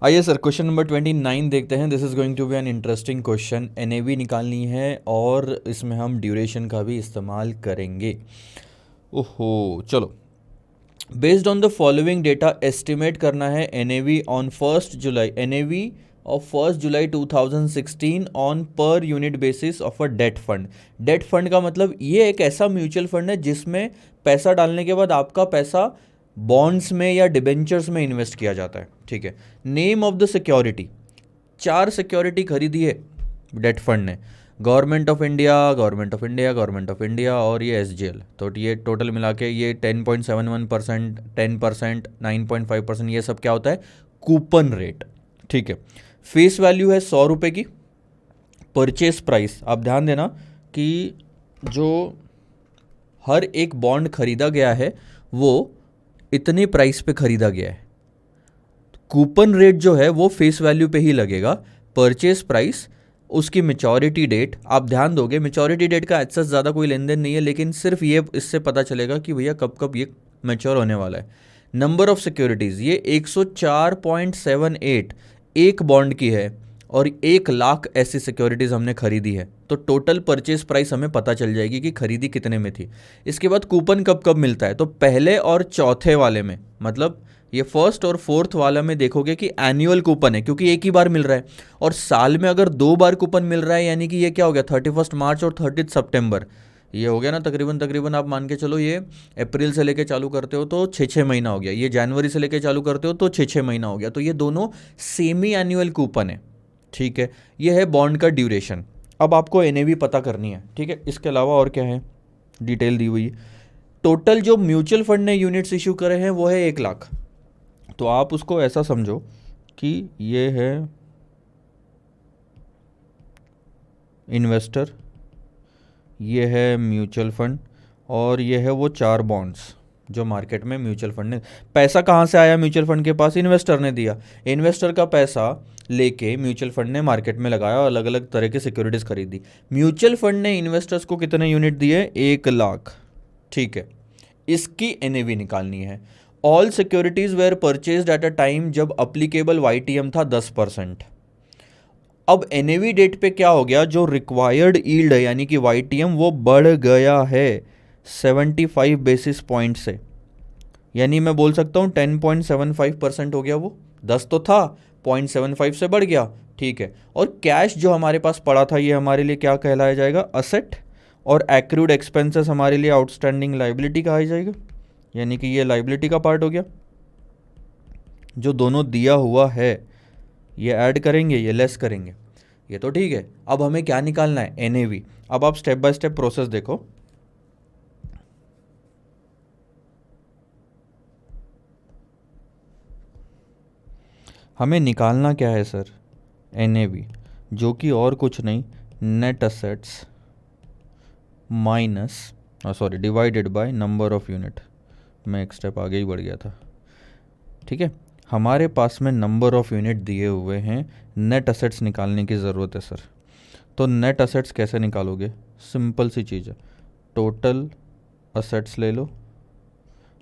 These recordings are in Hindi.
आइए सर, क्वेश्चन नंबर 29 देखते हैं। This is going to be an interesting question. NAV निकालनी है और इसमें हम ड्यूरेशन का भी इस्तेमाल करेंगे। ओहो, चलो। Based on the following data estimate करना है NAV on 1 July, NAV of 1 July 2016 on per unit basis of a debt fund. Debt fund का मतलब ये एक ऐसा म्यूचुअल फंड है जिसमें पैसा डालने के बाद आपका पैसा बॉन्ड्स में या डिबेंचर्स में इन्वेस्ट किया जाता है। ठीक है। Name of the security, 4 security खरीदी है डेट फंड ने। Government of India, government of India, government of India और ये एसजीएल। तो ये टोटल मिला के ये 10.71%, 10%, 9.5%, ये सब क्या होता है? Coupon rate. ठीक है। फेस वैल्यू है 100 रुपये की। परचेस प्राइस, आप ध्यान देना कि जो हर एक बॉन्ड खरीदा गया है वो इतने प्राइस पे खरीदा गया है। कूपन रेट जो है वो फेस वैल्यू पे ही लगेगा। परचेस प्राइस, उसकी मेचोरिटी डेट, आप ध्यान दोगे मेचोरिटी डेट का एक्सेस ज़्यादा कोई लेन देन नहीं है, लेकिन सिर्फ ये इससे पता चलेगा कि भैया कब कब ये मैच्योर होने वाला है। नंबर ऑफ सिक्योरिटीज़, ये 104.78 एक बॉन्ड की है और 1 लाख ऐसी सिक्योरिटीज़ हमने खरीदी है। तो टोटल परचेज प्राइस हमें पता चल जाएगी कि खरीदी कितने में थी। इसके बाद कूपन कब कब मिलता है? तो पहले और चौथे वाले में, मतलब ये फर्स्ट और फोर्थ वाला में देखोगे कि एनुअल कूपन है, क्योंकि एक ही बार मिल रहा है। और साल में अगर 2 बार कूपन मिल रहा है, यानी कि ये क्या हो गया, 31 मार्च और 30 सितंबर, ये हो गया ना। तकरीबन तकरीबन आप मान के चलो, ये अप्रैल से लेके चालू करते हो तो 6-6 महीना हो गया, ये जनवरी से लेके चालू करते हो तो 6-6 महीना हो गया। तो ये दोनों सेमी एनुअल कूपन है। ठीक है। ये है बॉन्ड का ड्यूरेशन। अब आपको एनएवी पता करनी है। ठीक है। इसके अलावा और क्या है, डिटेल दी हुई है। टोटल जो म्यूचुअल फंड ने यूनिट्स इशू करे हैं वो है 1 लाख। तो आप उसको ऐसा समझो कि ये है इन्वेस्टर, ये है म्यूचुअल फंड और ये है वो 4 बॉन्ड्स जो मार्केट में म्यूचुअल फंड ने। पैसा कहाँ से आया म्यूचुअल फंड के पास? इन्वेस्टर ने दिया। इन्वेस्टर का पैसा लेके म्यूचुअल फंड ने मार्केट में लगाया और अलग अलग तरह की सिक्योरिटीज खरीदी। म्यूचुअल फंड ने इन्वेस्टर्स को कितने यूनिट दिए? 1 लाख। ठीक है। इसकी एनएवी निकालनी है। All securities were purchased at a time जब अप्लीकेबल वाईटीएम था 10%। अब एनएवी डेट पे क्या हो गया, जो रिक्वायर्ड यील्ड है यानी कि वाईटीएम वो बढ़ गया है 75 बेसिस पॉइंट से। यानी मैं बोल सकता हूँ 10.75% हो गया। वो 10 तो था, 0.75 से बढ़ गया। ठीक है। और कैश जो हमारे पास पड़ा था ये हमारे लिए क्या कहलाया जाएगा? असेट। और एक्रूड एक्सपेंसेस हमारे लिए आउटस्टैंडिंग लाइबिलिटी कहा जाएगा, यानी कि ये लाइबिलिटी का पार्ट हो गया। जो दोनों दिया हुआ है ये ऐड करेंगे, ये लेस करेंगे। ये तो ठीक है। अब हमें क्या निकालना है? एनएवी। अब आप स्टेप बाय स्टेप प्रोसेस देखो। हमें निकालना क्या है सर? एनएवी, जो कि और कुछ नहीं, net assets minus sorry divided by number of unit. मैं एक स्टेप आगे ही बढ़ गया था। ठीक है। हमारे पास में नंबर ऑफ यूनिट दिए हुए हैं, नेट असेट्स निकालने की ज़रूरत है सर। तो नेट असेट्स कैसे निकालोगे? सिंपल सी चीज़ है, टोटल असेट्स ले लो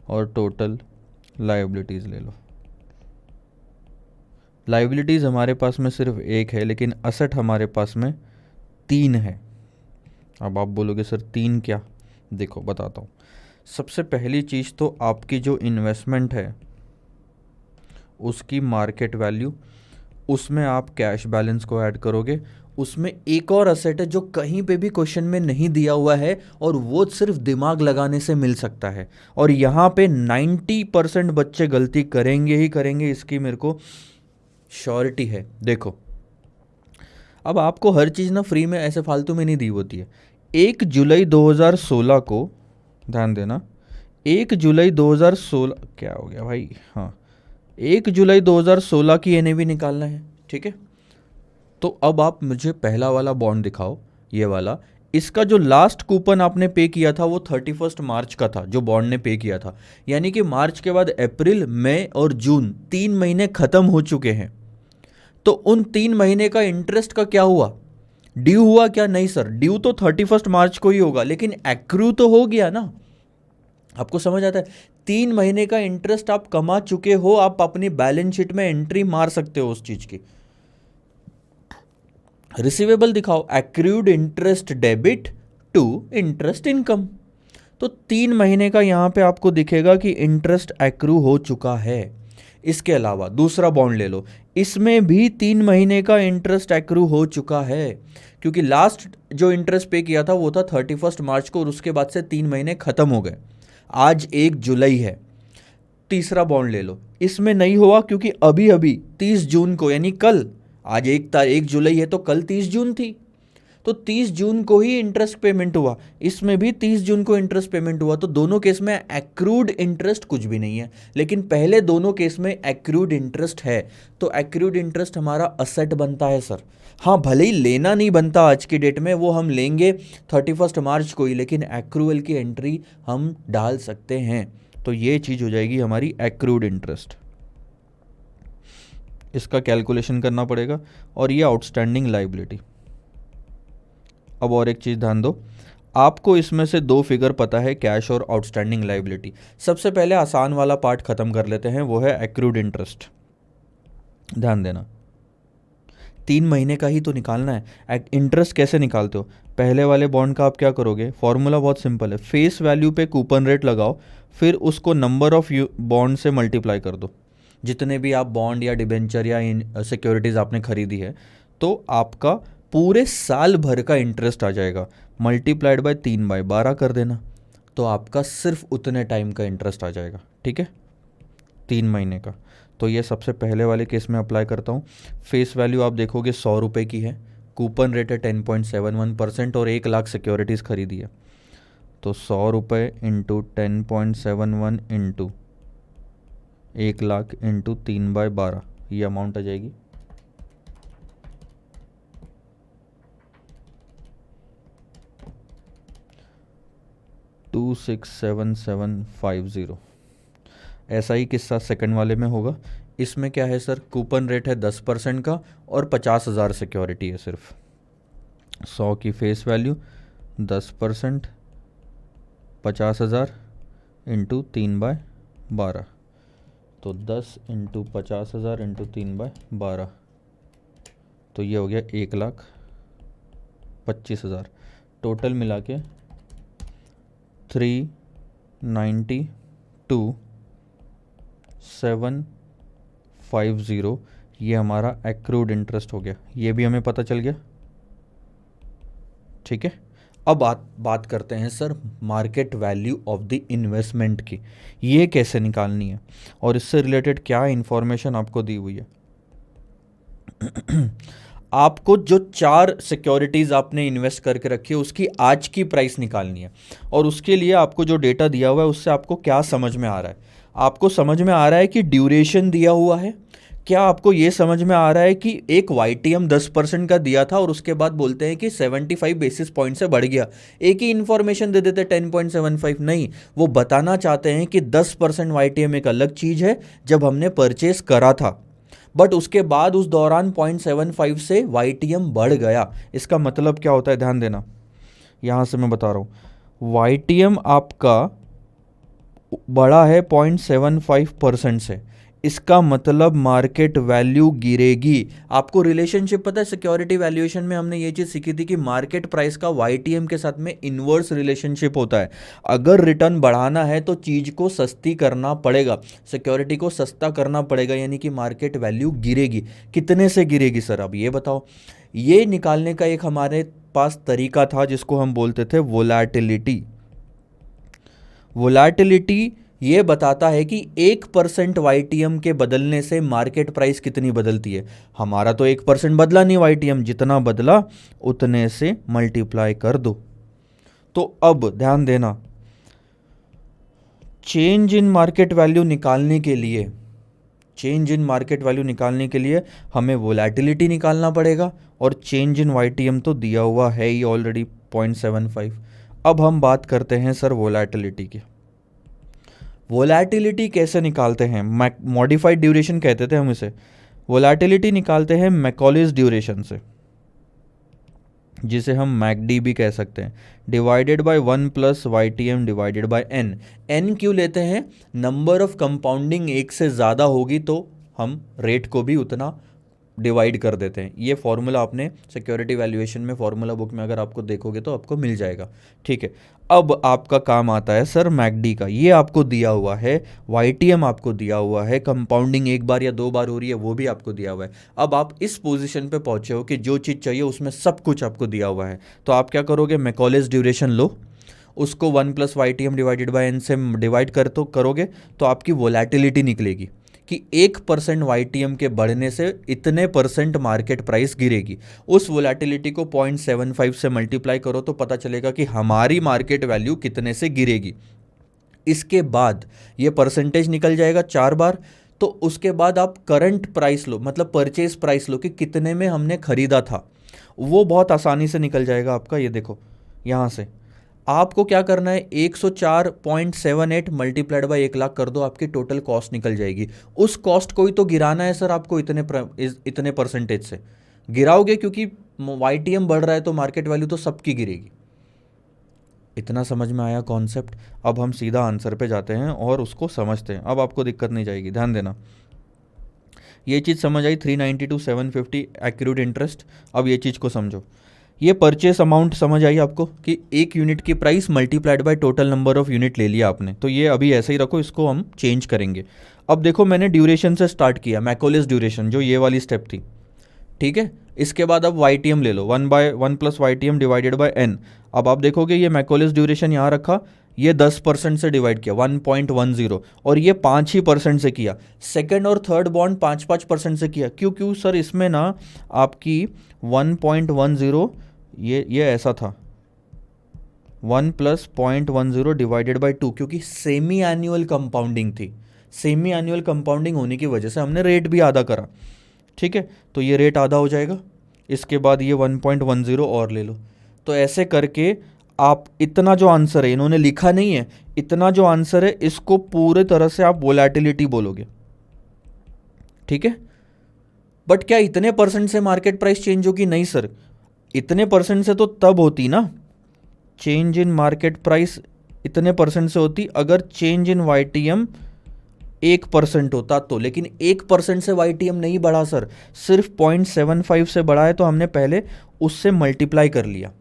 और टोटल लाइबिलिटीज़ ले लो। लाइबिलिटीज़ हमारे पास में सिर्फ एक है, लेकिन असेट हमारे पास में 3 है। अब आप बोलोगे सर 3 क्या? देखो बताता हूँ। सबसे पहली चीज़ तो आपकी जो इन्वेस्टमेंट है उसकी मार्केट वैल्यू, उसमें आप कैश बैलेंस को ऐड करोगे। उसमें एक और असेट है जो कहीं पे भी क्वेश्चन में नहीं दिया हुआ है और वो सिर्फ दिमाग लगाने से मिल सकता है, और यहाँ पे 90% बच्चे गलती करेंगे ही करेंगे, इसकी मेरे को श्योरिटी है। देखो, अब आपको हर चीज़ ना फ्री में ऐसे फालतू में नहीं दी होती है। 1 जुलाई 2016 को, ध्यान देना, 1 जुलाई 2016 क्या हो गया भाई, हाँ, 1 जुलाई 2016 की एनएवी निकालना है। ठीक है। तो अब आप मुझे पहला वाला बॉन्ड दिखाओ, ये वाला। इसका जो लास्ट कूपन आपने पे किया था वो 31 मार्च का था, जो बॉन्ड ने पे किया था। यानी कि मार्च के बाद अप्रैल, मई और जून 3 महीने खत्म हो चुके हैं। तो उन 3 महीने का इंटरेस्ट का क्या हुआ? ड्यू हुआ क्या? नहीं सर, ड्यू तो 31 मार्च को ही होगा, लेकिन एक्रू तो हो गया ना। आपको समझ आता है? 3 महीने का इंटरेस्ट आप कमा चुके हो, आप अपनी बैलेंस शीट में एंट्री मार सकते हो उस चीज की। रिसीवेबल दिखाओ, accrued interest debit to interest income. तो 3 महीने का यहां पे आपको दिखेगा कि इंटरेस्ट एक्रू हो चुका है। इसके अलावा दूसरा बॉन्ड ले लो, इसमें भी 3 महीने का इंटरेस्ट एक्रू हो चुका है, क्योंकि लास्ट जो इंटरेस्ट पे किया था वो था 31 मार्च को, और उसके बाद से 3 महीने खत्म हो गए। आज 1 जुलाई है। तीसरा बॉन्ड ले लो, इसमें नहीं हुआ क्योंकि अभी अभी 30 जून को, यानी कल, आज 1 जुलाई है तो कल 30 जून थी, तो 30 जून को ही इंटरेस्ट पेमेंट हुआ। इसमें भी 30 जून को इंटरेस्ट पेमेंट हुआ, तो दोनों केस में एक्रूड इंटरेस्ट कुछ भी नहीं है, लेकिन पहले दोनों केस में एक्रूड इंटरेस्ट है। तो एक्रूड इंटरेस्ट हमारा असेट बनता है सर। हाँ, भले ही लेना नहीं बनता आज की डेट में, वो हम लेंगे 31 मार्च को ही, लेकिन एक्रूअल की एंट्री हम डाल सकते हैं। तो ये चीज़ हो जाएगी हमारी एक्रूड इंटरेस्ट। इसका कैलकुलेशन करना पड़ेगा। और ये आउटस्टैंडिंग लाइबिलिटी। अब और एक चीज़ ध्यान दो, आपको इसमें से 2 फिगर पता है, कैश और आउटस्टैंडिंग लाइबिलिटी। सबसे पहले आसान वाला पार्ट खत्म कर लेते हैं, वो है एक्रूड इंटरेस्ट। ध्यान देना, 3 महीने का ही तो निकालना है। इंटरेस्ट कैसे निकालते हो? पहले वाले बॉन्ड का आप क्या करोगे? फॉर्मूला बहुत सिंपल है, फेस वैल्यू पे कूपन रेट लगाओ, फिर उसको नंबर ऑफ बॉन्ड से मल्टीप्लाई कर दो। जितने भी आप बॉन्ड या डिबेंचर या सिक्योरिटीज़ आपने खरीदी है, तो आपका पूरे साल भर का इंटरेस्ट आ जाएगा, मल्टीप्लाइड बाय 3/12 कर देना, तो आपका सिर्फ उतने टाइम का इंटरेस्ट आ जाएगा। ठीक है, 3 महीने का। तो ये सबसे पहले वाले केस में अप्लाई करता हूँ। फेस वैल्यू आप देखोगे 100 रुपये की है, कूपन रेट है 10.71% और 1 लाख सिक्योरिटीज़ खरीदी है। तो 100 रुपये इंटू 10.71 इंटू 1 लाख इंटू 3/12, ये अमाउंट आ जाएगी 267750। ऐसा ही किस्सा सेकंड वाले में होगा। इसमें क्या है सर, कूपन रेट है 10% का और 50,000 सिक्योरिटी है सिर्फ। 100 की फेस वैल्यू, 10%, 50,000 इंटू 3/12, तो 10 इंटू 50,000 इंटू 3/12, तो ये हो गया 1,25,000। टोटल मिला के 392,750, ये हमारा एक्रूड इंटरेस्ट हो गया। ये भी हमें पता चल गया। ठीक है, अब बात करते हैं sir market value of the investment की। ये कैसे निकालनी है और इससे रिलेटेड क्या इन्फॉर्मेशन आपको दी हुई है। आपको जो 4 सिक्योरिटीज़ आपने इन्वेस्ट करके रखी है उसकी आज की प्राइस निकालनी है, और उसके लिए आपको जो डेटा दिया हुआ है उससे आपको क्या समझ में आ रहा है? आपको समझ में आ रहा है कि ड्यूरेशन दिया हुआ है। क्या आपको ये समझ में आ रहा है कि एक YTM 10% का दिया था और उसके बाद बोलते हैं कि 75 बेसिस पॉइंट से बढ़ गया? एक ही इन्फॉर्मेशन दे देते 10.75, नहीं, वो बताना चाहते हैं कि 10% YTM एक अलग चीज़ है जब हमने परचेस करा था, बट उसके बाद उस दौरान 0.75 से YTM बढ़ गया। इसका मतलब क्या होता है, ध्यान देना, यहाँ से मैं बता रहा हूँ। YTM आपका बढ़ा है 0.75% से, इसका मतलब मार्केट वैल्यू गिरेगी। आपको रिलेशनशिप पता है, सिक्योरिटी वैल्यूएशन में हमने ये चीज़ सीखी थी कि मार्केट प्राइस का YTM के साथ में इन्वर्स रिलेशनशिप होता है। अगर रिटर्न बढ़ाना है तो चीज़ को सस्ती करना पड़ेगा, सिक्योरिटी को सस्ता करना पड़ेगा, यानी कि मार्केट वैल्यू गिरेगी। कितने से गिरेगी सर, अब ये बताओ। ये निकालने का एक हमारे पास तरीका था जिसको हम बोलते थे वोलैटिलिटी। वोलैटिलिटी ये बताता है कि 1% YTM के बदलने से मार्केट प्राइस कितनी बदलती है। हमारा तो 1% बदला नहीं YTM, जितना बदला उतने से मल्टीप्लाई कर दो। तो अब ध्यान देना, चेंज इन मार्केट वैल्यू निकालने के लिए, हमें वोलैटिलिटी निकालना पड़ेगा, और चेंज इन YTM तो दिया हुआ है ही ऑलरेडी 0.75। अब हम बात करते हैं सर वोलैटिलिटी की। वोलैटिलिटी कैसे निकालते हैं? मॉडिफाइड ड्यूरेशन कहते थे हम इसे। वोलैटिलिटी निकालते हैं मैकॉलेज ड्यूरेशन से। जिसे हम मैकडी भी कह सकते हैं, divided by 1 plus Y T M divided by n. N क्यों लेते हैं? नंबर ऑफ कंपाउंडिंग एक से ज़्यादा होगी तो हम रेट को भी उतना डिवाइड कर देते हैं। ये फॉर्मूला आपने सिक्योरिटी वैल्यूएशन में फॉर्मूला बुक में अगर आपको देखोगे तो आपको मिल जाएगा। ठीक है, अब आपका काम आता है सर मैकडी का। ये आपको दिया हुआ है, वाईटीएम आपको दिया हुआ है, कंपाउंडिंग एक बार या दो बार हो रही है वो भी आपको दिया हुआ है। अब आप इस पोजीशन पे पहुंचे हो कि जो चीज़ चाहिए उसमें सब कुछ आपको दिया हुआ है, तो आप क्या करोगे? मैकॉलेस ड्यूरेशन लो, उसको 1 plus Y T M divided by n से डिवाइड कर तो करोगे तो आपकी वोलैटिलिटी निकलेगी कि 1% वाईटीएम के बढ़ने से इतने परसेंट मार्केट प्राइस गिरेगी। उस वोलैटिलिटी को 0.75 से मल्टीप्लाई करो तो पता चलेगा कि हमारी मार्केट वैल्यू कितने से गिरेगी। इसके बाद ये परसेंटेज निकल जाएगा 4 बार, तो उसके बाद आप करंट प्राइस लो, मतलब परचेज प्राइस लो कि कितने में हमने खरीदा था, वो बहुत आसानी से निकल जाएगा आपका। ये देखो यहाँ से आपको क्या करना है, 104.78 मल्टीप्लाइड बाई 1 लाख कर दो, आपकी टोटल कॉस्ट निकल जाएगी। उस कॉस्ट को ही तो गिराना है सर आपको इतने परसेंटेज से गिराओगे, क्योंकि वाईटीएम बढ़ रहा है तो मार्केट वैल्यू तो सबकी गिरेगी। इतना समझ में आया कॉन्सेप्ट? अब हम सीधा आंसर पे जाते हैं और उसको समझते हैं। अब आपको दिक्कत नहीं जाएगी, ध्यान देना। ये चीज़ समझ आई, 390 to 750 एक्यूरेट इंटरेस्ट। अब ये चीज़ को समझो, ये परचेस अमाउंट समझ आई आपको कि एक यूनिट की price multiplied by total number of unit ले लिया आपने, तो ये अभी ऐसे ही रखो, इसको हम चेंज करेंगे। अब देखो मैंने ड्यूरेशन से स्टार्ट किया, मैकोलेस ड्यूरेशन जो ये वाली स्टेप थी, ठीक है। इसके बाद अब वाई टी एम ले लो, 1 plus Y T M divided by n. अब आप देखोगे ये मैकोलेस ड्यूरेशन यहाँ रखा, ये 10% से डिवाइड किया 1.10, और ये 5% से किया। सेकंड और थर्ड बॉन्ड 5% से किया। क्यों क्यों सर? इसमें ना आपकी 1.10 ये ऐसा था, 1 प्लस 0.10 डिवाइडेड बाई 2, क्योंकि सेमी एनुअल कंपाउंडिंग थी। सेमी एनुअल कंपाउंडिंग होने की वजह से हमने रेट भी आधा करा, ठीक है। तो ये रेट आधा हो जाएगा, इसके बाद ये 1.10 और ले लो। तो ऐसे करके आप इतना जो आंसर है, इन्होंने लिखा नहीं है, इतना जो आंसर है इसको पूरे तरह से आप वोलैटिलिटी बोलोगे, ठीक है। बट क्या इतने परसेंट से मार्केट प्राइस चेंज होगी? नहीं सर, इतने परसेंट से तो तब होती ना, चेंज इन मार्केट प्राइस इतने परसेंट से होती अगर चेंज इन वाईटीएम 1% होता तो। लेकिन 1% से वाईटीएम नहीं बढ़ा सर, सिर्फ 0.75 से बढ़ा है, तो हमने पहले उससे मल्टीप्लाई कर लिया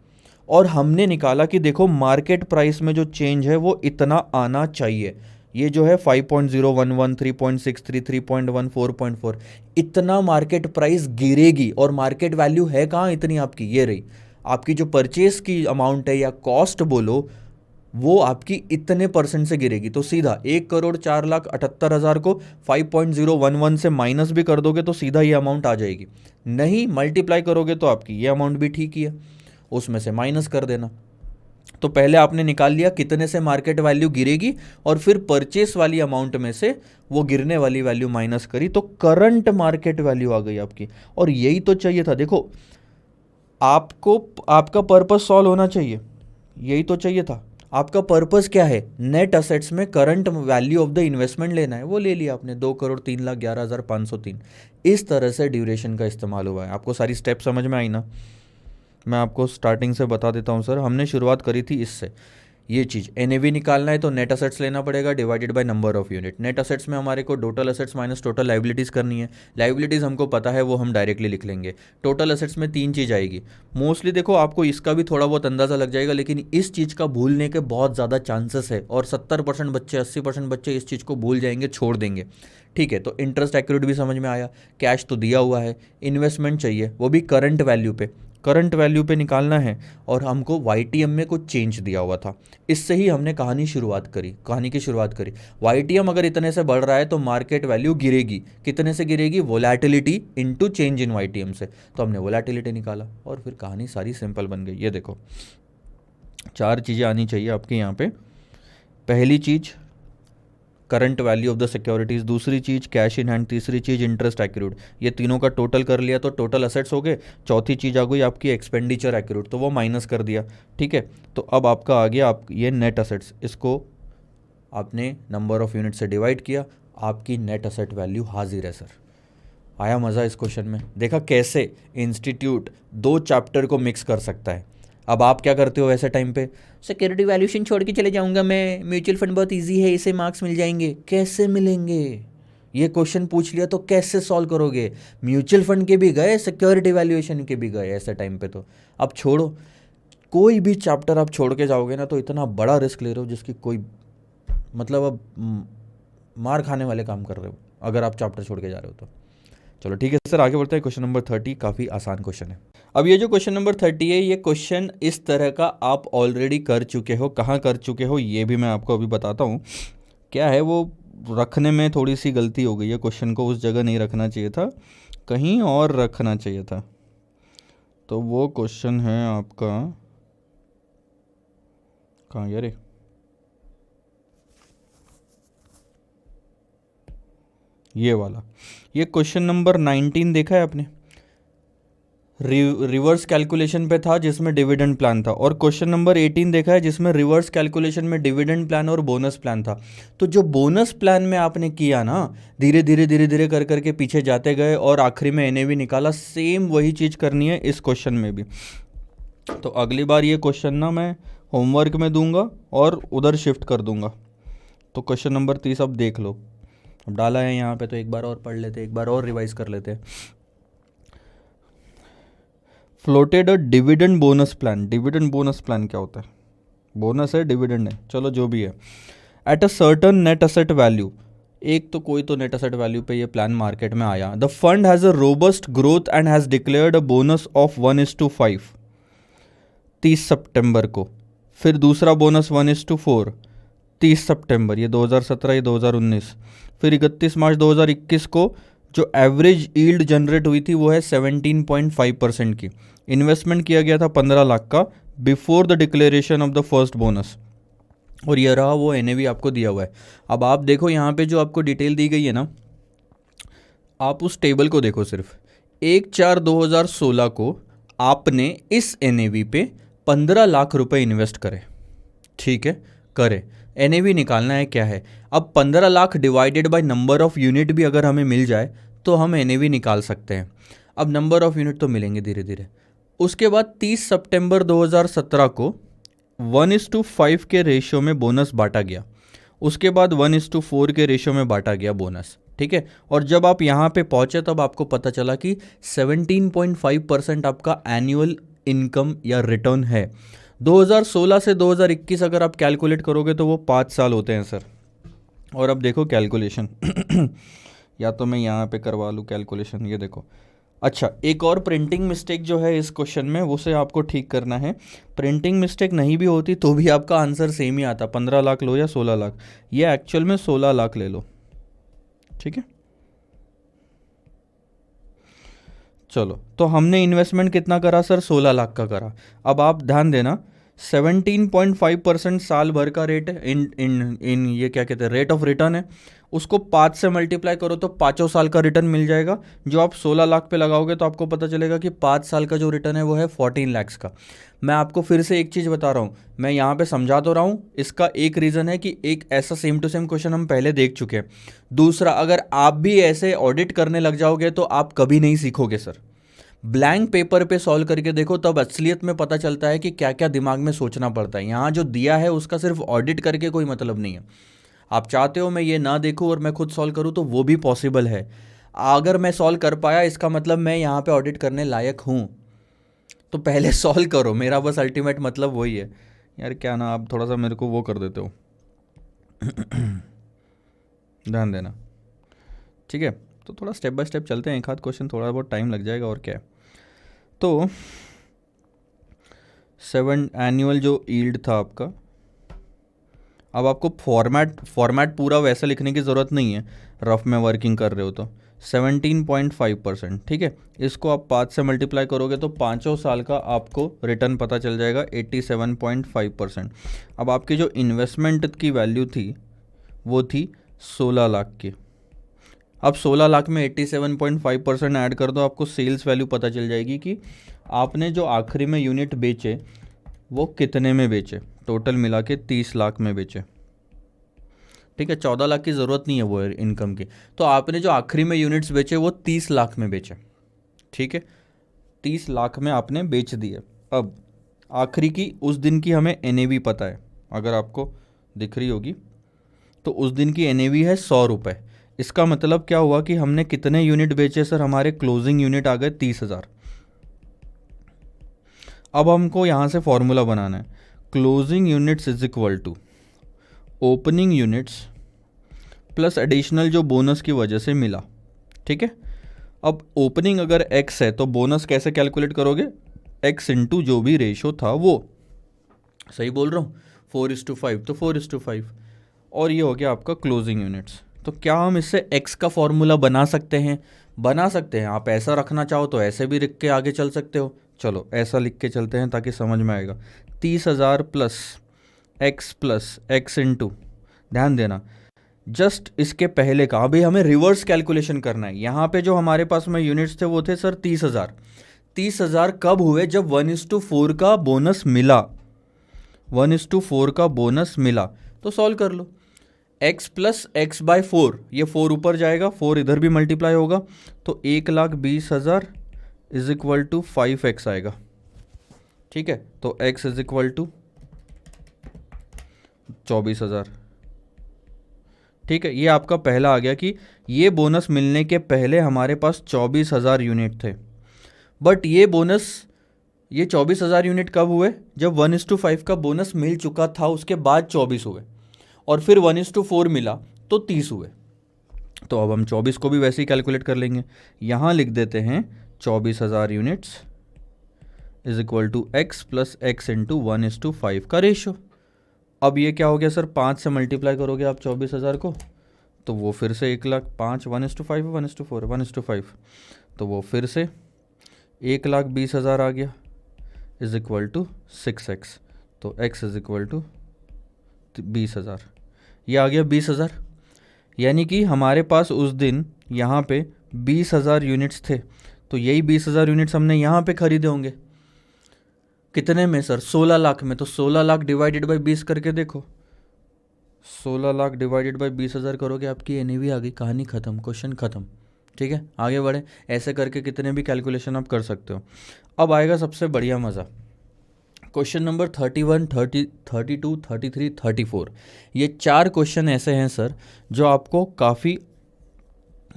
और हमने निकाला कि देखो मार्केट प्राइस में जो चेंज है वो इतना आना चाहिए। ये जो है 5.011, 3.63, 3.1, 4.4, इतना मार्केट प्राइस गिरेगी। और मार्केट वैल्यू है कहाँ इतनी आपकी? ये रही आपकी जो परचेस की अमाउंट है या कॉस्ट बोलो, वो आपकी इतने परसेंट से गिरेगी। तो सीधा 1,04,78,000 को 5.011 से माइनस भी कर दोगे तो सीधा ये अमाउंट आ जाएगी। नहीं मल्टीप्लाई करोगे तो आपकी ये अमाउंट भी ठीक ही है, उसमें से माइनस कर देना। तो पहले आपने निकाल लिया कितने से मार्केट वैल्यू गिरेगी, और फिर परचेस वाली अमाउंट में से वो गिरने वाली वैल्यू माइनस करी, तो करंट मार्केट वैल्यू आ गई आपकी। और यही तो चाहिए था। देखो आपको आपका पर्पस सॉल्व होना चाहिए, यही तो चाहिए था। आपका पर्पस क्या है? नेट असेट्स में current value of the investment लेना है, वो ले लिया आपने, 2,03,11,503। इस तरह से ड्यूरेशन का इस्तेमाल हुआ है। आपको सारी स्टेप समझ में आई ना? मैं आपको स्टार्टिंग से बता देता हूँ सर, हमने शुरुआत करी थी इससे। ये चीज़ एनएवी निकालना है तो नेट असेट्स लेना पड़ेगा divided by number of unit. Net assets में हमारे को total assets minus total liabilities करनी है। लाइबिलिटीज़ हमको पता है, वो हम डायरेक्टली लिख लेंगे। टोटल असेट्स में 3 चीज़ आएगी मोस्टली। देखो आपको इसका भी थोड़ा बहुत अंदाज़ा लग जाएगा, लेकिन इस चीज़ का भूलने के बहुत ज़्यादा चांसेस है, और 70% बच्चे 80% बच्चे इस चीज़ को भूल जाएंगे, छोड़ देंगे, ठीक है। तो इंटरेस्ट एक्यूरेट भी समझ में आया, कैश तो दिया हुआ है, इन्वेस्टमेंट चाहिए वो भी करंट वैल्यू पे, करंट वैल्यू पे निकालना है, और हमको वाईटीएम में कुछ चेंज दिया हुआ था। इससे ही हमने कहानी की शुरुआत करी। वाईटीएम अगर इतने से बढ़ रहा है तो मार्केट वैल्यू गिरेगी। कितने से गिरेगी? Volatility into change in YTM से। तो हमने वोलैटिलिटी निकाला और फिर कहानी सारी सिंपल बन गई। ये देखो 4 चीज़ें आनी चाहिए आपके यहाँ पे। पहली चीज़ current value of the securities, दूसरी चीज़ कैश इन हैंड, तीसरी चीज़ इंटरेस्ट एक्यूरेट। ये तीनों का टोटल कर लिया तो टोटल असेट्स हो गए। चौथी चीज़ आ गई आपकी एक्सपेंडिचर एक्यूरेट, तो वो माइनस कर दिया, ठीक है। तो अब आपका आ गया आप ये नेट असेट्स, इसको आपने नंबर ऑफ यूनिट से डिवाइड किया, आपकी नेट असेट वैल्यू हाजिर है सर। आया मज़ा इस क्वेश्चन में? देखा कैसे इंस्टीट्यूट दो चैप्टर को मिक्स कर सकता है। अब आप क्या करते हो ऐसे टाइम पे? सिक्योरिटी वैल्यूएशन छोड़ के चले जाऊंगा मैं, म्यूचुअल फंड बहुत इजी है, इसे मार्क्स मिल जाएंगे। कैसे मिलेंगे? ये क्वेश्चन पूछ लिया तो कैसे सॉल्व करोगे? म्यूचुअल फंड के भी गए, सिक्योरिटी वैल्यूएशन के भी गए ऐसे टाइम पे। तो अब छोड़ो, कोई भी चैप्टर आप छोड़ के जाओगे ना तो इतना बड़ा रिस्क ले रहे हो जिसकी कोई मतलब, अब मार खाने वाले काम कर रहे हो अगर आप चैप्टर छोड़ के जा रहे हो तो। चलो ठीक है सर, आगे बढ़ते हैं। क्वेश्चन नंबर 30 काफ़ी आसान क्वेश्चन है। अब ये जो क्वेश्चन नंबर 30 है, ये क्वेश्चन इस तरह का आप ऑलरेडी कर चुके हो। कहाँ कर चुके हो ये भी मैं आपको अभी बताता हूँ। क्या है वो, रखने में थोड़ी सी गलती हो गई है, क्वेश्चन को उस जगह नहीं रखना चाहिए था, कहीं और रखना चाहिए था। तो वो क्वेश्चन है आपका, कहाँ गया रे? ये वाला, ये क्वेश्चन नंबर 19 देखा है आपने? रिवर्स कैलकुलेशन पे था जिसमें डिविडेंड प्लान था। और क्वेश्चन नंबर 18 देखा है जिसमें रिवर्स कैलकुलेशन में डिविडेंड प्लान और बोनस प्लान था। तो जो बोनस प्लान में आपने किया ना, धीरे धीरे धीरे धीरे कर करके पीछे जाते गए और आखिरी में एनएवी निकाला, सेम वही चीज़ करनी है इस क्वेश्चन में भी। तो अगली बार ये क्वेश्चन ना मैं होमवर्क में दूंगा और उधर शिफ्ट कर दूंगा। तो क्वेश्चन नंबर 30 अब देख लो, अब डाला है यहाँ पे तो एक बार और पढ़ लेते, एक बार और रिवाइज कर लेते। Floated a dividend bonus plan. Dividend bonus plan क्या होता है? बोनस है, डिविडेंड है, चलो जो भी है। At a certain net asset value, एक तो कोई तो नेट असेट वैल्यू पे ये प्लान मार्केट में आया। The fund has a robust growth and has declared a bonus of 1:5 30 सितंबर को। फिर दूसरा बोनस 1:4 30 सितंबर, ये 2017, ये 2019। फिर 31 मार्च 2021 को जो एवरेज यील्ड जनरेट हुई थी वो है 17.5% की। इन्वेस्टमेंट किया गया था 15 लाख का before the declaration of the first bonus. और ये रहा वो एनएवी आपको दिया हुआ है। अब आप देखो यहाँ पे जो आपको डिटेल दी गई है ना, आप उस टेबल को देखो। सिर्फ 1/4/2016 को आपने इस एनएवी पे 15 लाख रुपए इन्वेस्ट करे, ठीक है, करे। एनएवी निकालना है क्या है। अब 15 lakh divided by number of unit भी अगर हमें मिल जाए तो हम एनएवी निकाल सकते हैं। अब नंबर ऑफ यूनिट तो मिलेंगे धीरे धीरे। उसके बाद 30 सितंबर 2017 को 1:5 के रेशियो में बोनस बांटा गया। उसके बाद 1:4 के रेशियो में बांटा गया बोनस, ठीक है। और जब आप यहाँ पे पहुँचे तब आपको पता चला कि 17.5% आपका एनुअल इनकम या रिटर्न है। 2016 से 2021 अगर आप कैलकुलेट करोगे तो वो 5 साल होते हैं सर। और अब देखो कैलकुलेशन या तो मैं यहाँ पे करवा लूँ कैलकुलेशन, ये देखो। अच्छा, एक और प्रिंटिंग मिस्टेक जो है इस क्वेश्चन में, उसे आपको ठीक करना है। प्रिंटिंग मिस्टेक नहीं भी होती तो भी आपका आंसर सेम ही आता, 15 लाख लो या 16 लाख। ये एक्चुअल में 16 लाख ले लो, ठीक है। चलो, तो हमने इन्वेस्टमेंट कितना करा सर? 16 लाख का करा। अब आप ध्यान देना, 17.5% साल भर का रेट है, इन इन इन ये क्या कहते हैं, रेट ऑफ रिटर्न है। उसको 5 से मल्टीप्लाई करो तो 5 साल का रिटर्न मिल जाएगा। जो आप 16 लाख पे लगाओगे तो आपको पता चलेगा कि 5 साल का जो रिटर्न है वो है 14 लाख का। मैं आपको फिर से एक चीज़ बता रहा हूँ, मैं यहाँ पे समझा तो रहा हूँ। इसका एक रीज़न है कि एक ऐसा सेम टू सेम क्वेश्चन हम पहले देख चुके हैं। दूसरा, अगर आप भी ऐसे ऑडिट करने लग जाओगे तो आप कभी नहीं सीखोगे सर। ब्लैंक पेपर पे सॉल्व करके देखो, तब असलियत में पता चलता है कि क्या क्या दिमाग में सोचना पड़ता है। यहाँ जो दिया है उसका सिर्फ ऑडिट करके कोई मतलब नहीं है। आप चाहते हो मैं ये ना देखूँ और मैं खुद सॉल्व करूँ तो वो भी पॉसिबल है। अगर मैं सॉल्व कर पाया इसका मतलब मैं यहाँ पे ऑडिट करने लायक हूँ। तो पहले सॉल्व करो, मेरा बस अल्टीमेट मतलब वही है। यार क्या ना, आप थोड़ा सा मेरे को वो कर देते हो ध्यान देना, ठीक है। तो थोड़ा स्टेप बाय स्टेप चलते हैं, एक आध क्वेश्चन थोड़ा बहुत टाइम लग जाएगा और क्या है। तो 7 एनुअल जो यील्ड था आपका, अब आपको फॉर्मेट पूरा वैसा लिखने की ज़रूरत नहीं है, रफ में वर्किंग कर रहे हो तो 17.5%, ठीक है। इसको आप 5 से मल्टीप्लाई करोगे तो 5 साल का आपको रिटर्न पता चल जाएगा 87.5%। अब आपकी जो इन्वेस्टमेंट की वैल्यू थी वो थी 16 लाख की। अब 16 लाख में 87.5% ऐड कर दो, आपको सेल्स वैल्यू पता चल जाएगी कि आपने जो आखिरी में यूनिट बेचे वो कितने में बेचे। टोटल मिला के 30 लाख में बेचे। ठीक है, 14 लाख की ज़रूरत नहीं है वो इनकम की। तो आपने जो आखिरी में यूनिट्स बेचे वो 30 लाख में बेचे, ठीक है, 30 लाख में आपने बेच दिए। अब आखिरी की उस दिन की हमें एनएवी पता है, अगर आपको दिख रही होगी तो उस दिन की एनएवी है 100 रुपये। इसका मतलब क्या हुआ कि हमने कितने यूनिट बेचे सर, हमारे क्लोजिंग यूनिट आ गए 30,000। अब हमको यहाँ से फॉर्मूला बनाना है, closing units is equal to opening units plus additional जो बोनस की वजह से मिला, ठीक है। अब ओपनिंग अगर x है तो बोनस कैसे कैलकुलेट करोगे, x इंटू जो भी रेशो था वो, सही बोल रहा हूँ, 4:5 तो 4:5, और ये हो गया आपका क्लोजिंग यूनिट्स। तो क्या हम इससे x का फॉर्मूला बना सकते हैं? बना सकते हैं। आप ऐसा रखना चाहो तो ऐसे भी लिख के आगे चल सकते हो। चलो ऐसा लिख के चलते हैं ताकि समझ में आएगा। 30,000 प्लस x इंटू, ध्यान देना जस्ट इसके पहले का, अभी हमें रिवर्स कैलकुलेशन करना है। यहाँ पे जो हमारे पास में यूनिट्स थे वो थे सर 30,000। 30,000 कब हुए, जब 1:4 का बोनस मिला, 1:4 का बोनस मिला। तो सॉल्व कर लो, x प्लस एक्स बाय 4, ये 4 ऊपर जाएगा, 4 इधर भी मल्टीप्लाई होगा, तो 1,20,000 इज इक्वल टू 5x आएगा, ठीक है। तो x इज इक्वल टू 24,000, ठीक है। ये आपका पहला आ गया कि ये बोनस मिलने के पहले हमारे पास 24,000 यूनिट थे, बट ये बोनस, ये 24,000 यूनिट कब हुए, जब 1:5 का बोनस मिल चुका था, उसके बाद 24 हुए, और फिर 1:4 मिला तो 30 हुए। तो अब हम 24 को भी वैसे ही कैलकुलेट कर लेंगे। यहाँ लिख देते हैं 24,000 units is equal to x plus x into 1:5 का रेशो। अब ये क्या हो गया सर, 5 से मल्टीप्लाई करोगे आप 24,000 को तो वो फिर से 1,05,000, 1:5 1:4 1:5, तो वो फिर से 1,20,000 आ गया इज इक्वल टू 6x। तो x इज इक्वल टू 20,000, ये आ गया 20,000। यानी कि हमारे पास उस दिन यहाँ पे 20,000 यूनिट्स थे, तो यही 20,000 यूनिट्स हमने यहाँ पे खरीदे होंगे। कितने में सर, 16 लाख में। तो 16 लाख डिवाइडेड बाई 20 करके देखो, 16 लाख डिवाइडेड बाई 20,000 करोगे, आपकी एनएवी आ गई, कहानी ख़त्म, क्वेश्चन ख़त्म, ठीक है। आगे बढ़े, ऐसे करके कितने भी कैलकुलेशन आप कर सकते हो। अब आएगा सबसे बढ़िया मज़ा, क्वेश्चन नंबर 31, 30, 32, 33, 34। ये 4 क्वेश्चन ऐसे हैं सर जो आपको काफ़ी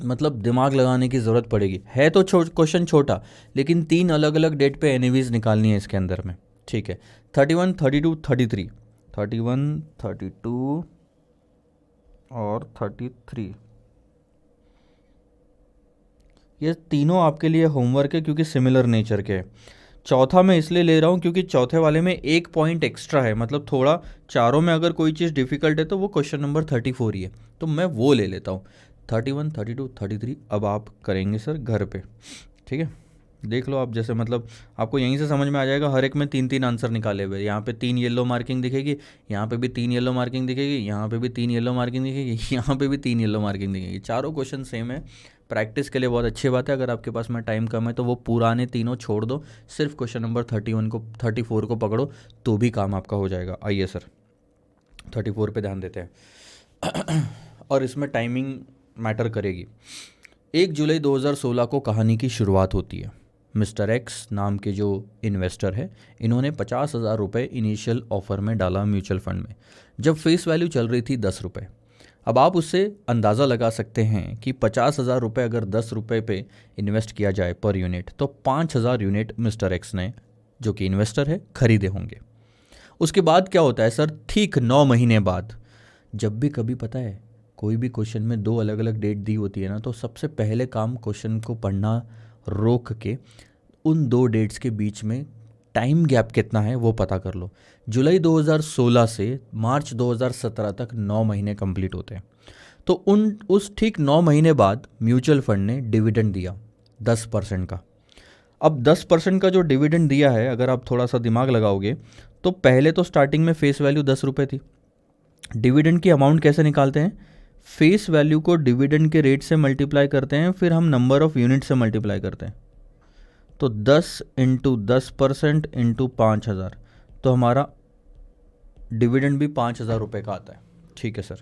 मतलब दिमाग लगाने की ज़रूरत पड़ेगी। है तो क्वेश्चन छोटा, लेकिन 3 अलग अलग डेट पे एनएवीज निकालनी है इसके अंदर में, ठीक है। 31, 32, 33, 31, 32 और 33, ये तीनों आपके लिए होमवर्क है क्योंकि सिमिलर नेचर के हैं। चौथा मैं इसलिए ले रहा हूँ क्योंकि चौथे वाले में 1 पॉइंट एक्स्ट्रा है, मतलब थोड़ा चारों में अगर कोई चीज़ डिफ़िकल्ट है तो वो क्वेश्चन नंबर 34 ही है, तो मैं वो ले लेता हूँ। 31, 32, 33 अब आप करेंगे सर घर पे, ठीक है। देख लो आप, जैसे मतलब आपको यहीं से समझ में आ जाएगा। हर एक में 3-3 आंसर निकाले हुए, यहाँ पे 3 येलो मार्किंग दिखेगी, यहाँ पे भी 3 येलो मार्किंग दिखेगी, यहाँ पे भी 3 येलो मार्किंग दिखेगी, यहाँ पे भी 3 येलो मार्किंग दिखेगी। चारों क्वेश्चन सेम है। प्रैक्टिस के लिए बहुत अच्छी बात है। अगर आपके पास में टाइम कम है तो वो पुराने तीनों छोड़ दो, सिर्फ क्वेश्चन नंबर 31 को 34 को पकड़ो तो भी काम आपका हो जाएगा। आइए सर 34 पे ध्यान देते हैं और इसमें टाइमिंग मैटर करेगी। 1 जुलाई 2016 को कहानी की शुरुआत होती है। मिस्टर एक्स नाम के जो इन्वेस्टर है, इन्होंने 50,000 रुपये इनिशियल ऑफर में डाला म्यूचुअल फंड में, जब फेस वैल्यू चल रही थी 10 रुपये। अब आप उससे अंदाज़ा लगा सकते हैं कि 50,000 रुपये अगर 10 रुपये पे इन्वेस्ट किया जाए पर यूनिट, तो 5,000 यूनिट मिस्टर एक्स ने, जो कि इन्वेस्टर है, खरीदे होंगे। उसके बाद क्या होता है सर, ठीक 9 महीने बाद, जब भी कभी पता है कोई भी क्वेश्चन में 2 अलग अलग डेट दी होती है ना, तो सबसे पहले काम क्वेश्चन को पढ़ना रोक के उन 2 डेट्स के बीच में टाइम गैप कितना है वो पता कर लो। जुलाई 2016 से मार्च 2017 तक 9 महीने कंप्लीट होते हैं। तो उस ठीक 9 महीने बाद म्यूचुअल फंड ने डिविडेंड दिया 10% का। अब 10% का जो डिविडेंड दिया है, अगर आप थोड़ा सा दिमाग लगाओगे तो पहले तो स्टार्टिंग में फेस वैल्यू 10 रुपये थी। डिविडेंड की अमाउंट कैसे निकालते हैं, फेस वैल्यू को डिविडेंड के रेट से मल्टीप्लाई करते हैं, फिर हम नंबर ऑफ यूनिट से मल्टीप्लाई करते हैं। तो 10 इंटू 10% इंटू 5,000, तो हमारा डिविडेंड भी 5,000 रुपये का आता है, ठीक है सर।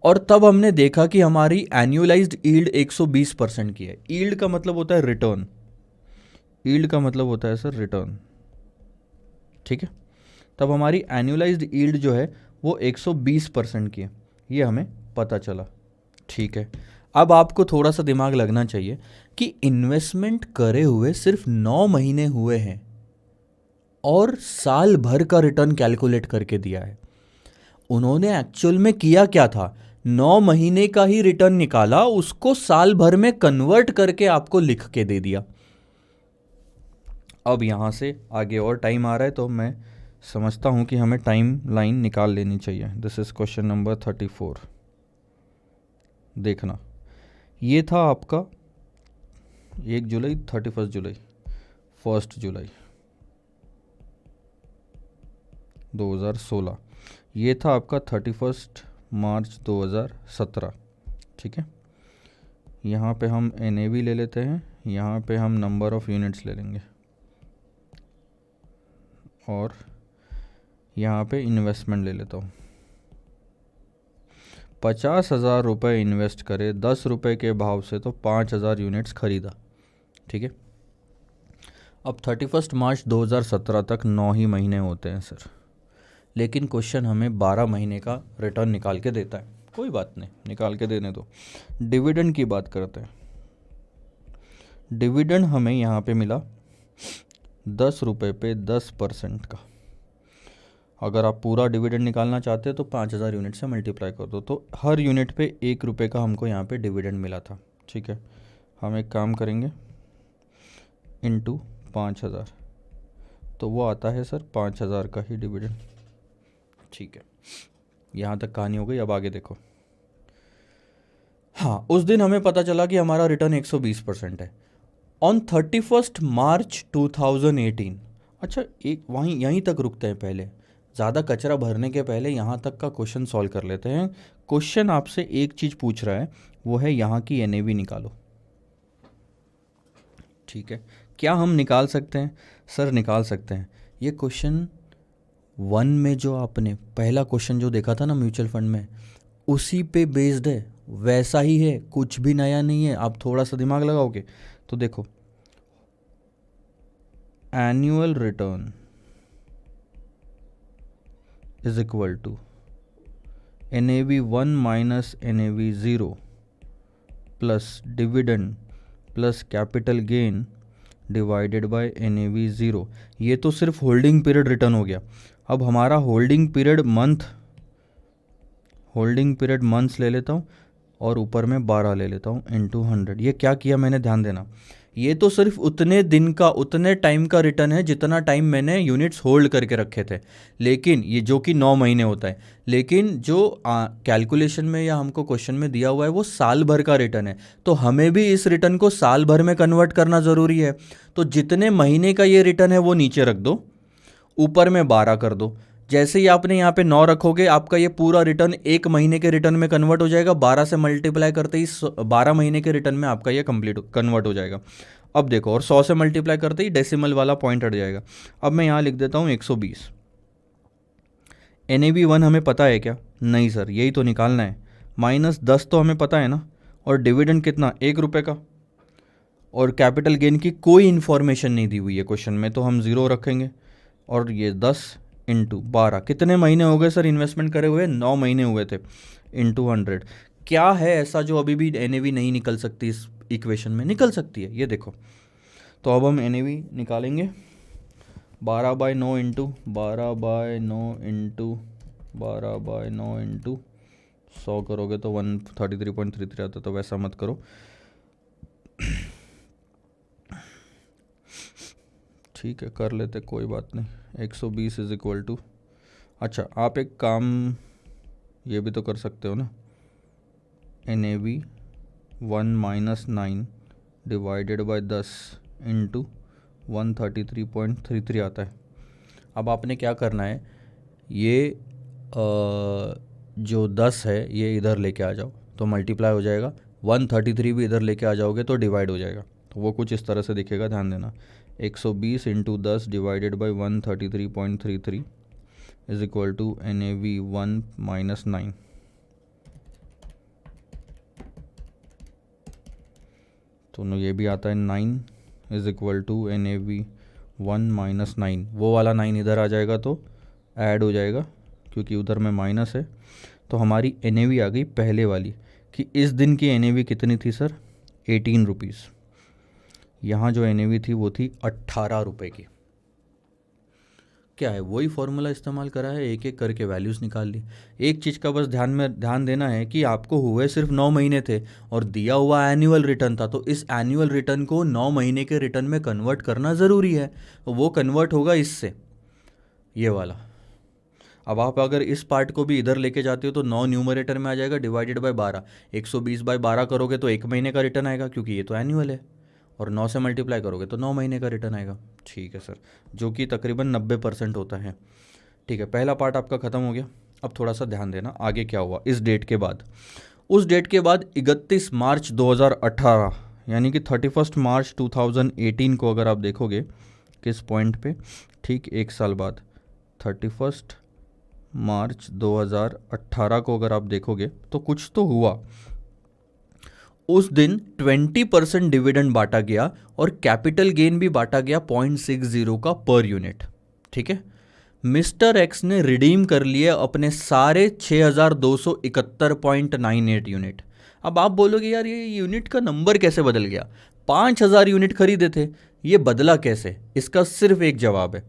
और तब हमने देखा कि हमारी एनुअलाइज्ड यील्ड 120% की है। यील्ड का मतलब होता है रिटर्न, यील्ड का मतलब होता है सर रिटर्न, ठीक है। तब हमारी एनुअलाइज्ड यील्ड जो है वो 120% की है, ये हमें पता चला, ठीक है। अब आपको थोड़ा सा दिमाग लगना चाहिए कि इन्वेस्टमेंट करे हुए सिर्फ 9 महीने हुए हैं और साल भर का रिटर्न कैलकुलेट करके दिया है। उन्होंने एक्चुअल में किया क्या था, 9 महीने का ही रिटर्न निकाला, उसको साल भर में कन्वर्ट करके आपको लिख के दे दिया। अब यहाँ से आगे और टाइम आ रहा है तो मैं समझता हूँ कि हमें टाइम लाइन निकाल लेनी चाहिए। This is question number 34। देखना, ये था आपका 1 जुलाई, 31 जुलाई, 1 जुलाई 2016, ये था आपका 31 मार्च 2017, ठीक है। यहाँ पे हम NAV ले लेते हैं, यहाँ पे हम नंबर ऑफ़ यूनिट्स ले लेंगे और यहाँ पे इन्वेस्टमेंट ले लेता हूँ। 50,000 रुपये इन्वेस्ट करे 10 रुपये के भाव से, तो 5,000 यूनिट्स खरीदा, ठीक है। अब 31 मार्च 2017 तक 9 ही महीने होते हैं सर, लेकिन क्वेश्चन हमें 12 महीने का रिटर्न निकाल के देता है। कोई बात नहीं, निकाल के देने दो। डिविडेंड की बात करते हैं। डिविडेंड हमें यहाँ पे मिला 10 रुपये पे 10% का। अगर आप पूरा डिविडेंड निकालना चाहते हो तो 5,000 यूनिट से मल्टीप्लाई कर दो, तो हर यूनिट पे 1 रुपये का हमको यहाँ पे डिविडेंड मिला था, ठीक है। हम एक काम करेंगे, इंटू 5,000, तो वो आता है सर 5,000 का ही डिविडेंड, ठीक है। यहाँ तक कहानी हो गई। अब आगे देखो। हाँ, उस दिन हमें पता चला कि हमारा रिटर्न 120% है ऑन 31 मार्च 2018। अच्छा, एक वहीं यहीं तक रुकते हैं, पहले ज़्यादा कचरा भरने के पहले यहाँ तक का क्वेश्चन सॉल्व कर लेते हैं। क्वेश्चन आपसे एक चीज़ पूछ रहा है, वो है यहाँ की NAV निकालो, ठीक है। क्या हम निकाल सकते हैं? सर निकाल सकते हैं। ये क्वेश्चन 1 में जो आपने पहला क्वेश्चन जो देखा था ना म्यूचुअल फंड में, उसी पे बेस्ड है, वैसा ही है, कुछ भी नया नहीं है। आप थोड़ा सा दिमाग लगाओगे तो देखो, annual return is equal to NAV1 minus NAV0 plus dividend plus capital gain divided by NAV0। ये तो सिर्फ होल्डिंग पीरियड रिटर्न हो गया। अब हमारा होल्डिंग पीरियड मंथ्स ले लेता हूँ और ऊपर में 12 ले लेता हूँ इंटू 100। ये क्या किया मैंने, ध्यान देना, ये तो सिर्फ उतने दिन का, उतने टाइम का रिटर्न है जितना टाइम मैंने यूनिट्स होल्ड करके रखे थे, लेकिन ये जो कि 9 महीने होता है, लेकिन जो कैलकुलेशन में या हमको क्वेश्चन में दिया हुआ है वो साल भर का रिटर्न है, तो हमें भी इस रिटर्न को साल भर में कन्वर्ट करना ज़रूरी है। तो जितने महीने का ये रिटर्न है वो नीचे रख दो, ऊपर में 12 कर दो। जैसे ही आपने यहाँ पे 9 रखोगे, आपका ये पूरा रिटर्न 1 महीने के रिटर्न में कन्वर्ट हो जाएगा। 12 से मल्टीप्लाई करते ही 12 महीने के रिटर्न में आपका ये कन्वर्ट हो जाएगा। अब देखो, और 100 से मल्टीप्लाई करते ही डेसिमल वाला पॉइंट हट जाएगा। अब मैं यहाँ लिख देता हूँ 120। NAV1 हमें पता है क्या? नहीं सर, यही तो निकालना है। -10 तो हमें पता है ना, और डिविडेंड कितना, 1 रुपये का, और कैपिटल गेन की कोई इन्फॉर्मेशन नहीं दी हुई है क्वेश्चन में, तो हम 0 रखेंगे। और ये 10 इंटू 12, कितने महीने हो गए सर इन्वेस्टमेंट करे हुए? 9 महीने हुए थे, इंटू 100। क्या है ऐसा जो अभी भी NAV नहीं निकल सकती? इस इक्वेशन में निकल सकती है, ये देखो। तो अब हम NAV निकालेंगे। 12/9 इंटू 12/9 इंटू 12/9 इंटू 100 करोगे तो 133.33 आता, तो वैसा मत करो। ठीक है, कर लेते, कोई बात नहीं। 120 इज इक्वल टू, अच्छा आप एक काम ये भी तो कर सकते हो ना, NAV1 minus 9 divided by 10 into 133.33 आता है। अब आपने क्या करना है, ये जो 10 है ये इधर लेके आ जाओ तो मल्टीप्लाई हो जाएगा, 133 भी इधर लेके आ जाओगे तो डिवाइड हो जाएगा। तो वो कुछ इस तरह से दिखेगा, ध्यान देना। 120 into 10 divided by 133.33 is equal to NAV1 minus 9। तो ये भी आता है 9 is equal to NAV 1 minus 9, वो वाला 9 इधर आ जाएगा तो ऐड हो जाएगा क्योंकि उधर में माइनस है। तो हमारी NAV आ गई पहले वाली कि इस दिन की NAV कितनी थी सर, 18 रुपीज़। यहाँ जो NAV थी वो थी 18 रुपये की। क्या है, वही फॉर्मूला इस्तेमाल करा है, एक एक करके वैल्यूज़ निकाल ली। एक चीज़ का बस ध्यान देना है कि आपको हुए सिर्फ 9 महीने थे और दिया हुआ एनुअल रिटर्न था, तो इस एनुअल रिटर्न को 9 महीने के रिटर्न में कन्वर्ट करना ज़रूरी है। तो वो कन्वर्ट होगा इससे, ये वाला। अब आप अगर इस पार्ट को भी इधर लेके जाते हो तो 9 न्यूमरेटर में आ जाएगा डिवाइडेड बाय 12, 120/12 करोगे तो 1 महीने का रिटर्न आएगा क्योंकि ये तो एनुअल है, और 9 से मल्टीप्लाई करोगे तो 9 महीने का रिटर्न आएगा। ठीक है सर, जो कि तकरीबन 90% होता है। ठीक है, पहला पार्ट आपका ख़त्म हो गया। अब थोड़ा सा ध्यान देना आगे क्या हुआ इस डेट के बाद। उस डेट के बाद 31 मार्च 2018 यानी कि 31 मार्च 2018 को अगर आप देखोगे किस पॉइंट पे, ठीक एक साल बाद 31 मार्च 2018 को अगर आप देखोगे तो कुछ तो हुआ। उस दिन 20% डिविडेंड बांटा गया और कैपिटल गेन भी बांटा गया 0.60 का पर यूनिट। ठीक है, मिस्टर एक्स ने रिडीम कर लिए अपने सारे 6271.98 यूनिट। अब आप बोलोगे यार ये यूनिट का नंबर कैसे बदल गया, 5000 यूनिट खरीदे थे, ये बदला कैसे? इसका सिर्फ एक जवाब है।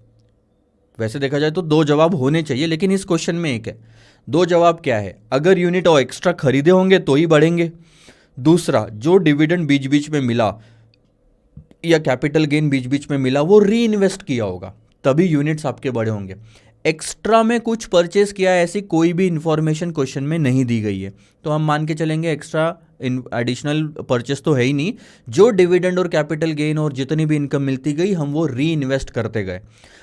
वैसे देखा जाए तो दो जवाब होने चाहिए लेकिन इस क्वेश्चन में एक है। दो जवाब क्या है, अगर यूनिट और एक्स्ट्रा खरीदे होंगे तो ही बढ़ेंगे। दूसरा, जो डिविडेंड बीच बीच में मिला या कैपिटल गेन बीच बीच में मिला वो री इन्वेस्ट किया होगा, तभी यूनिट्स आपके बड़े होंगे। एक्स्ट्रा में कुछ परचेस किया है ऐसी कोई भी इंफॉर्मेशन क्वेश्चन में नहीं दी गई है, तो हम मान के चलेंगे एक्स्ट्रा एडिशनल परचेस तो है ही नहीं। जो डिविडेंड और कैपिटल गेन और जितनी भी इनकम मिलती गई हम वो री इन्वेस्ट करते गए।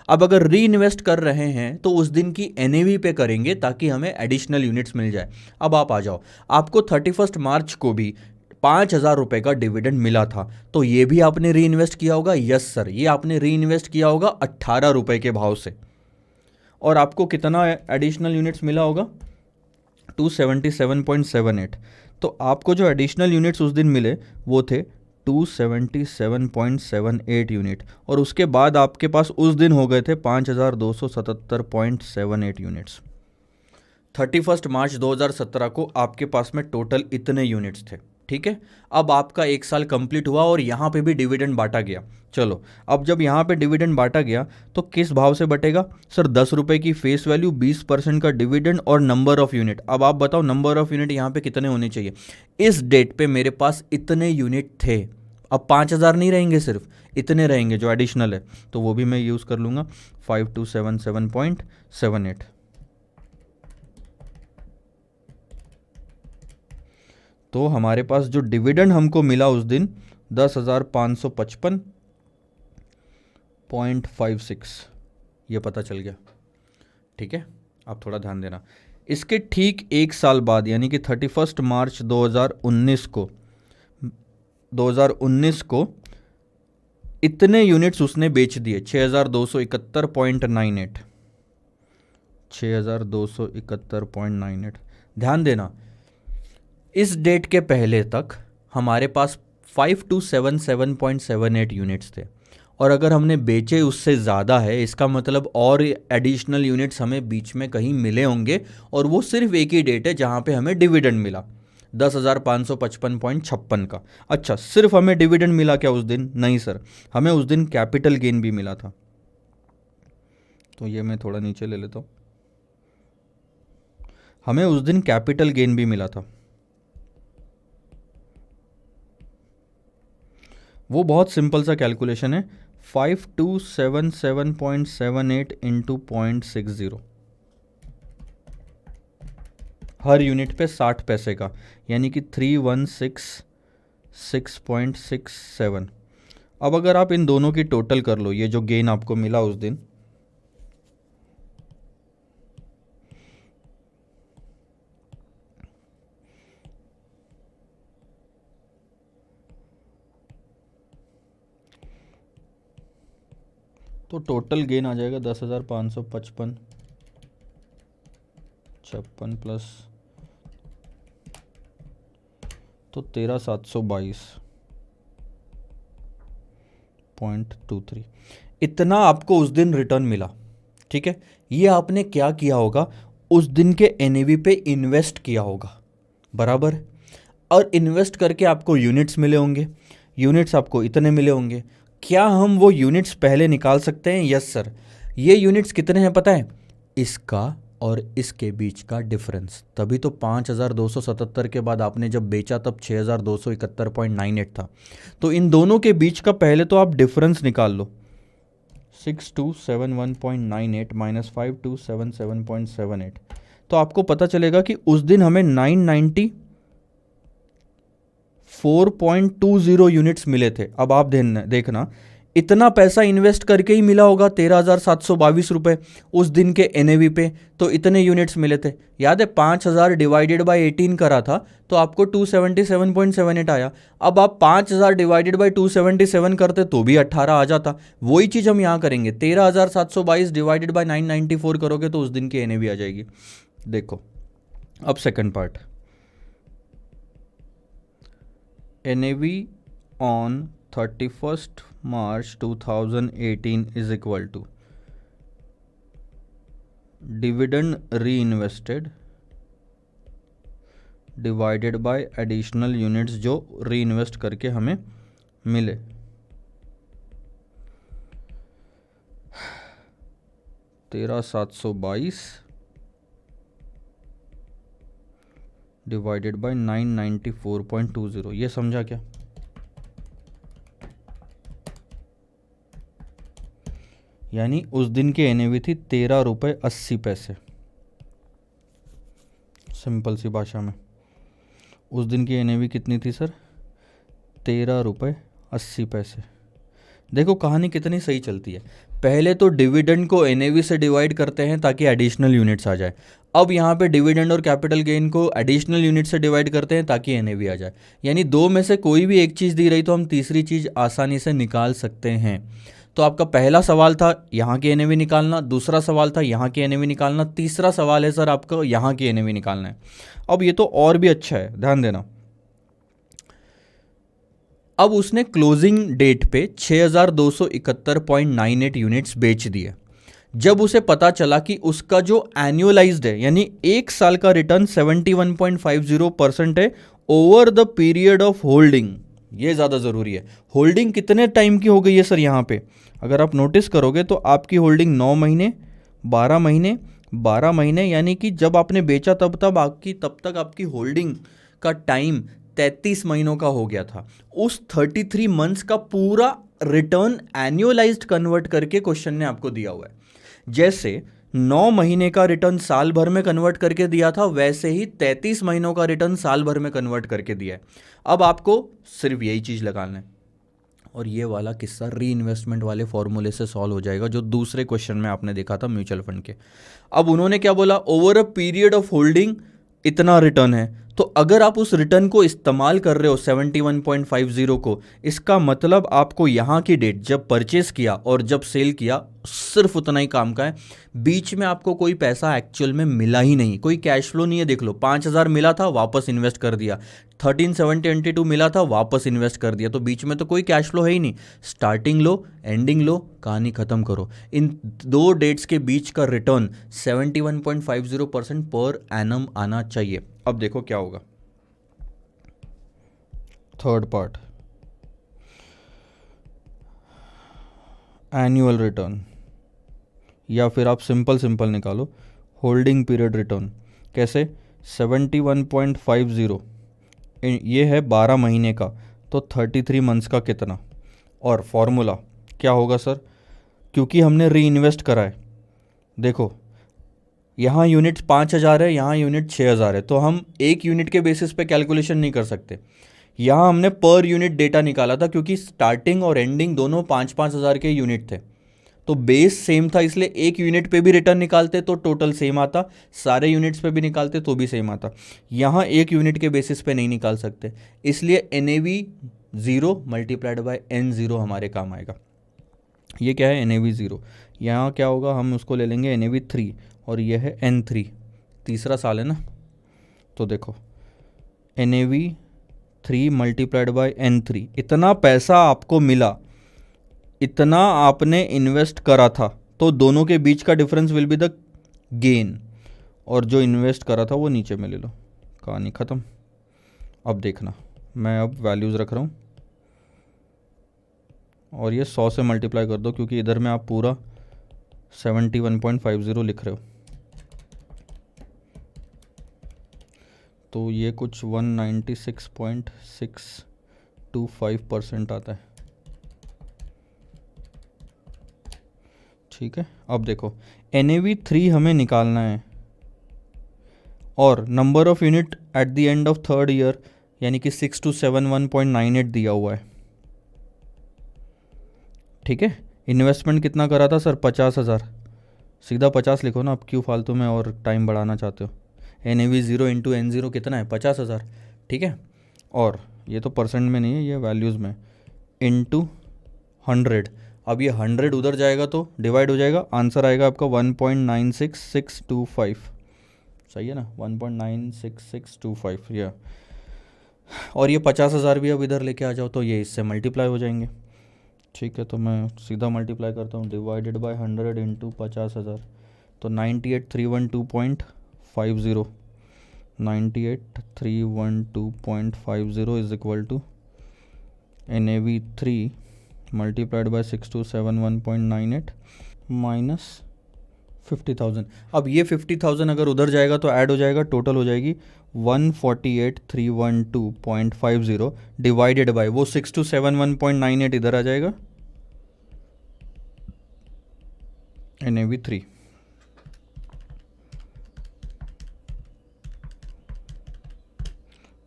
अब अगर री इन्वेस्ट कर रहे हैं तो उस दिन की NAV पे करेंगे ताकि हमें एडिशनल यूनिट्स मिल जाए। अब आप आ जाओ, आपको 31 मार्च को भी 5000 रुपये का डिविडेंड मिला था, तो ये भी आपने री इन्वेस्ट किया होगा। यस सर, ये आपने री इन्वेस्ट किया होगा 18 रुपये के भाव से। और आपको कितना एडिशनल यूनिट्स मिला होगा, 277.78। तो आपको जो एडिशनल यूनिट्स उस दिन मिले वो थे 277.78 यूनिट, और उसके बाद आपके पास उस दिन हो गए थे 5277.78 यूनिट्स। 31 मार्च 2017 को आपके पास में टोटल इतने यूनिट्स थे। ठीक है, अब आपका एक साल कंप्लीट हुआ और यहाँ पे भी डिविडेंड बांटा गया। चलो, अब जब यहाँ पे डिविडेंड बांटा गया तो किस भाव से बटेगा सर, 10 रुपये की फेस वैल्यू, 20% का डिविडेंड और नंबर ऑफ यूनिट। अब आप बताओ नंबर ऑफ यूनिट यहाँ पे कितने होने चाहिए। इस डेट पे मेरे पास इतने यूनिट थे, अब 5000 नहीं रहेंगे, सिर्फ इतने रहेंगे जो एडिशनल है, तो वो भी मैं यूज़ कर लूँगा 5277.78। तो हमारे पास जो डिविडेंड हमको मिला उस दिन 10,555.56, ये पता चल गया। ठीक है, अब थोड़ा ध्यान देना। इसके ठीक एक साल बाद यानी कि 31 मार्च 2019 को इतने यूनिट्स उसने बेच दिए, 6271.98, 6271.98। ध्यान देना, इस डेट के पहले तक हमारे पास 5277.78 यूनिट्स थे, और अगर हमने बेचे उससे ज़्यादा है इसका मतलब और एडिशनल यूनिट्स हमें बीच में कहीं मिले होंगे, और वो सिर्फ एक ही डेट है जहाँ पे हमें डिविडेंड मिला 10,555.56 का। अच्छा, सिर्फ हमें डिविडेंड मिला क्या उस दिन? नहीं सर, हमें उस दिन कैपिटल गेन भी मिला था। तो ये मैं थोड़ा नीचे ले लेता हूँ, हमें उस दिन कैपिटल गेन भी मिला था। वो बहुत सिंपल सा कैलकुलेशन है, 5277.78 इंटू 0.60, हर यूनिट पे 60 पैसे का, यानी कि 3166.67। अब अगर आप इन दोनों की टोटल कर लो, ये जो गेन आपको मिला उस दिन, तो टोटल गेन आ जाएगा 10,555.56 प्लस तो 13,722। 0.23, इतना आपको उस दिन रिटर्न मिला। ठीक है, ये आपने क्या किया होगा, उस दिन के एनएवी पे इन्वेस्ट किया होगा, बराबर। और इन्वेस्ट करके आपको यूनिट्स मिले होंगे, यूनिट्स आपको इतने मिले होंगे। क्या हम वो यूनिट्स पहले निकाल सकते हैं? Yes sir. ये यूनिट्स कितने हैं पता है? इसका और इसके बीच का डिफरेंस। तभी तो 5277 के बाद आपने जब बेचा तब 6271.98 था। तो इन दोनों के बीच का पहले तो आप डिफरेंस निकाल लो। 6271.98 माइनस 5277.78, तो आपको पता चलेगा कि उस दिन हमें 994.20 यूनिट्स मिले थे। अब आप देखना, इतना पैसा इन्वेस्ट करके ही मिला होगा 13,722 रुपये उस दिन के एनएवी पे, तो इतने यूनिट्स मिले थे। याद है 5,000 डिवाइडेड बाय 18 करा था तो आपको 277.78 आया। अब आप 5,000 डिवाइडेड बाय 277 करते तो भी 18 आ जाता। वही चीज़ हम यहाँ करेंगे, 13,722 डिवाइडेड बाय 994 करोगे तो उस दिन की एनएवी आ जाएगी। देखो अब second part, NAV on 31st March 2018 is equal to dividend reinvested divided by additional units जो reinvest करके हमें मिले। 13,722 डिवाइडेड बाय 994.20, ये समझा क्या? यानी उस दिन की एनएवी थी 13 रुपये 80 पैसे। सिंपल सी भाषा में उस दिन की एनएवी कितनी थी सर? 13 रुपये 80 पैसे। देखो कहानी कितनी सही चलती है। पहले तो डिविडेंड को एनएवी से डिवाइड करते हैं ताकि एडिशनल यूनिट्स आ जाए। अब यहाँ पे डिविडेंड और कैपिटल गेन को एडिशनल यूनिट से डिवाइड करते हैं ताकि एनएवी आ जाए। यानी दो में से कोई भी एक चीज़ दी रही तो हम तीसरी चीज़ आसानी से निकाल सकते हैं। तो आपका पहला सवाल था यहाँ की एनएवी निकालना, दूसरा सवाल था यहाँ की एनएवी निकालना, तीसरा सवाल है सर आपको यहाँ की एनएवी निकालना है। अब ये तो और भी अच्छा है, ध्यान देना। अब उसने क्लोजिंग डेट पे 6271.98 यूनिट्स बेच दिए। जब उसे पता चला कि उसका जो एनुअलाइज्ड है यानी एक साल का रिटर्न 71.50% है over the period of holding, ये ज़्यादा ज़रूरी है। होल्डिंग कितने टाइम की हो गई है सर? यहाँ पे अगर आप नोटिस करोगे तो आपकी होल्डिंग 9 महीने, 12 महीने, 12 महीने, यानी कि जब आपने बेचा तब तक आपकी होल्डिंग का टाइम 33 महीनों का हो गया था। उस 33 मंथ्स का पूरा रिटर्न एनुअलाइज्ड कन्वर्ट करके क्वेश्चन ने आपको दिया हुआ है। जैसे 9 महीने का रिटर्न साल भर में कन्वर्ट करके दिया था, वैसे ही 33 महीनों का रिटर्न साल भर में कन्वर्ट करके दिया है। अब आपको सिर्फ यही चीज़ लगाना है और ये वाला किस्सा री इन्वेस्टमेंट वाले फॉर्मूले से सॉल्व हो जाएगा जो दूसरे क्वेश्चन में आपने देखा था म्यूचुअल फंड के। अब उन्होंने क्या बोला? Over a period of holding इतना रिटर्न है। तो अगर आप उस रिटर्न को इस्तेमाल कर रहे हो 71.50 को, इसका मतलब आपको यहाँ की डेट जब परचेस किया और जब सेल किया सिर्फ उतना ही काम का है। बीच में आपको कोई पैसा एक्चुअल में मिला ही नहीं, कोई कैश फ्लो नहीं है। देख लो 5,000 मिला था वापस इन्वेस्ट कर दिया, 13,722 मिला था वापस इन्वेस्ट कर दिया, तो बीच में तो कोई कैश फ्लो है ही नहीं। स्टार्टिंग लो एंडिंग लो, कहानी खत्म करो। इन दो डेट्स के बीच का रिटर्न 71.50% पर एनम आना चाहिए। अब देखो क्या होगा। थर्ड पार्ट, एनुअल रिटर्न, या फिर आप सिंपल निकालो होल्डिंग पीरियड रिटर्न। कैसे? 71.50 ये है 12 महीने का, तो 33 मंथ्स का कितना? और फॉर्मूला क्या होगा सर? क्योंकि हमने री इन्वेस्ट करा है, देखो यहाँ यूनिट 5,000 है, यहाँ यूनिट 6,000 है, तो हम एक यूनिट के बेसिस पे कैलकुलेशन नहीं कर सकते। यहाँ हमने पर यूनिट डेटा निकाला था क्योंकि स्टार्टिंग और एंडिंग दोनों 5-5 हज़ार के यूनिट थे, तो बेस सेम था, इसलिए एक यूनिट पे भी रिटर्न निकालते तो टोटल सेम आता, सारे यूनिट्स पे भी निकालते तो भी सेम आता। यहाँ एक यूनिट के बेसिस पे नहीं निकाल सकते, इसलिए NAV 0 मल्टीप्लाइड बाय N0 हमारे काम आएगा। ये क्या है? NAV 0। यहाँ क्या होगा? हम उसको ले लेंगे NAV 3 और ये है N3, तीसरा साल है ना, तो देखो NAV 3 मल्टीप्लाइड बाय N3, इतना पैसा आपको मिला इतना आपने इन्वेस्ट करा था, तो दोनों के बीच का difference will be the gain, और जो इन्वेस्ट करा था वो नीचे में ले लो, कहानी ख़त्म। अब देखना, मैं अब वैल्यूज़ रख रहा हूँ और ये 100 से मल्टीप्लाई कर दो, क्योंकि इधर में आप पूरा 71.50 लिख रहे हो, तो ये कुछ 196.625% आता है। ठीक है, अब देखो NAV 3 हमें निकालना है, और number of unit eight the end of third year यानी कि 6271.98 दिया हुआ है। ठीक है, इन्वेस्टमेंट कितना करा था सर? 50,000। सीधा 50 लिखो ना, आप क्यों फालतू में और टाइम बढ़ाना चाहते हो। NAV 0 इंटू N0 कितना है? 50,000। ठीक है, और ये तो परसेंट में नहीं है, ये वैल्यूज़ में, इंटू 100। अब ये 100 उधर जाएगा तो डिवाइड हो जाएगा, आंसर आएगा आपका 1.96625। सही है ना, 1.96625 या, और ये 50,000 भी अब इधर लेके आ जाओ तो ये इससे मल्टीप्लाई हो जाएंगे। ठीक है, तो मैं सीधा मल्टीप्लाई करता हूँ, डिवाइडेड बाय 100 इंटू 50,000, तो 98,312.50, 98,312.50 is equal to NAV 3 multiplied by 6271.98 minus 50,000। अब ये 50,000 अगर उधर जाएगा तो ऐड हो जाएगा, टोटल हो जाएगी 148,312.50 डिवाइडेड बाय वो 6271.98 इधर आ जाएगा, NAV 3।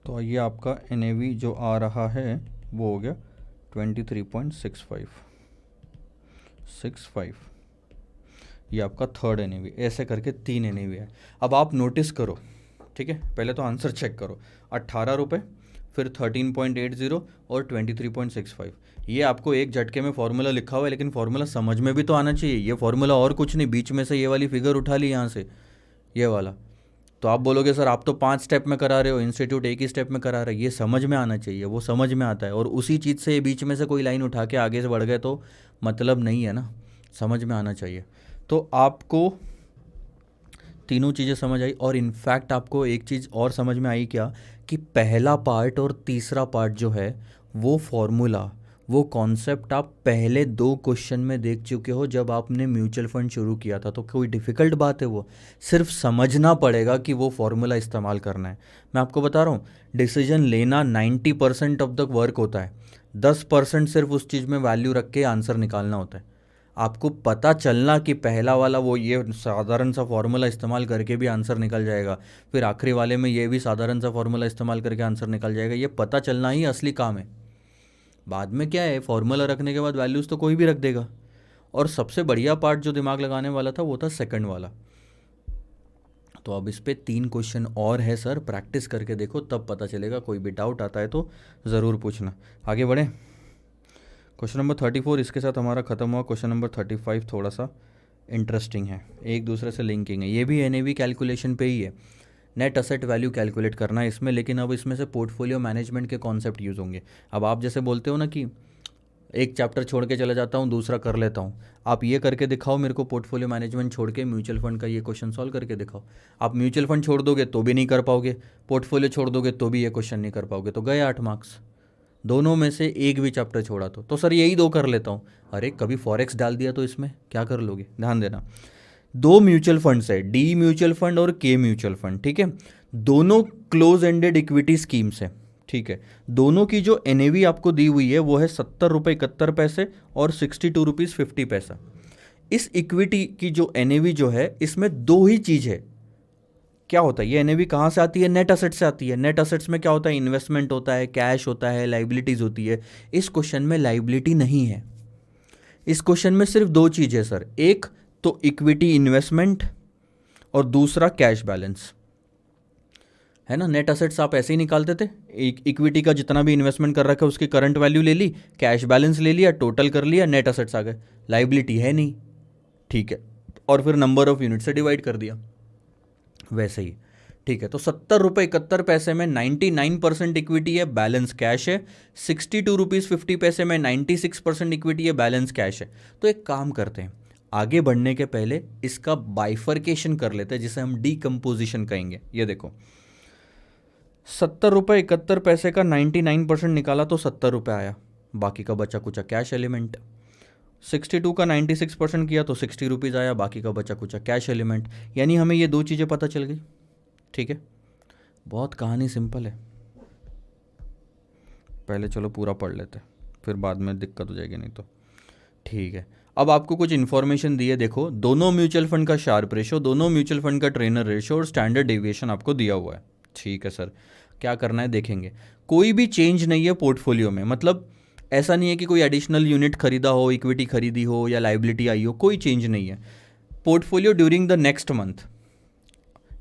तो ये आपका NAV जो आ रहा है वो हो गया 23.65। ये आपका थर्ड NAV। ऐसे करके 3 NAV है। अब आप नोटिस करो, ठीक है, पहले तो आंसर चेक करो, 18 रुपये, फिर 13.80 और 23.65। ये आपको एक झटके में फॉर्मूला लिखा हुआ है, लेकिन फॉर्मूला समझ में भी तो आना चाहिए। ये फॉर्मूला और कुछ नहीं, बीच में से ये वाली फिगर उठा ली यहाँ से, ये वाला। तो आप बोलोगे सर आप तो 5 स्टेप में करा रहे हो, इंस्टीट्यूट एक ही स्टेप में करा रहा है। ये समझ में आना चाहिए, वो समझ में आता है, और उसी चीज़ से बीच में से कोई लाइन उठा के आगे से बढ़ गए तो मतलब नहीं है ना, समझ में आना चाहिए। तो आपको तीनों चीज़ें समझ आई, और इनफैक्ट आपको एक चीज़ और समझ में आई क्या, कि पहला पार्ट और तीसरा पार्ट जो है वो फॉर्मूला, वो कॉन्सेप्ट आप पहले 2 क्वेश्चन में देख चुके हो जब आपने म्यूचुअल फंड शुरू किया था। तो कोई डिफ़िकल्ट बात है? वो सिर्फ समझना पड़ेगा कि वो फॉर्मूला इस्तेमाल करना है। मैं आपको बता रहा हूँ, डिसीजन लेना 90% ऑफ द वर्क होता है, 10% सिर्फ उस चीज़ में वैल्यू रख के आंसर निकालना होता है। आपको पता चलना कि पहला वाला वो ये साधारण सा फॉर्मूला इस्तेमाल करके भी आंसर निकल जाएगा, फिर आखिरी वाले में ये भी साधारण सा फॉर्मूला इस्तेमाल करके आंसर निकल जाएगा, ये पता चलना ही असली काम है। बाद में क्या है, फॉर्मूला रखने के बाद वैल्यूज़ तो कोई भी रख देगा। और सबसे बढ़िया पार्ट जो दिमाग लगाने वाला था वो था सेकंड वाला। तो अब इस पे 3 क्वेश्चन और है सर, प्रैक्टिस करके देखो तब पता चलेगा। कोई भी डाउट आता है तो ज़रूर पूछना। आगे बढ़ें, क्वेश्चन नंबर 34 इसके साथ हमारा ख़त्म हुआ। क्वेश्चन नंबर 35 थोड़ा सा इंटरेस्टिंग है, एक दूसरे से लिंकिंग है। ये भी NAV कैलकुलेशन पे ही है, नेट असेट वैल्यू कैलकुलेट करना है इसमें, लेकिन अब इसमें से पोर्टफोलियो मैनेजमेंट के कॉन्सेप्ट यूज़ होंगे। अब आप जैसे बोलते हो ना कि एक चैप्टर छोड़ के चला जाता हूँ, दूसरा कर लेता हूँ, आप ये करके दिखाओ मेरे को, पोर्टफोलियो मैनेजमेंट छोड़ के म्यूचुअल फंड का ये क्वेश्चन सॉल्व करके दिखाओ। आप म्यूचुअल फंड छोड़ दोगे तो भी नहीं कर पाओगे, पोर्टफोलियो छोड़ दोगे तो भी ये क्वेश्चन नहीं कर पाओगे, तो गए 8 मार्क्स। दोनों में से एक भी चैप्टर छोड़ा तो सर यही 2 कर लेता हूँ। अरे कभी फॉरेक्स डाल दिया तो इसमें क्या कर लोगे? ध्यान देना, 2 म्यूचुअल फंड्स है, D म्यूचुअल फंड और K म्यूचुअल फंड। ठीक है, दोनों क्लोज एंडेड इक्विटी स्कीम्स है। ठीक है, दोनों की जो NAV आपको दी हुई है वो है 70.71 और 62.50। इस इक्विटी की जो NAV जो है, इसमें 2 ही चीज़ है। क्या होता है ये NAV कहाँ से आती है? नेट असेट से आती है। नेट असेट्स में क्या होता है? इन्वेस्टमेंट होता है, कैश होता है, लाइबिलिटीज़ होती है। इस क्वेश्चन में लाइबिलिटी नहीं है। इस क्वेश्चन में सिर्फ 2 चीज़ है सर, एक तो इक्विटी इन्वेस्टमेंट और दूसरा कैश बैलेंस, है ना। नेट असेट्स आप ऐसे ही निकालते थे, इक्विटी का जितना भी इन्वेस्टमेंट कर रखा है उसकी करंट वैल्यू ले ली, कैश बैलेंस ले लिया, टोटल कर लिया, नेट असेट्स आ गए, लाइबिलिटी है नहीं। ठीक है, और फिर नंबर ऑफ यूनिट से डिवाइड कर दिया। वैसे ही ठीक है, तो 70 रुपये 71 पैसे में 99% इक्विटी है, बैलेंस कैश है। 62 रुपीज़ 50 पैसे में 96% इक्विटी है, बैलेंस कैश है। तो एक काम करते हैं, आगे बढ़ने के पहले इसका बाइफर्केशन कर लेते हैं, जिसे हम डीकम्पोजिशन कहेंगे। ये देखो, 70 रुपये 71 पैसे का 99% निकाला तो 70 रुपये आया, बाकी का बचा कुचा कैश एलिमेंट। 62 का 96% किया तो 60 रुपीज़ आया, बाकी का बचा कुचा कैश एलिमेंट। यानी हमें ये दो चीज़ें पता चल गई। ठीक है, बहुत कहानी सिंपल है। पहले चलो पूरा पढ़ लेते हैं, फिर बाद में दिक्कत हो जाएगी नहीं तो। ठीक है, अब आपको कुछ इन्फॉर्मेशन दी है। देखो, दोनों म्यूचुअल फंड का शार्प रेशो, दोनों म्यूचुअल फंड का ट्रेनर रेशो और स्टैंडर्ड डेविएशन आपको दिया हुआ है। ठीक है सर, क्या करना है देखेंगे। कोई भी चेंज नहीं है पोर्टफोलियो में, मतलब ऐसा नहीं है कि कोई एडिशनल यूनिट खरीदा हो, इक्विटी खरीदी हो या लाइबिलिटी आई हो, कोई चेंज नहीं है। Portfolio during the next month,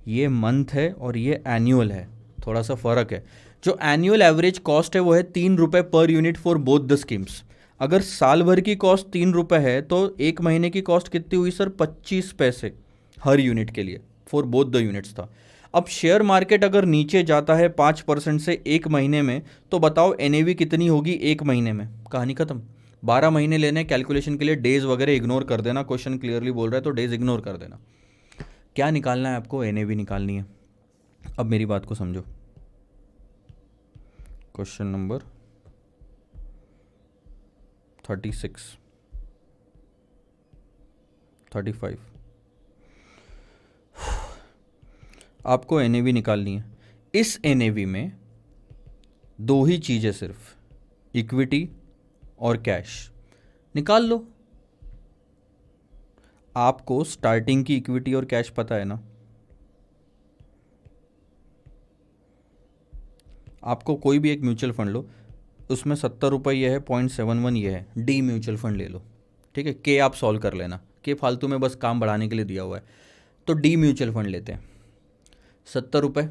ये मंथ है और ये एनुअल है, थोड़ा सा फ़र्क है। जो एनुअल एवरेज कॉस्ट है वो है 3 रुपये per unit for both the schemes. अगर साल भर की कॉस्ट 3 रुपये है तो एक महीने की कॉस्ट कितनी हुई सर? 25 पैसे हर यूनिट के लिए, फॉर बोथ द यूनिट्स था। अब शेयर मार्केट अगर नीचे जाता है 5% से एक महीने में, तो बताओ एनएवी कितनी होगी एक महीने में? कहानी खत्म। 12 महीने लेने कैलकुलेशन के लिए, डेज वगैरह इग्नोर कर देना, क्वेश्चन क्लियरली बोल रहा है तो डेज इग्नोर कर देना। क्या निकालना है आपको? एनएवी निकालनी है। अब मेरी बात को समझो, क्वेश्चन नंबर 36 35 आपको एनएवी निकालनी है। इस एनएवी में दो ही चीज़ें सिर्फ, इक्विटी और कैश। निकाल लो। आपको स्टार्टिंग की इक्विटी और कैश पता है ना? आपको कोई भी एक म्यूचुअल फंड लो, उसमें 70 रुपये ये है, 0.71 ये है, डी म्यूचुअल फंड ले लो। ठीक है, के आप सॉल्व कर लेना, के फालतू में बस काम बढ़ाने के लिए दिया हुआ है। तो डी म्यूचुअल फंड लेते हैं। 70 रुपये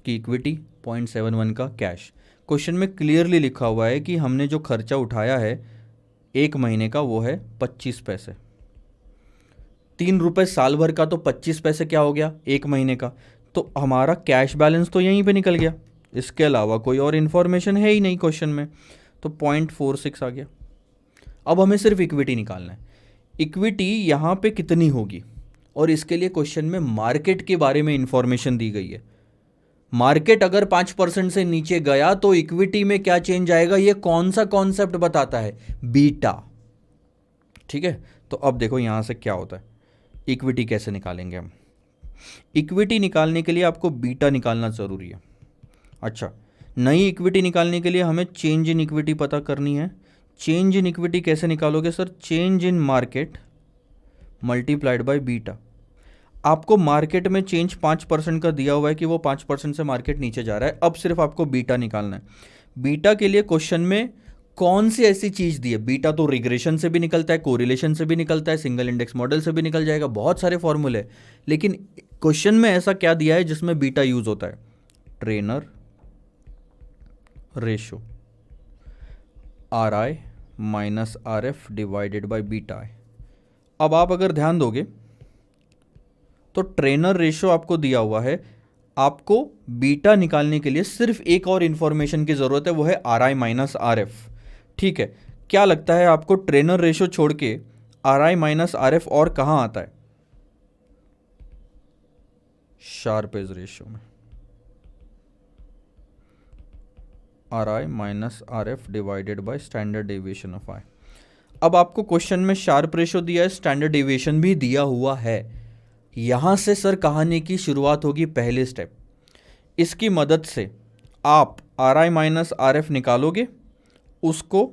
की इक्विटी, 0.71 का कैश। क्वेश्चन में क्लियरली लिखा हुआ है कि हमने जो खर्चा उठाया है एक महीने का वो है 25 पैसे। 3 रुपये साल भर का, तो 25 पैसे क्या हो गया? एक महीने का। तो हमारा कैश बैलेंस तो यहीं पे निकल गया, इसके अलावा कोई और इन्फॉर्मेशन है ही नहीं क्वेश्चन में, तो 0.46 आ गया। अब हमें सिर्फ इक्विटी निकालना है। इक्विटी यहाँ पे कितनी होगी, और इसके लिए क्वेश्चन में मार्केट के बारे में इंफॉर्मेशन दी गई है। मार्केट अगर 5% से नीचे गया तो इक्विटी में क्या चेंज आएगा, ये कौन सा कॉन्सेप्ट बताता है? बीटा। ठीक है, तो अब देखो यहां से क्या होता है, इक्विटी कैसे निकालेंगे हम। इक्विटी निकालने के लिए आपको बीटा निकालना जरूरी है। अच्छा, नई इक्विटी निकालने के लिए हमें चेंज इन इक्विटी पता करनी है। चेंज इन इक्विटी कैसे निकालोगे sir? Change in market multiplied by beta. आपको मार्केट में चेंज 5% का दिया हुआ है कि वो 5% से मार्केट नीचे जा रहा है। अब सिर्फ आपको बीटा निकालना है। बीटा के लिए क्वेश्चन में कौन सी ऐसी चीज़ दी है? बीटा तो रिग्रेशन से भी निकलता है, कोरिलेशन से भी निकलता है, सिंगल इंडेक्स मॉडल से भी निकल जाएगा, बहुत सारे फॉर्मूले, लेकिन क्वेश्चन में ऐसा क्या दिया है जिसमें बीटा यूज होता है? Trainer ratio, RI minus RF divided by beta है। अब आप अगर ध्यान दोगे तो ट्रेनर रेशो आपको दिया हुआ है, आपको बीटा निकालने के लिए सिर्फ एक और इंफॉर्मेशन की जरूरत है, वो है RI माइनस RF। ठीक है, क्या लगता है आपको ट्रेनर रेशो छोड़ के RI माइनस RF और कहां आता है? शार्प एज रेशो में, RI minus RF divided by standard deviation of I। अब आपको क्वेश्चन में शार्प रेशो दिया है, स्टैंडर्ड डेविएशन भी दिया हुआ है। यहां से सर कहानी की शुरुआत होगी। पहले स्टेप, इसकी मदद से आप RI माइनस RF निकालोगे, उसको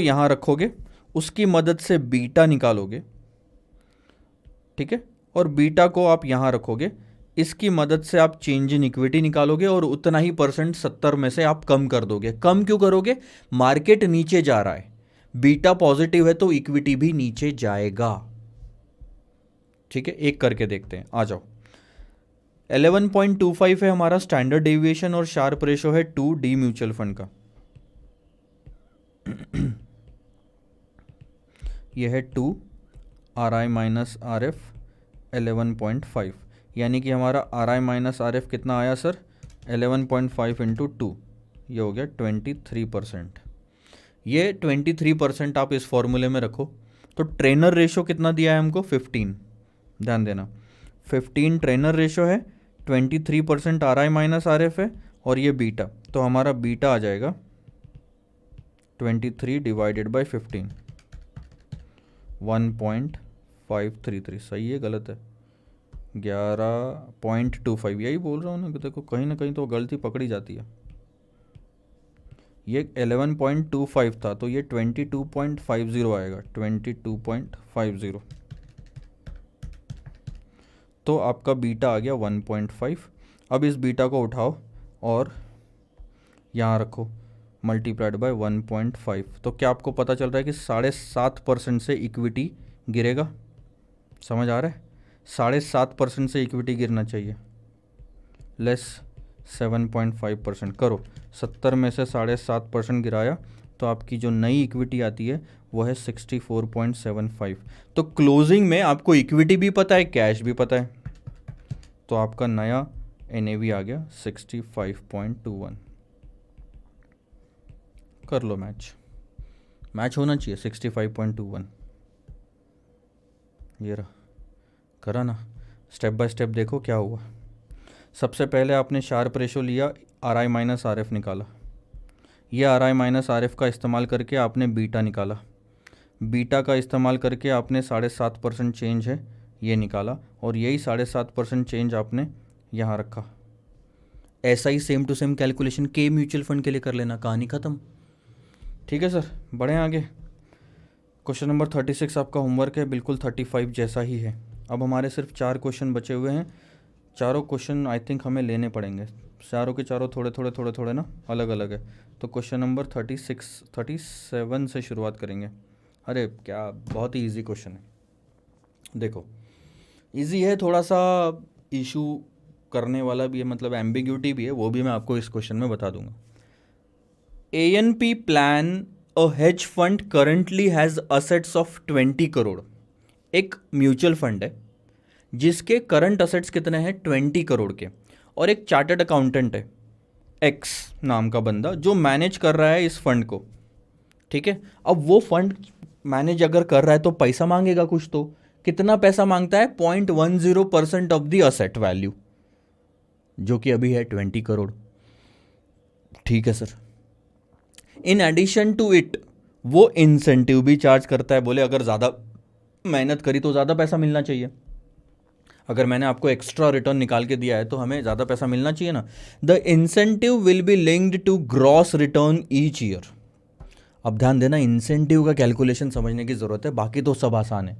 यहां रखोगे, उसकी मदद से बीटा निकालोगे। ठीक है, और बीटा को आप यहां रखोगे, इसकी मदद से आप चेंज इन इक्विटी निकालोगे और उतना ही परसेंट 70 में से आप कम कर दोगे। कम क्यों करोगे? मार्केट नीचे जा रहा है, बीटा पॉजिटिव है तो इक्विटी भी नीचे जाएगा। ठीक है, एक करके देखते हैं, आ जाओ। 11.25 है हमारा स्टैंडर्ड डेविएशन और शार्प रेशो है 2 डी म्यूचुअल फंड का। यह है 2 RI माइनस RF 11.5। यानी कि हमारा are I minus R F कितना आया सर, 11.5 इंटू 2, ये हो गया 23%। ये 23% आप इस फॉर्मूले में रखो। तो ट्रेनर रेशो कितना दिया है हमको, 15, ध्यान देना 15 ट्रेनर रेशो है, 23% are I minus R F है, और ये बीटा, तो हमारा बीटा आ जाएगा 23 डिवाइडेड बाई 15, 1.533। सही है गलत है, 11.25, यही बोल रहा हूँ ना, देखो कहीं ना कहीं तो गलती पकड़ी जाती है। ये 11.25 था, तो ये 22.50 आएगा, 22.50। तो आपका बीटा आ गया 1.5। अब इस बीटा को उठाओ और यहाँ रखो, मल्टीप्लाइड बाय 1.5। तो क्या आपको पता चल रहा है कि 7.5% से इक्विटी गिरेगा? समझ आ रहा है? 7.5% से इक्विटी गिरना चाहिए, लेस 7.5%। करो, 70 में से 7.5% गिराया तो आपकी जो नई इक्विटी आती है वो है 64.75। तो क्लोजिंग में आपको इक्विटी भी पता है, कैश भी पता है, तो आपका नया NAV आ गया 65.21। कर लो मैच होना चाहिए 65.21। ये रहा, करा ना। स्टेप बाय स्टेप देखो क्या हुआ। सबसे पहले आपने शार्प रेशो लिया, are I minus R F निकाला। ये are I minus R F का इस्तेमाल करके आपने बीटा निकाला। बीटा का इस्तेमाल करके आपने 7.5% चेंज है ये निकाला, और यही 7.5% चेंज आपने यहाँ रखा। ऐसा ही सेम टू सेम कैलकुलेशन के म्यूचुअल फंड के लिए कर लेना, कहानी ख़त्म। ठीक है सर, बढ़ें आगे। क्वेश्चन नंबर 36 आपका होमवर्क है, बिल्कुल 35 जैसा ही है। अब हमारे सिर्फ 4 क्वेश्चन बचे हुए हैं। चारों क्वेश्चन आई थिंक हमें लेने पड़ेंगे, चारों के चारों थोड़े थोड़े ना अलग अलग है। तो क्वेश्चन नंबर 37 से शुरुआत करेंगे। अरे क्या, बहुत ही ईजी क्वेश्चन है। देखो ईजी है, थोड़ा सा इशू करने वाला भी है, मतलब एम्बिग्यूटी भी है, वो भी मैं आपको इस क्वेश्चन में बता दूंगा। ANP plan a hedge fund currently has assets of 20 crore. एक म्यूचुअल फंड है जिसके करंट असेट्स कितने हैं, 20 करोड़ के, और एक चार्टर्ड अकाउंटेंट है एक्स नाम का बंदा जो मैनेज कर रहा है इस फंड को। ठीक है, अब वो फंड मैनेज अगर कर रहा है तो पैसा मांगेगा कुछ, तो कितना पैसा मांगता है, 0.10% ऑफ द असेट वैल्यू, जो कि अभी है 20 करोड़। ठीक है sir, in addition to it वो इंसेंटिव भी चार्ज करता है। बोले अगर ज़्यादा मेहनत करी तो ज़्यादा पैसा मिलना चाहिए, अगर मैंने आपको एक्स्ट्रा रिटर्न निकाल के दिया है तो हमें ज़्यादा पैसा मिलना चाहिए ना। The incentive will be linked to gross return each year. अब ध्यान देना, इंसेंटिव का कैलकुलेशन समझने की ज़रूरत है, बाकी तो सब आसान है।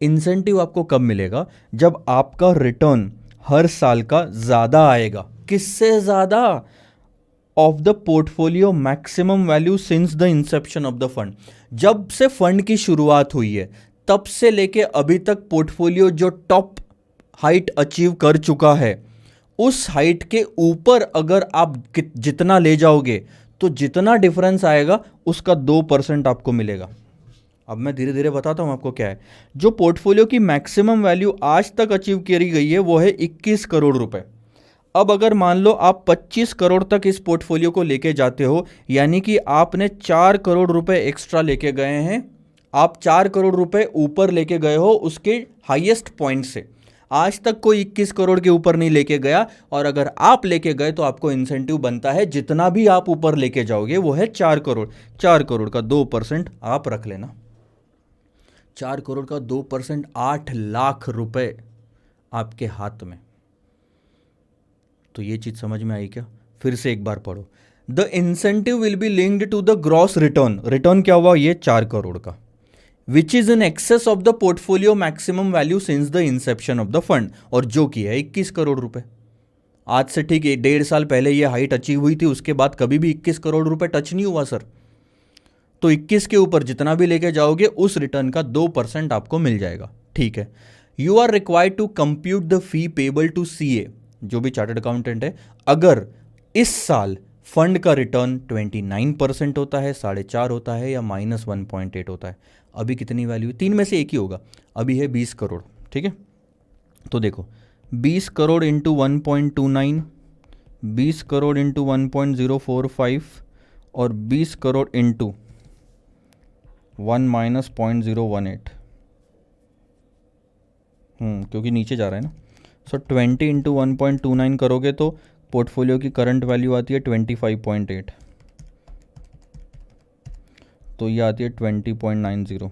इंसेंटिव आपको कब मिलेगा, जब आपका रिटर्न हर साल का ज़्यादा आएगा। किससे ज़्यादा, of the portfolio maximum value since the inception of the fund. जब से फंड की शुरुआत हुई है तब से लेके अभी तक पोर्टफोलियो जो टॉप हाइट अचीव कर चुका है, उस हाइट के ऊपर अगर आप जितना ले जाओगे तो जितना डिफरेंस आएगा उसका 2% आपको मिलेगा। अब मैं धीरे धीरे बताता हूं आपको क्या है। जो पोर्टफोलियो की मैक्सिमम वैल्यू आज तक अचीव करी गई है वो है 21 करोड़ रुपए। अब अगर मान लो आप 25 करोड़ तक इस पोर्टफोलियो को लेके जाते हो, यानी कि आपने 4 करोड़ रुपए एक्स्ट्रा लेके गए हैं, आप 4 करोड़ रुपए ऊपर लेके गए हो उसके हाईएस्ट पॉइंट से। आज तक कोई 21 करोड़ के ऊपर नहीं लेके गया, और अगर आप लेके गए तो आपको इंसेंटिव बनता है, जितना भी आप ऊपर लेके जाओगे वो है 4 करोड़। 4 करोड़ का 2% आप रख लेना। 4 करोड़ का 2% 8 लाख रुपए आपके हाथ में। तो ये चीज समझ में आई क्या? फिर से एक बार पढ़ो। The incentive will be linked to the gross return. Return क्या हुआ, ये 4 करोड़ का, which is in excess of the portfolio maximum value since the inception of the fund, और जो कि है 21 करोड़ रुपए। आज से ठीक 1.5 साल पहले ये हाइट अचीव हुई थी, उसके बाद कभी भी 21 करोड़ रुपए टच नहीं हुआ सर। तो 21 के ऊपर जितना भी लेके जाओगे उस रिटर्न का 2% आपको मिल जाएगा। ठीक है, you are required to compute the fee payable to CA, जो भी चार्टर्ड अकाउंटेंट है। अगर इस साल फंड का रिटर्न 29% होता है, 4.5 होता है, या -1.8 होता है, अभी कितनी वैल्यू, 3 में से एक ही होगा। अभी है 20 करोड़। ठीक है, तो देखो 20 करोड़ इंटू 1.29, 20 करोड़ इंटू 1.045 और 20 करोड़ इंटू 1 माइनस 0.018, क्योंकि नीचे जा रहा है ना। सो 20 इंटू 1.29 करोगे तो पोर्टफोलियो की करंट वैल्यू आती है 25.8, तो ये आती है 20.90,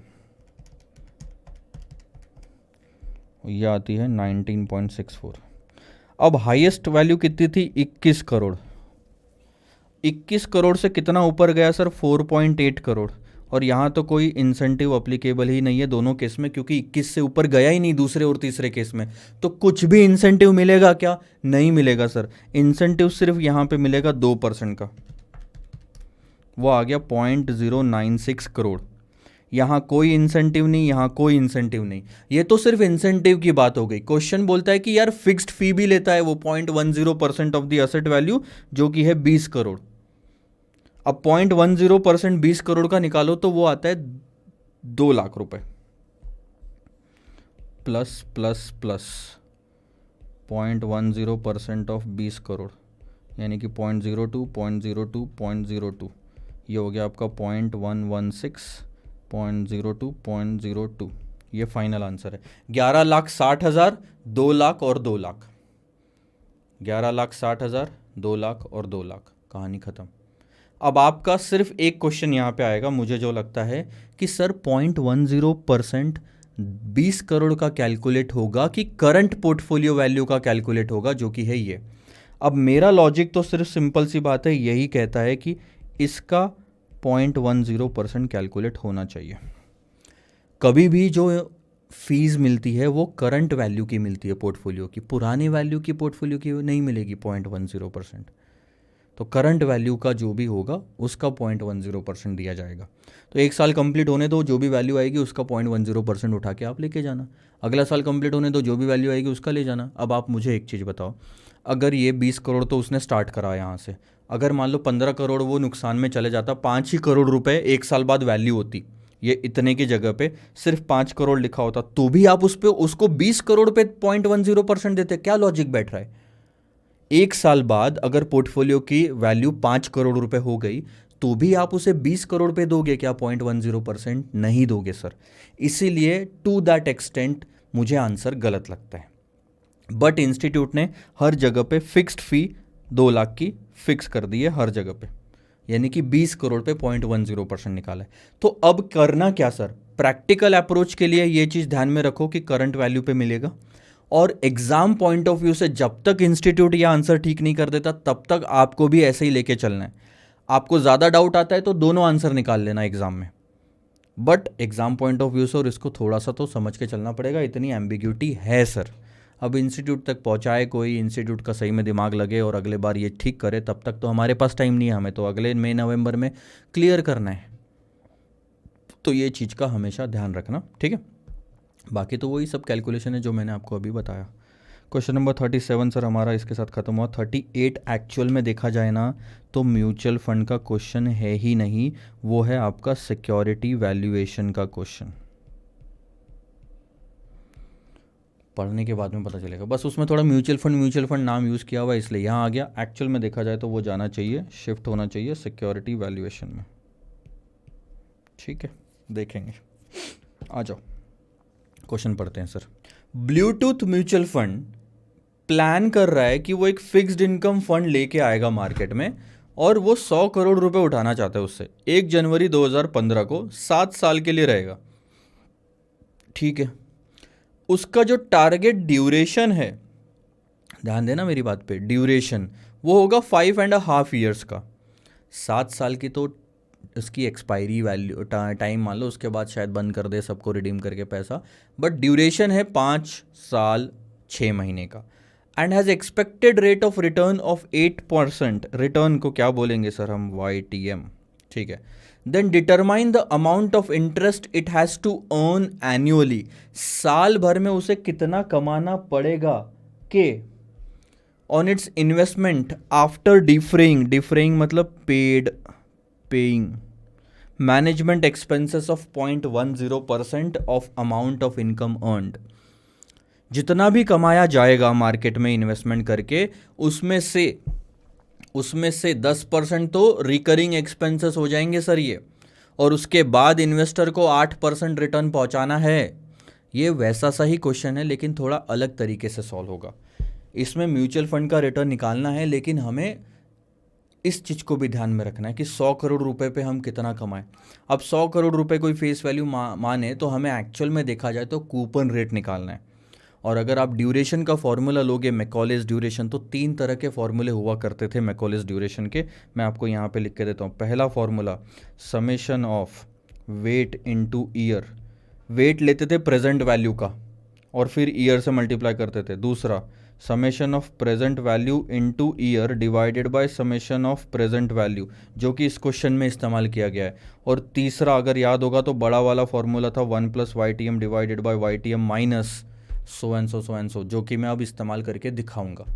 ये आती है 19.64। अब हाईएस्ट वैल्यू कितनी थी? 21 करोड़। 21 करोड़ से कितना ऊपर गया सर? 4.8 करोड़। और यहाँ तो कोई इंसेंटिव अप्लीकेबल ही नहीं है दोनों केस में, क्योंकि 21 से ऊपर गया ही नहीं दूसरे और तीसरे केस में। तो कुछ भी इंसेंटिव मिलेगा क्या? नहीं मिलेगा सर। इंसेंटिव सिर्फ यहाँ पे मिलेगा 2% का, वो आ गया 0.096 करोड़। यहाँ कोई इंसेंटिव नहीं, यहाँ कोई इंसेंटिव नहीं। ये तो सिर्फ इंसेंटिव की बात हो गई। क्वेश्चन बोलता है कि यार फिक्स्ड फी भी लेता है वो 0.10% ऑफ द एसेट वैल्यू, जो कि है 20 करोड़। अब 0.10% 20 करोड़ का निकालो तो वो आता है 2 लाख रुपए, plus plus plus 0.10% of 20 crore, यानी कि 0.02, 0.02, 0.02, ये हो गया आपका 0.116, 0.02, 0.02। ये फाइनल आंसर है। 11,60,000, 2 लाख और 2 लाख। 11,60,000, 2 लाख और 2 लाख, कहानी खत्म। अब आपका सिर्फ एक क्वेश्चन यहाँ पे आएगा, मुझे जो लगता है कि सर 0.10% 20 करोड़ का कैलकुलेट होगा कि करंट पोर्टफोलियो वैल्यू का कैलकुलेट होगा, जो कि है ये। अब मेरा लॉजिक तो सिर्फ सिंपल सी बात है, यही कहता है कि इसका 0.10% कैलकुलेट होना चाहिए। कभी भी जो फीस मिलती है वो करंट वैल्यू की मिलती है पोर्टफोलियो की, पुरानी वैल्यू की पोर्टफोलियो की नहीं मिलेगी 0.10%। तो करंट वैल्यू का जो भी होगा उसका 0.10% दिया जाएगा। तो 1 साल कंप्लीट होने दो, जो भी वैल्यू आएगी उसका 0.10% उठा के आप लेके जाना। अगला साल कंप्लीट होने दो, जो भी वैल्यू आएगी उसका ले जाना। अब आप मुझे एक चीज़ बताओ, अगर ये 20 करोड़ तो उसने स्टार्ट करा यहाँ से, अगर मान लो 15 करोड़ वो नुकसान में चले जाता, 5 ही करोड़ रुपए 1 साल बाद वैल्यू होती, ये इतने की जगह पे सिर्फ 5 करोड़ लिखा होता, तो भी आप उस पे उसको 20 करोड़ पे 0.10% देते। क्या लॉजिक बैठ रहा है? 1 साल बाद अगर पोर्टफोलियो की वैल्यू 5 करोड़ रुपए हो गई तो भी आप उसे 20 करोड़ पे दोगे क्या? 0.10% नहीं दोगे सर। इसीलिए टू दैट एक्सटेंट मुझे आंसर गलत लगता है। बट इंस्टीट्यूट ने हर जगह पे फिक्स्ड फी 2 लाख की फिक्स कर दी है हर जगह पे, यानी कि 20 करोड़ पे 0.10% निकाला है। तो अब करना क्या सर? प्रैक्टिकल अप्रोच के लिए ये चीज़ ध्यान में रखो कि करंट वैल्यू पे मिलेगा, और एग्जाम पॉइंट ऑफ व्यू से जब तक इंस्टीट्यूट यह आंसर ठीक नहीं कर देता तब तक आपको भी ऐसे ही लेके चलना है। आपको ज़्यादा डाउट आता है तो दोनों आंसर निकाल लेना एग्जाम में, but exam point of view से और इसको थोड़ा सा तो समझ के चलना पड़ेगा, इतनी एम्बिग्यूटी है सर। अब इंस्टीट्यूट तक पहुंचाए कोई, इंस्टीट्यूट का सही में दिमाग लगे और अगले बार ये ठीक करे, तब तक तो हमारे पास टाइम नहीं है, हमें तो अगले मई नवंबर में क्लियर करना है। तो ये चीज़ का हमेशा ध्यान रखना, ठीक है। बाकी तो वही सब कैलकुलेशन है जो मैंने आपको अभी बताया। क्वेश्चन नंबर 37 सर हमारा इसके साथ ख़त्म हुआ। 38 एक्चुअल में देखा जाए ना तो म्यूचुअल फंड का क्वेश्चन है ही नहीं, वो है आपका सिक्योरिटी वैल्यूएशन का क्वेश्चन। पढ़ने के बाद में पता चलेगा, बस उसमें थोड़ा म्यूचुअल फंड नाम यूज़ किया हुआ है इसलिए यहाँ आ गया। एक्चुअल में देखा जाए तो वो जाना चाहिए, शिफ्ट होना चाहिए सिक्योरिटी वैल्यूएशन में, ठीक है। देखेंगे, आ जाओ क्वेश्चन पढ़ते हैं sir. Bluetooth mutual fund plan कर रहा है कि वो एक फिक्स्ड इनकम फंड लेके आएगा मार्केट में, और वो 100 करोड़ रुपए उठाना चाहता है उससे। 1 जनवरी 2015 को 7 साल के लिए रहेगा, ठीक है। उसका जो टारगेट ड्यूरेशन है, ध्यान देना मेरी बात पे, ड्यूरेशन वो होगा 5.5 ईयर्स का। 7 साल की तो उसकी एक्सपायरी वैल्यू टाइम मान लो, उसके बाद शायद बंद कर दे सबको रिडीम करके पैसा, बट ड्यूरेशन है 5 साल 6 महीने का। And has expected rate of return of 8%। Return को क्या बोलेंगे सर हम? YTM, ठीक है। Then determine the amount of interest it has to earn annually. साल भर में उसे कितना कमाना पड़ेगा के on its investment after deferring मतलब paying management expenses of 0.10% of amount of income earned. जितना भी कमाया जाएगा मार्केट में इन्वेस्टमेंट करके, उसमें से 10% तो रिकरिंग एक्सपेंसेस हो जाएंगे सर ये, और उसके बाद इन्वेस्टर को 8% रिटर्न पहुंचाना है। ये वैसा सा ही क्वेश्चन है लेकिन थोड़ा अलग तरीके से सॉल्व होगा। इसमें म्यूचुअल फंड का रिटर्न निकालना है, लेकिन हमें इस चीज़ को भी ध्यान में रखना है कि 100 करोड़ रुपए पे हम कितना कमाएं। अब 100 करोड़ रुपए कोई फेस वैल्यू माने तो हमें एक्चुअल में देखा जाए तो कूपन रेट निकालना है। और अगर आप ड्यूरेशन का फॉर्मूला लोगे, मैकॉलेस ड्यूरेशन, तो 3 तरह के फॉर्मूले हुआ करते थे मैकॉलेस ड्यूरेशन के। मैं आपको यहाँ पे लिख के देता हूँ। पहला formula summation of weight into year, weight लेते थे प्रेजेंट वैल्यू का और फिर ईयर से मल्टीप्लाई करते थे। दूसरा summation of present value into year divided by summation of present value, जो कि इस क्वेश्चन में इस्तेमाल किया गया है। और तीसरा अगर याद होगा तो बड़ा वाला फॉर्मूला था 1 + YTM divided by YTM minus so and so, जो कि मैं अब इस्तेमाल करके दिखाऊंगा।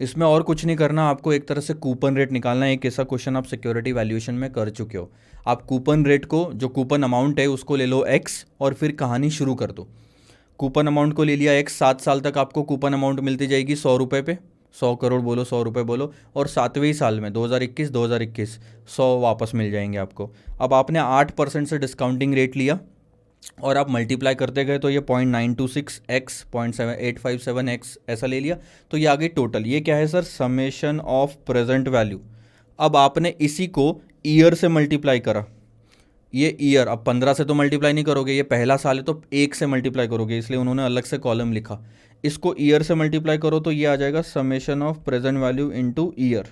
इसमें और कुछ नहीं करना, आपको एक तरह से कूपन रेट निकालना है। एक ऐसा क्वेश्चन आप सिक्योरिटी वैल्यूएशन में कर चुके हो। आप कूपन रेट को, जो कूपन अमाउंट है उसको ले लो x और फिर कहानी शुरू कर दो। कूपन अमाउंट को ले लिया x, 7 साल तक आपको कूपन अमाउंट मिलती जाएगी 100 रुपये पे, 100 करोड़ बोलो, 100 रुपये बोलो, और 7वें साल में 2021 100 वापस मिल जाएंगे आपको। अब आपने 8% से डिस्काउंटिंग रेट लिया और आप मल्टीप्लाई करते गए तो ये 0.926x 0.7857x ऐसा ले लिया, तो ये आ गई टोटल। ये क्या है sir? Summation of present value. अब आपने इसी को ईयर से मल्टीप्लाई करा। ये ईयर, अब 15 से तो मल्टीप्लाई नहीं करोगे, ये पहला साल है तो 1 से मल्टीप्लाई करोगे, इसलिए उन्होंने अलग से कॉलम लिखा। इसको ईयर से मल्टीप्लाई करो तो ये आ जाएगा summation of present value into year,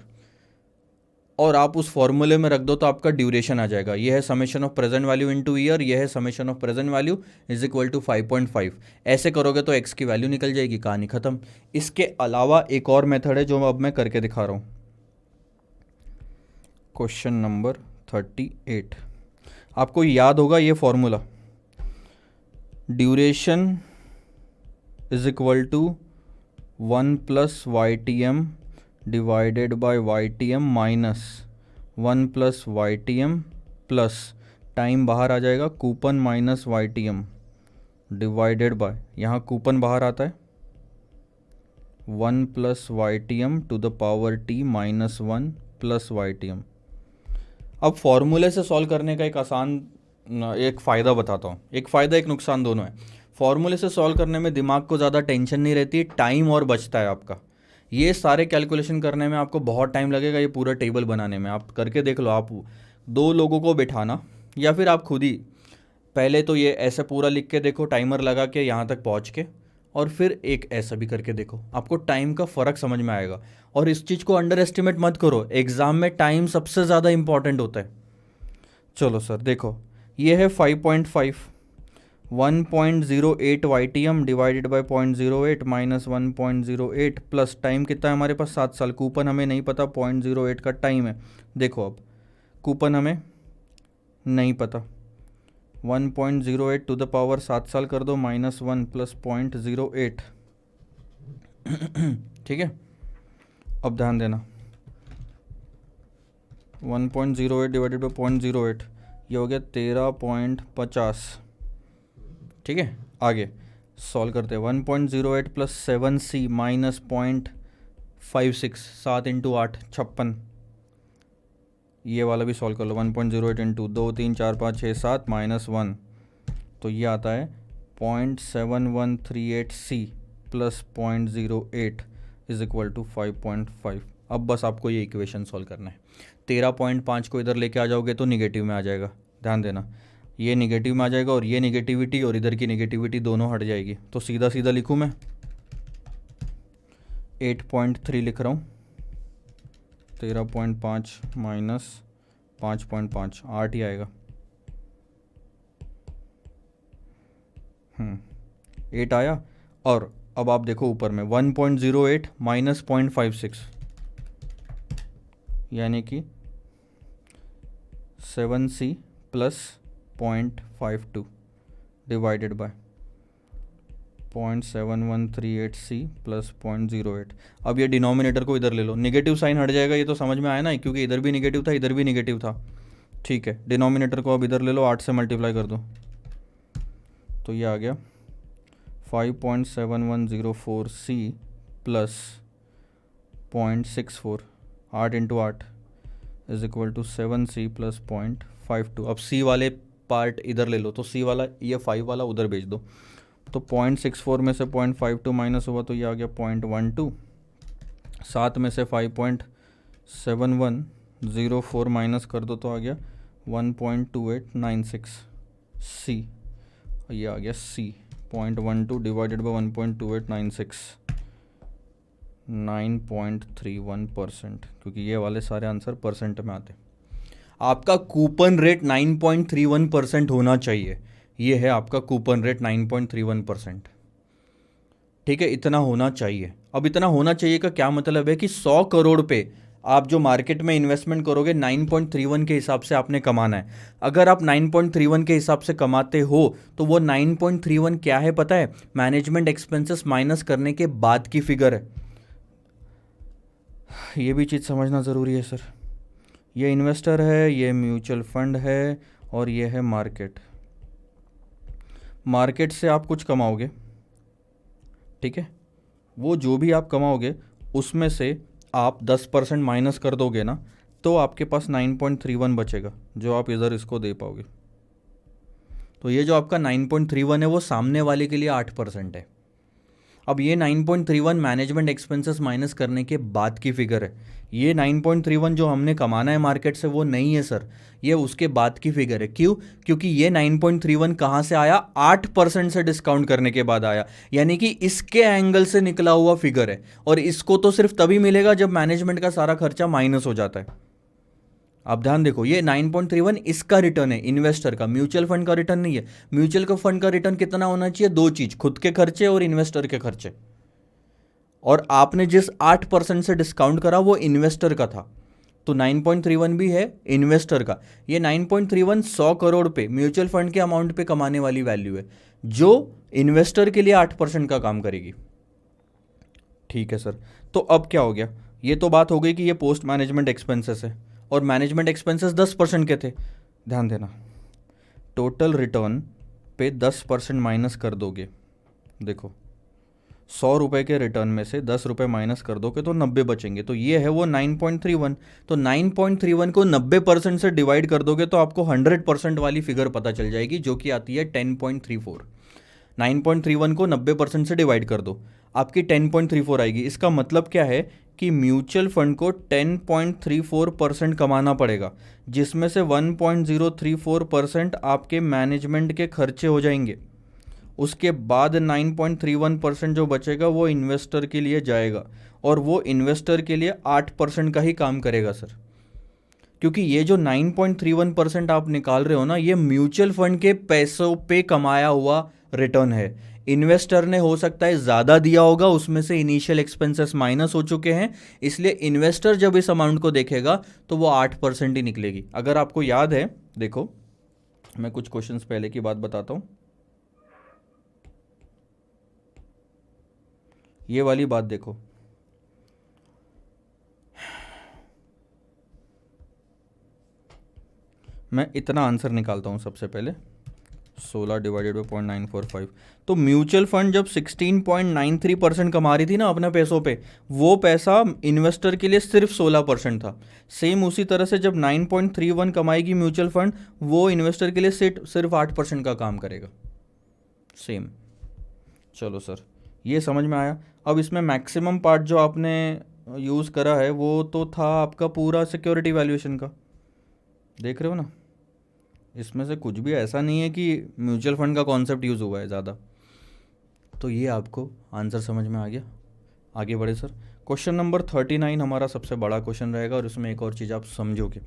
और आप उस फॉर्मूले में रख दो तो आपका ड्यूरेशन आ जाएगा। ये है summation of present value into year, ये है summation of present value is equal to 5.5। ऐसे करोगे तो एक्स की वैल्यू निकल जाएगी, कहानी खत्म। इसके अलावा एक और मेथड है जो अब मैं करके दिखा रहा हूँ। क्वेश्चन नंबर 38, आपको याद होगा ये formula, duration is equal to 1 + YTM divided by YTM minus 1 + YTM plus time बाहर आ जाएगा coupon minus YTM divided by, यहाँ कूपन बाहर आता है 1 + YTM to the power t minus 1 + YTM। अब फॉर्मूले से सॉल्व करने का एक आसान एक फ़ायदा बताता हूँ। एक फ़ायदा एक नुकसान दोनों है। फॉर्मूले से सॉल्व करने में दिमाग को ज़्यादा टेंशन नहीं रहती, टाइम और बचता है आपका। ये सारे कैलकुलेशन करने में आपको बहुत टाइम लगेगा, ये पूरा टेबल बनाने में। आप करके देख लो, आप 2 लोगों को बिठाना या फिर आप खुद ही पहले तो ये ऐसे पूरा लिख के देखो, टाइमर लगा के यहाँ तक पहुँच के, और फिर एक ऐसा भी करके देखो, आपको टाइम का फ़र्क समझ में आएगा। और इस चीज़ को अंडर एस्टिमेट मत करो, एग्ज़ाम में टाइम सबसे ज़्यादा इंपॉर्टेंट होता है। चलो सर देखो, ये है 5.5, 1.08 YTM divided bye 0.08 minus 1.08 plus time कितना है हमारे पास? 7 साल। कूपन हमें नहीं पता, 0.08 का टाइम है। देखो अब कूपन हमें नहीं पता, 1.08 टू द पावर 7 साल कर दो माइनस 1 प्लस 0.08। ठीक है, अब ध्यान देना, 1.08 डिवाइडेड बाई 0.08, ये हो गया 13.50। ठीक है, आगे सॉल्व करते हैं। 1.08 प्लस 7C माइनस 0.56, 7 × 8 56। ये वाला भी सॉल्व कर लो, 1.08 इंटू 2 3 4 5 6 7 माइनस 1, तो ये आता है 0.7138C plus 0.08 is equal to 5.5। अब बस आपको ये इक्वेशन सॉल्व करना है। 13.5 को इधर लेके आ जाओगे तो निगेटिव में आ जाएगा, ध्यान देना, ये निगेटिव में आ जाएगा और ये निगेटिविटी और इधर की निगेटिविटी दोनों हट जाएगी। तो सीधा सीधा लिखूँ मैं 8.3 लिख रहा हूँ, 13.5 माइनस 5.5, 8 ही आएगा। 8 आया। और अब आप देखो ऊपर में 1.08 माइनस 0.56 यानी कि 7C plus 0.52 divided by 0.7138C plus 0.08। अब ये डिनोमिनेटर को इधर ले लो, नेगेटिव साइन हट जाएगा, ये तो समझ में आया ना, क्योंकि इधर भी नेगेटिव था इधर भी नेगेटिव था। ठीक है, डिनोमिनेटर को अब इधर ले लो, 8 से मल्टीप्लाई कर दो, तो ये आ गया 5.7104C plus 0.64, 8 into 8 is equal to 7C plus 0.52। अब C वाले पार्ट इधर ले लो, तो C वाला ये 5 वाला उधर भेज दो। तो 0.64 में से 0.52 माइनस हुआ तो ये आ गया 0.12। 7 में से 5.7104 माइनस कर दो तो आ गया 1.2896 C। ये आ गया C 0.12 डिवाइडेड बाई 1.2896, 9.31%, क्योंकि ये वाले सारे आंसर परसेंट में आते। आपका कूपन रेट 9.31% होना चाहिए। ये है आपका कूपन रेट 9.31%। ठीक है, इतना होना चाहिए। अब इतना होना चाहिए का क्या मतलब है कि 100 करोड़ पे आप जो मार्केट में इन्वेस्टमेंट करोगे 9.31 के हिसाब से आपने कमाना है। अगर आप 9.31 के हिसाब से कमाते हो तो वो 9.31 क्या है पता है? मैनेजमेंट एक्सपेंसेस माइनस करने के बाद की फिगर है। ये भी चीज़ समझना ज़रूरी है सर। ये इन्वेस्टर है, ये म्यूचुअल फंड है, और ये है मार्केट। मार्केट से आप कुछ कमाओगे, ठीक है, वो जो भी आप कमाओगे उसमें से आप 10% माइनस कर दोगे ना, तो आपके पास 9.31 बचेगा जो आप इधर इसको दे पाओगे। तो ये जो आपका 9.31 है वो सामने वाले के लिए 8% है। अब ये 9.31 मैनेजमेंट एक्सपेंसेस माइनस करने के बाद की फिगर है। ये 9.31 जो हमने कमाना है मार्केट से वो नहीं है सर, ये उसके बाद की फिगर है। क्यों? क्योंकि ये 9.31 कहाँ से आया? 8% से डिस्काउंट करने के बाद आया, यानी कि इसके एंगल से निकला हुआ फिगर है। और इसको तो सिर्फ तभी मिलेगा जब मैनेजमेंट का सारा खर्चा माइनस हो जाता है। आप ध्यान देखो, ये 9.31 इसका रिटर्न है, इन्वेस्टर का, म्यूचुअल फंड का रिटर्न नहीं है। म्यूचुअल का फंड का रिटर्न कितना होना चाहिए? दो चीज, खुद के खर्चे और इन्वेस्टर के खर्चे। और आपने जिस 8% से डिस्काउंट करा वो इन्वेस्टर का था, तो 9.31 भी है इन्वेस्टर का। ये 9.31 100 करोड़ पे म्यूचुअल फंड के अमाउंट पे कमाने वाली वैल्यू है, जो इन्वेस्टर के लिए 8% का काम करेगी। ठीक है सर, तो अब क्या हो गया? ये तो बात हो गई कि ये पोस्ट मैनेजमेंट एक्सपेंसेस है, और मैनेजमेंट एक्सपेंसेस 10% के थे। ध्यान देना, टोटल रिटर्न पे 10% माइनस कर दोगे। देखो, 100 रुपये के रिटर्न में से 10 रुपये माइनस कर दोगे तो 90 बचेंगे। तो ये है वो 9.31। तो 9.31 को 90% से डिवाइड कर दोगे तो आपको 100% वाली फिगर पता चल जाएगी, जो कि आती है 10.34। 9.31 को 90% से डिवाइड कर दो, आपकी 10.34 आएगी। इसका मतलब क्या है कि म्यूचुअल फंड को 10.34% कमाना पड़ेगा, जिसमें से 1.034% आपके मैनेजमेंट के खर्चे हो जाएंगे। उसके बाद 9.31% जो बचेगा वो इन्वेस्टर के लिए जाएगा, और वो इन्वेस्टर के लिए 8% का ही काम करेगा सर। क्योंकि ये जो 9.31% आप निकाल रहे हो ना, ये म्यूचुअल फंड के पैसों पे कमाया हुआ रिटर्न है। इन्वेस्टर ने हो सकता है ज़्यादा दिया होगा, उसमें से इनिशियल एक्सपेंसेस माइनस हो चुके हैं, इसलिए इन्वेस्टर जब इस अमाउंट को देखेगा तो वो 8% ही निकलेगी। अगर आपको याद है, देखो मैं कुछ क्वेश्चंस पहले की बात बताता हूँ। ये वाली बात देखो, मैं इतना आंसर निकालता हूँ सबसे पहले, 16 डिवाइडेड बाई 0.945। तो म्यूचुअल फंड जब 16.93% कमा रही थी ना अपने पैसों पे, वो पैसा इन्वेस्टर के लिए सिर्फ 16% था। सेम उसी तरह से जब 9.31 कमाएगी म्यूचुअल फंड, वो इन्वेस्टर के लिए सिर्फ 8% का काम करेगा। सेम। चलो सर, ये समझ में आया। अब इसमें मैक्सिमम पार्ट जो आपने यूज़ करा है वो तो था आपका पूरा सिक्योरिटी वैल्यूएशन का, देख रहे हो ना। इसमें से कुछ भी ऐसा नहीं है कि म्यूचुअल फंड का कॉन्सेप्ट यूज़ हुआ है ज़्यादा। तो ये आपको आंसर समझ में आ गया। आगे बढ़े सर, क्वेश्चन नंबर 39 हमारा सबसे बड़ा क्वेश्चन रहेगा, और इसमें एक और चीज़ आप समझोगे,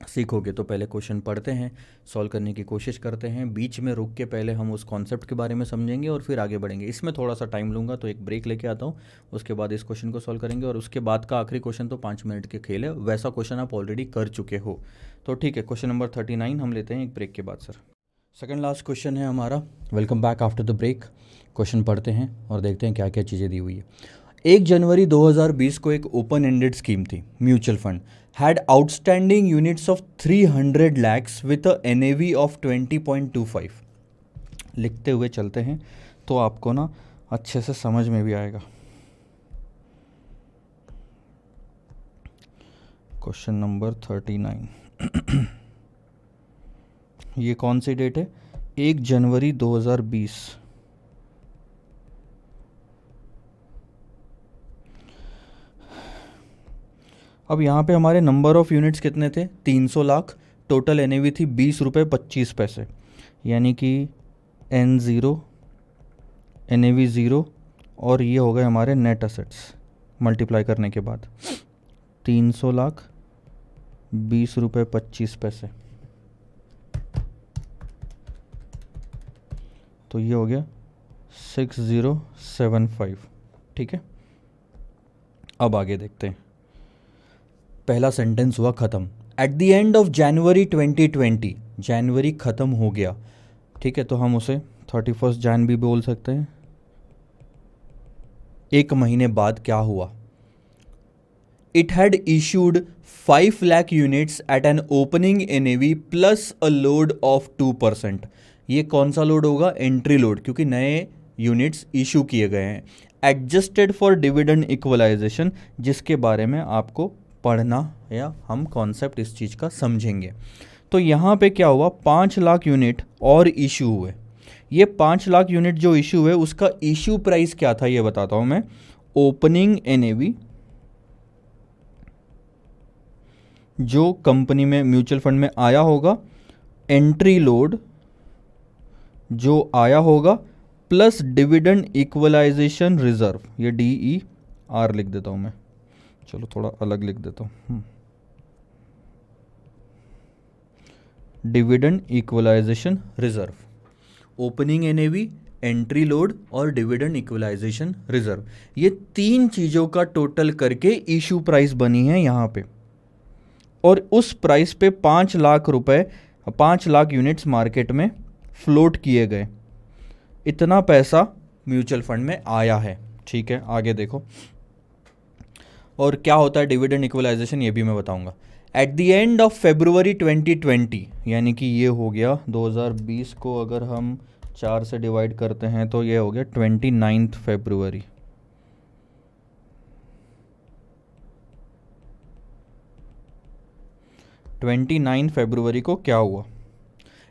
सीखोगे। तो पहले क्वेश्चन पढ़ते हैं, सॉल्व करने की कोशिश करते हैं। बीच में रुक के पहले हम उस कॉन्सेप्ट के बारे में समझेंगे और फिर आगे बढ़ेंगे। इसमें थोड़ा सा टाइम लूँगा, तो एक ब्रेक लेके आता हूँ, उसके बाद इस क्वेश्चन को सॉल्व करेंगे, और उसके बाद का आखिरी क्वेश्चन तो 5 मिनट के खेल है, वैसा क्वेश्चन आप ऑलरेडी कर चुके हो। तो ठीक है, क्वेश्चन नंबर 39 हम लेते हैं एक ब्रेक के बाद सर। सेकंड लास्ट क्वेश्चन है हमारा। Welcome back after the break. Question पढ़ते हैं और देखते हैं क्या क्या चीज़ें दी हुई है। 1 जनवरी 2020 को एक ओपन एंडेड स्कीम थी, mutual fund had outstanding units of 300 lakhs with a NAV of 20.25। लिखते हुए चलते हैं, तो आपको ना अच्छे से समझ में भी आएगा। क्वेश्चन नंबर 39 ये कौन सी डेट है? 1 जनवरी 2020। अब यहाँ पे हमारे नंबर ऑफ यूनिट्स कितने थे? 300 लाख। टोटल एनएवी थी 20 रुपये 25 पैसे, यानी कि एन ज़ीरो, एनएवी ज़ीरो, और ये हो गए हमारे नेट असेट्स मल्टीप्लाई करने के बाद। 300 लाख 20 रुपये 25 पैसे, तो ये हो गया 6075। ठीक है, अब आगे देखते हैं। पहला सेंटेंस हुआ ख़त्म। Eight the end of January 2020, जनवरी ख़त्म हो गया। ठीक है, तो हम उसे 31 जन भी बोल सकते हैं। एक महीने बाद क्या हुआ? It had issued 5 lakh units at an opening NAV plus a load of 2%। ये कौन सा लोड होगा? एंट्री लोड, क्योंकि नए यूनिट्स इशू किए गए हैं। एडजस्टेड फॉर डिविडेंड इक्वलाइजेशन, जिसके बारे में आपको पढ़ना या हम कॉन्सेप्ट इस चीज़ का समझेंगे। तो यहाँ पे क्या हुआ? 5 लाख यूनिट और इशू हुए। ये 5 लाख यूनिट जो इशू हुए उसका इशू प्राइस क्या था ये बताता हूँ मैं। ओपनिंग एनएवी जो कंपनी में म्यूचुअल फंड में आया होगा, एंट्री लोड जो आया होगा, प्लस डिविडेंड इक्वलाइजेशन रिजर्व, ये DER लिख देता हूँ मैं, चलो थोड़ा अलग लिख देता हूँ। Dividend equalisation reserve, opening NAV, entry load और डिविडेंड इक्वलाइजेशन रिजर्व, ये 3 चीज़ों का टोटल करके इशू प्राइस बनी है यहाँ पे। और उस प्राइस पे 5 लाख रुपए, 5 लाख यूनिट्स मार्केट में फ्लोट किए गए। इतना पैसा म्यूचुअल फंड में आया है। ठीक है, आगे देखो। और क्या होता है डिविडेंड इक्वलाइजेशन ये भी मैं बताऊंगा। Eight the end of February 2020, यानी कि ये हो गया 2020 को अगर हम 4 से डिवाइड करते हैं तो ये हो गया 29 फरवरी। फरवरी को क्या हुआ?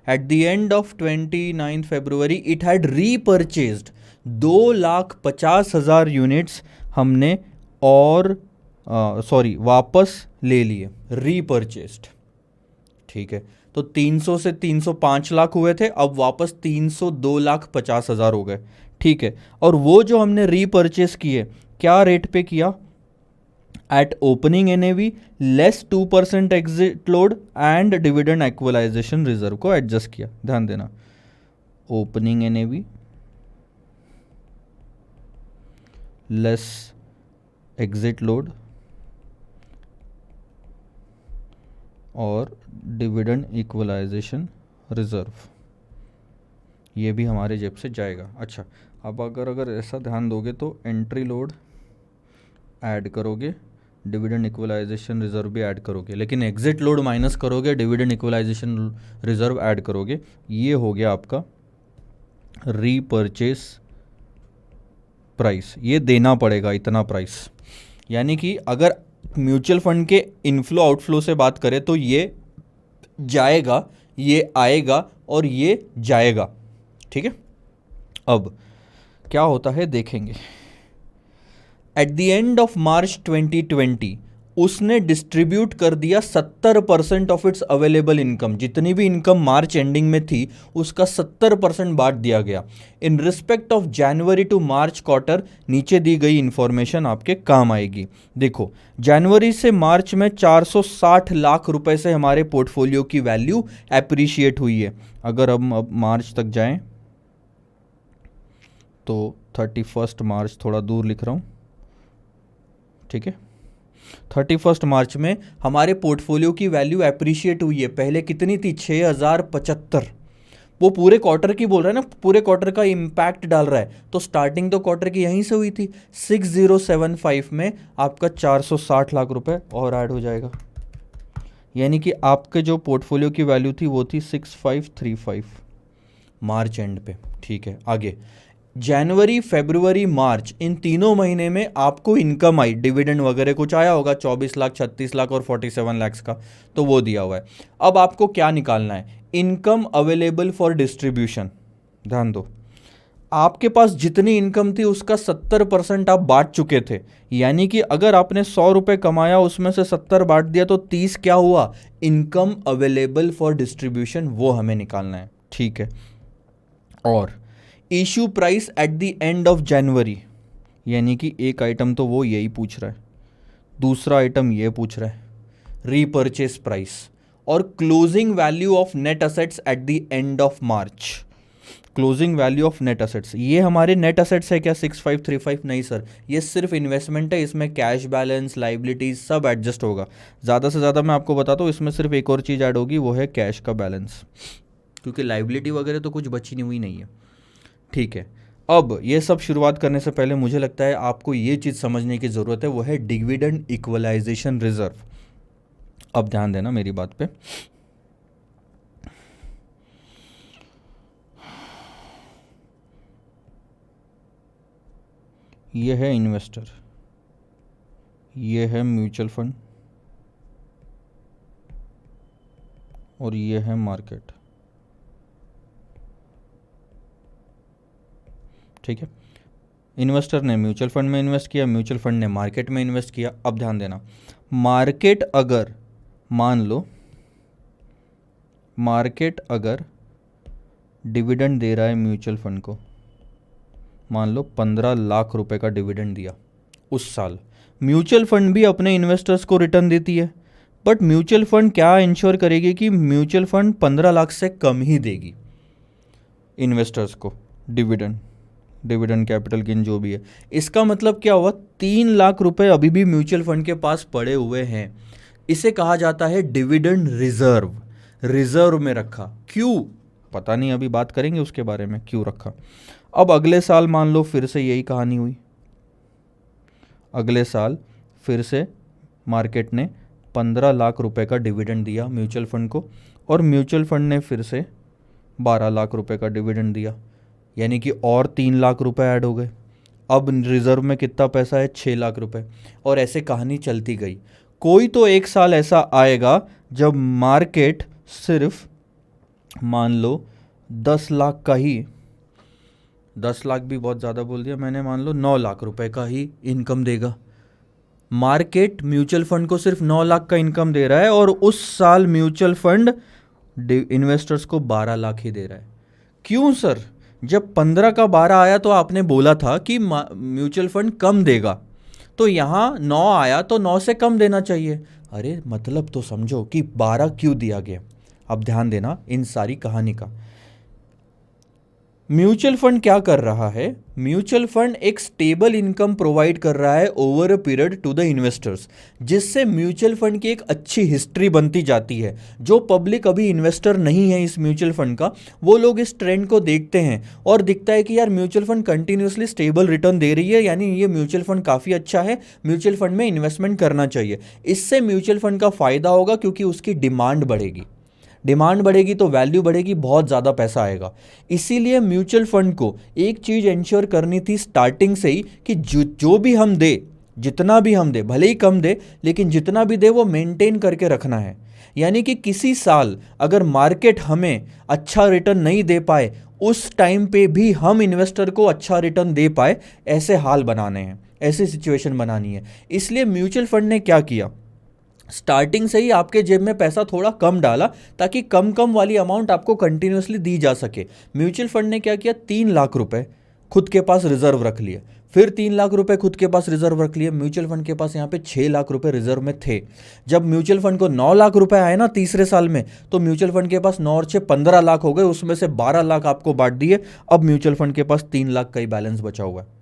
At the end of 29 February it had repurchased 2,50,000 units हमने और वापस ले लिए, रीपरचेस्ड। ठीक है, तो 300 से 305 लाख हुए थे, अब वापस 302,50,000 हो गए। ठीक है, और वो जो हमने रीपरचेस किए क्या रेट पे किया? At opening NAV less 2% exit load and dividend equalisation reserve को एडजस्ट किया। ध्यान देना, opening NAV less exit load और डिविडेंड इक्वलाइजेशन रिजर्व, ये भी हमारे जेब से जाएगा। अच्छा, अब अगर ऐसा ध्यान दोगे तो एंट्री लोड ऐड करोगे, डिविडेंड इक्वलाइजेशन रिजर्व भी ऐड करोगे, लेकिन एग्जिट लोड माइनस करोगे, डिविडेंड इक्वलाइजेशन रिजर्व ऐड करोगे। ये हो गया आपका रीपरचेस प्राइस। ये देना पड़ेगा इतना प्राइस, यानी कि अगर म्यूचुअल फंड के इनफ्लो आउटफ्लो से बात करें तो ये जाएगा, ये आएगा और ये जाएगा। ठीक है, अब क्या होता है देखेंगे। Eight the end of March 2020 उसने डिस्ट्रीब्यूट कर दिया 70% ऑफ इट्स अवेलेबल इनकम। जितनी भी इनकम मार्च एंडिंग में थी उसका 70% बांट दिया गया। In respect of January to March quarter नीचे दी गई इंफॉर्मेशन आपके काम आएगी। देखो, जनवरी से मार्च में 460 लाख रुपए से हमारे पोर्टफोलियो की वैल्यू एप्रिशिएट हुई है। अगर हम अब मार्च तक जाएं तो 31 मार्च थोड़ा दूर लिख रहा हूँ। ठीक है, 31 मार्च में हमारे पोर्टफोलियो की वैल्यू एप्रिशिएट हुई है। पहले कितनी थी? 6,075। वो पूरे क्वार्टर की बोल रहा है ना, पूरे क्वार्टर का इम्पैक्ट डाल रहा है, तो स्टार्टिंग तो क्वार्टर की यहीं से हुई थी। 6075 में आपका 460 लाख रुपए और ऐड हो जाएगा, यानी कि आपके जो पोर्टफोलियो की वैल्यू थी वो थी 6535 मार्च एंड पे। ठीक है, आगे जनवरी, फरवरी, मार्च, इन तीनों महीने में आपको इनकम आई, डिविडेंड वगैरह कुछ आया होगा 24 लाख, 36 लाख और 47 लाख का, तो वो दिया हुआ है। अब आपको क्या निकालना है, इनकम अवेलेबल फॉर डिस्ट्रीब्यूशन। ध्यान दो, आपके पास जितनी इनकम थी उसका 70% आप बांट चुके थे, यानी कि अगर आपने 100 रुपये कमाया उसमें से 70 बांट दिया तो 30 क्या हुआ, इनकम अवेलेबल फॉर डिस्ट्रीब्यूशन, वो हमें निकालना है। ठीक है, और issue price at the end of January, यानी कि एक आइटम तो वो यही पूछ रहा है, दूसरा आइटम ये पूछ रहा है रीपर्चेस प्राइस, और closing value of net assets eight the end of March. Closing value of net assets, ये हमारे नेट असेट्स है क्या 6535? नहीं सर, ये सिर्फ इन्वेस्टमेंट है, इसमें कैश बैलेंस, लाइबिलिटीज सब एडजस्ट होगा। ज़्यादा से ज़्यादा मैं आपको बताता हूँ, इसमें सिर्फ एक और चीज़ ऐड होगी, वो है कैश का बैलेंस, क्योंकि लाइबिलिटी वगैरह तो कुछ बची नहीं हुई नहीं है। ठीक है, अब ये सब शुरुआत करने से पहले मुझे लगता है आपको ये चीज़ समझने की ज़रूरत है, वो है डिविडेंड इक्वलाइजेशन रिजर्व। अब ध्यान देना मेरी बात पे, ये है इन्वेस्टर, ये है म्यूचुअल फंड, और ये है मार्केट। ठीक है, इन्वेस्टर ने म्यूचुअल फंड में इन्वेस्ट किया, म्यूचुअल फंड ने मार्केट में इन्वेस्ट किया। अब ध्यान देना, मार्केट अगर, मान लो मार्केट अगर डिविडेंड दे रहा है म्यूचुअल फंड को, मान लो 15 लाख रुपए का डिविडेंड दिया उस साल, म्यूचुअल फंड भी अपने इन्वेस्टर्स को रिटर्न देती है, बट म्यूचुअल फंड क्या इंश्योर करेगी कि म्यूचुअल फंड 15 लाख से कम ही देगी इन्वेस्टर्स को डिविडेंड, डिविडेंड कैपिटल गेन जो भी है। इसका मतलब क्या हुआ, 3 लाख रुपए अभी भी म्यूचुअल फंड के पास पड़े हुए हैं, इसे कहा जाता है डिविडेंड रिजर्व, रिजर्व में रखा। क्यों पता नहीं, अभी बात करेंगे उसके बारे में क्यों रखा। अब अगले साल मान लो फिर से यही कहानी हुई, अगले साल फिर से मार्केट ने 15 लाख रुपए का डिविडेंड दिया म्यूचुअल फंड को, और म्यूचुअल फंड ने फिर से 12 लाख रुपए का डिविडेंड दिया, यानी कि और 3 लाख रुपए ऐड हो गए। अब रिजर्व में कितना पैसा है, 6 लाख रुपए, और ऐसे कहानी चलती गई। कोई तो एक साल ऐसा आएगा जब मार्केट सिर्फ मान लो 10 लाख का ही, 10 लाख भी बहुत ज़्यादा बोल दिया मैंने, मान लो 9 लाख रुपए का ही इनकम देगा। मार्केट म्यूचुअल फंड को सिर्फ 9 लाख का इनकम दे रहा है, और उस साल म्यूचुअल फंड इन्वेस्टर्स को 12 लाख ही दे रहा है। क्यों सर, जब 15 का 12 आया तो आपने बोला था कि म्यूचुअल फंड कम देगा, तो यहाँ 9 आया तो 9 से कम देना चाहिए। अरे मतलब तो समझो कि 12 क्यों दिया गया। अब ध्यान देना इन सारी कहानी का, म्यूचुअल फंड क्या कर रहा है, म्यूचुअल फंड एक स्टेबल इनकम प्रोवाइड कर रहा है over a period to the investors, जिससे म्यूचुअल फंड की एक अच्छी हिस्ट्री बनती जाती है। जो पब्लिक अभी इन्वेस्टर नहीं है इस म्यूचुअल फंड का, वो लोग इस ट्रेंड को देखते हैं और दिखता है कि यार mutual fund continuously stable return दे रही है, यानी ये म्यूचुअल फंड काफ़ी अच्छा है, म्यूचुअल फंड में इन्वेस्टमेंट करना चाहिए। इससे म्यूचुअल फंड का फ़ायदा होगा क्योंकि उसकी डिमांड बढ़ेगी, डिमांड बढ़ेगी तो वैल्यू बढ़ेगी, बहुत ज़्यादा पैसा आएगा। इसीलिए म्यूचुअल फंड को एक चीज़ इंश्योर करनी थी स्टार्टिंग से ही कि जो भी हम दे, जितना भी हम दे, भले ही कम दे, लेकिन जितना भी दे वो मेंटेन करके रखना है। यानी कि किसी साल अगर मार्केट हमें अच्छा रिटर्न नहीं दे पाए, उस टाइम पे भी हम इन्वेस्टर को अच्छा रिटर्न दे पाए, ऐसे हाल बनाने हैं, ऐसी सिचुएशन बनानी है। इसलिए म्यूचुअल फंड ने क्या किया, स्टार्टिंग से ही आपके जेब में पैसा थोड़ा कम डाला ताकि कम कम वाली अमाउंट आपको कंटिन्यूसली दी जा सके। म्यूचुअल फंड ने क्या किया, 3 लाख रुपए खुद के पास रिजर्व रख लिए, फिर 3 लाख रुपए खुद के पास रिजर्व रख लिए। म्यूचुअल फंड के पास यहाँ पे 6 लाख रुपए रिजर्व में थे। जब म्यूचुअल फंड को 9 लाख रुपए आए ना तीसरे साल में, तो म्यूचुअल फंड के पास 9 और 6 15 लाख हो गए, उसमें से 12 लाख आपको बांट दिए। अब म्यूचुअल फंड के पास 3 लाख का ही बैलेंस बचा हुआ है।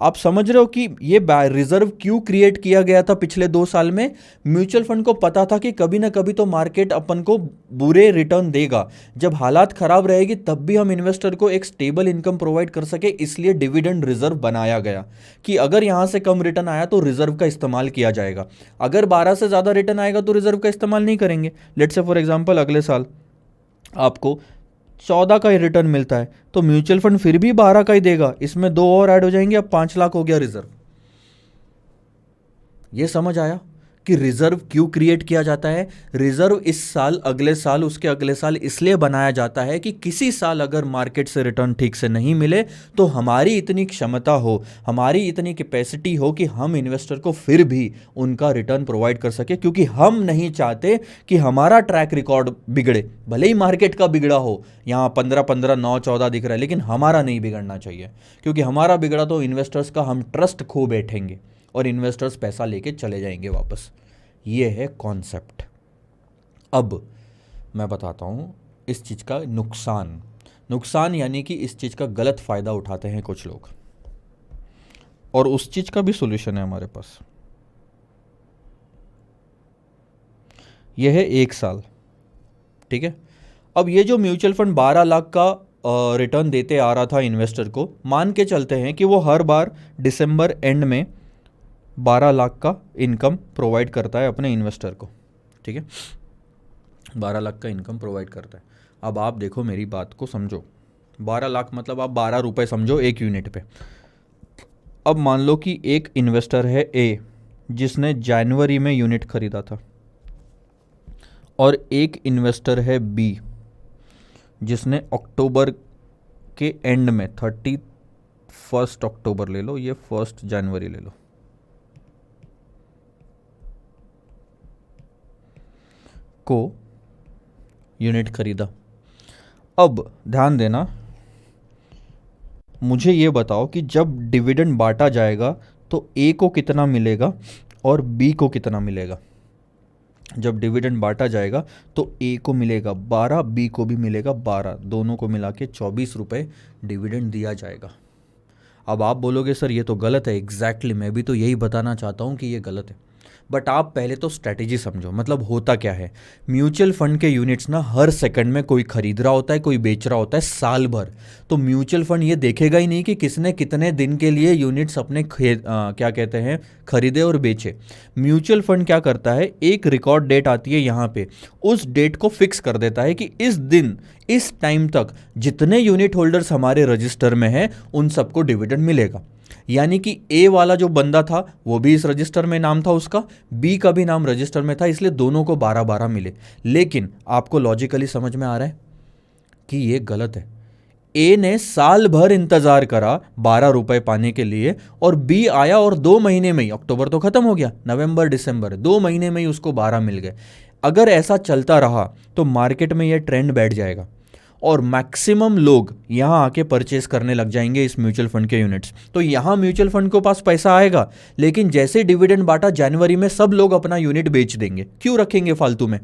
आप समझ रहे हो कि ये रिजर्व क्यों क्रिएट किया गया था पिछले 2 साल में। म्यूचुअल फंड को पता था कि कभी ना कभी तो मार्केट अपन को बुरे रिटर्न देगा, जब हालात खराब रहेगी तब भी हम इन्वेस्टर को एक स्टेबल इनकम प्रोवाइड कर सके। इसलिए डिविडेंड रिजर्व बनाया गया कि अगर यहाँ से कम रिटर्न आया तो रिजर्व का इस्तेमाल किया जाएगा, अगर 12 से ज़्यादा रिटर्न आएगा तो रिजर्व का इस्तेमाल नहीं करेंगे। लेट्स से फॉर एग्जाम्पल अगले साल आपको 14 का ही रिटर्न मिलता है, तो म्यूचुअल फंड फिर भी 12 का ही देगा, इसमें 2 और ऐड हो जाएंगे, अब 5 लाख हो गया रिजर्व। ये समझ आया कि रिजर्व क्यों क्रिएट किया जाता है। रिजर्व इस साल, अगले साल, उसके अगले साल इसलिए बनाया जाता है कि किसी साल अगर मार्केट से रिटर्न ठीक से नहीं मिले तो हमारी इतनी क्षमता हो, हमारी इतनी कैपेसिटी हो कि हम इन्वेस्टर को फिर भी उनका रिटर्न प्रोवाइड कर सके, क्योंकि हम नहीं चाहते कि हमारा ट्रैक रिकॉर्ड बिगड़े। भले ही मार्केट का बिगड़ा हो, यहाँ 15-15, 9-14 दिख रहा है, लेकिन हमारा नहीं बिगड़ना चाहिए, क्योंकि हमारा बिगड़ा तो इन्वेस्टर्स का हम ट्रस्ट खो बैठेंगे और इन्वेस्टर्स पैसा लेके चले जाएंगे वापस। ये है कॉन्सेप्ट। अब मैं बताता हूँ इस चीज़ का नुकसान। नुकसान यानी कि इस चीज़ का गलत फ़ायदा उठाते हैं कुछ लोग, और उस चीज़ का भी सोल्यूशन है हमारे पास। यह है 1 साल, ठीक है। अब ये जो म्यूचुअल फंड 12 लाख का रिटर्न देते आ रहा था इन्वेस्टर को, मान के चलते हैं कि वो हर बार दिसंबर एंड में 12 लाख का इनकम प्रोवाइड करता है अपने इन्वेस्टर को, ठीक है। 12 लाख का इनकम प्रोवाइड करता है। अब आप देखो, मेरी बात को समझो। 12 लाख मतलब आप 12 रुपये समझो एक यूनिट पे। अब मान लो कि एक इन्वेस्टर है ए, जिसने जनवरी में यूनिट खरीदा था, और एक इन्वेस्टर है बी, जिसने अक्टूबर के एंड में 31 अक्टूबर ले लो, ये 1 जनवरी ले लो, को यूनिट खरीदा। अब ध्यान देना, मुझे ये बताओ कि जब डिविडेंड बांटा जाएगा तो ए को कितना मिलेगा और बी को कितना मिलेगा। जब डिविडेंड बांटा जाएगा तो ए को मिलेगा 12, बी को भी मिलेगा 12, दोनों को मिला के 24 रुपये डिविडेंड दिया जाएगा। अब आप बोलोगे सर ये तो गलत है। एग्जैक्टली, मैं भी तो यही बताना चाहता हूँ कि ये गलत है, बट आप पहले तो स्ट्रैटेजी समझो। मतलब होता क्या है, म्यूचुअल फंड के यूनिट्स ना हर सेकंड में कोई खरीद रहा होता है, कोई बेच रहा होता है, साल भर। तो म्यूचुअल फंड ये देखेगा ही नहीं कि किसने कितने दिन के लिए यूनिट्स अपने क्या कहते हैं खरीदे और बेचे। म्यूचुअल फंड क्या करता है, एक रिकॉर्ड डेट आती है यहाँ पे, उस डेट को फिक्स कर देता है कि इस दिन इस टाइम तक जितने यूनिट होल्डर्स हमारे रजिस्टर में हैं उन सबको डिविडेंड मिलेगा। यानी कि ए वाला जो बंदा था वो भी इस रजिस्टर में नाम था उसका, बी का भी नाम रजिस्टर में था, इसलिए दोनों को 12-12 मिले। लेकिन आपको लॉजिकली समझ में आ रहा है कि ये गलत है। ए ने साल भर इंतजार करा 12 रुपए पाने के लिए, और बी आया और 2 महीने में ही, अक्टूबर तो खत्म हो गया, नवंबर दिसंबर, 2 महीने में ही उसको 12 मिल गए। अगर ऐसा चलता रहा तो मार्केट में यह ट्रेंड बैठ जाएगा और मैक्सिमम लोग यहाँ आके परचेस करने लग जाएंगे इस म्यूचुअल फंड के यूनिट्स। तो यहाँ म्यूचुअल फंड के पास पैसा आएगा, लेकिन जैसे डिविडेंड बांटा जनवरी में, सब लोग अपना यूनिट बेच देंगे। क्यों रखेंगे फालतू में,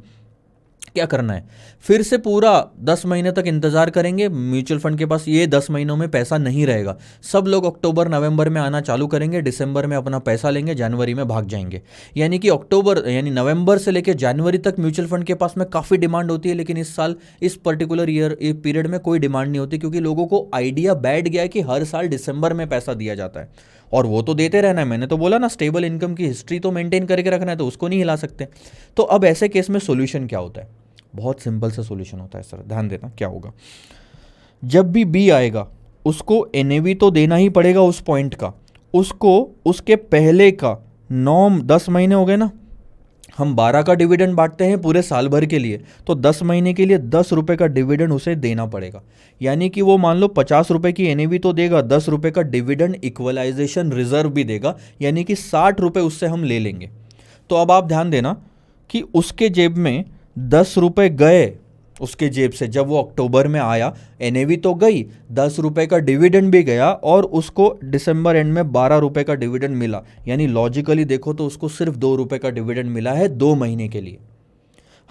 क्या करना है। फिर से पूरा 10 महीने तक इंतजार करेंगे, म्यूचुअल फंड के पास ये 10 महीनों में पैसा नहीं रहेगा। सब लोग अक्टूबर नवंबर में आना चालू करेंगे, दिसंबर में अपना पैसा लेंगे, जनवरी में भाग जाएंगे। यानी कि अक्टूबर यानी नवंबर से लेकर जनवरी तक म्यूचुअल फंड के पास में काफ़ी डिमांड होती है, लेकिन इस साल इस पर्टिकुलर ईयर पीरियड में कोई डिमांड नहीं होती, क्योंकि लोगों को आइडिया बैठ गया है कि हर साल दिसंबर में पैसा दिया जाता है और वो तो देते रहना है। मैंने तो बोला ना, स्टेबल इनकम की हिस्ट्री तो मेंटेन करके रखना है, तो उसको नहीं हिला सकते। तो अब ऐसे केस में सोल्यूशन क्या होता है, बहुत सिंपल सा सॉल्यूशन होता है सर, ध्यान देना क्या होगा। जब भी बी आएगा उसको एनएवी तो देना ही पड़ेगा उस पॉइंट का, उसको उसके पहले का 9-10 महीने हो गए ना, हम 12 का डिविडेंड बांटते हैं पूरे साल भर के लिए, तो 10 महीने के लिए 10 रुपये का डिविडेंड उसे देना पड़ेगा। यानी कि वो मान लो 50 रुपये की एनएवी तो देगा, 10 रुपये का डिविडेंड इक्वलाइजेशन रिजर्व भी देगा, यानी कि 60 रुपये उससे हम ले लेंगे। तो अब आप ध्यान देना कि उसके जेब में 10 रुपये गए, उसके जेब से जब वो अक्टूबर में आया, एनएवी तो गई, 10 रुपये का डिविडेंड भी गया, और उसको दिसंबर एंड में 12 रुपये का डिविडेंड मिला। यानी लॉजिकली देखो तो उसको सिर्फ 2 रुपये का डिविडेंड मिला है 2 महीने के लिए।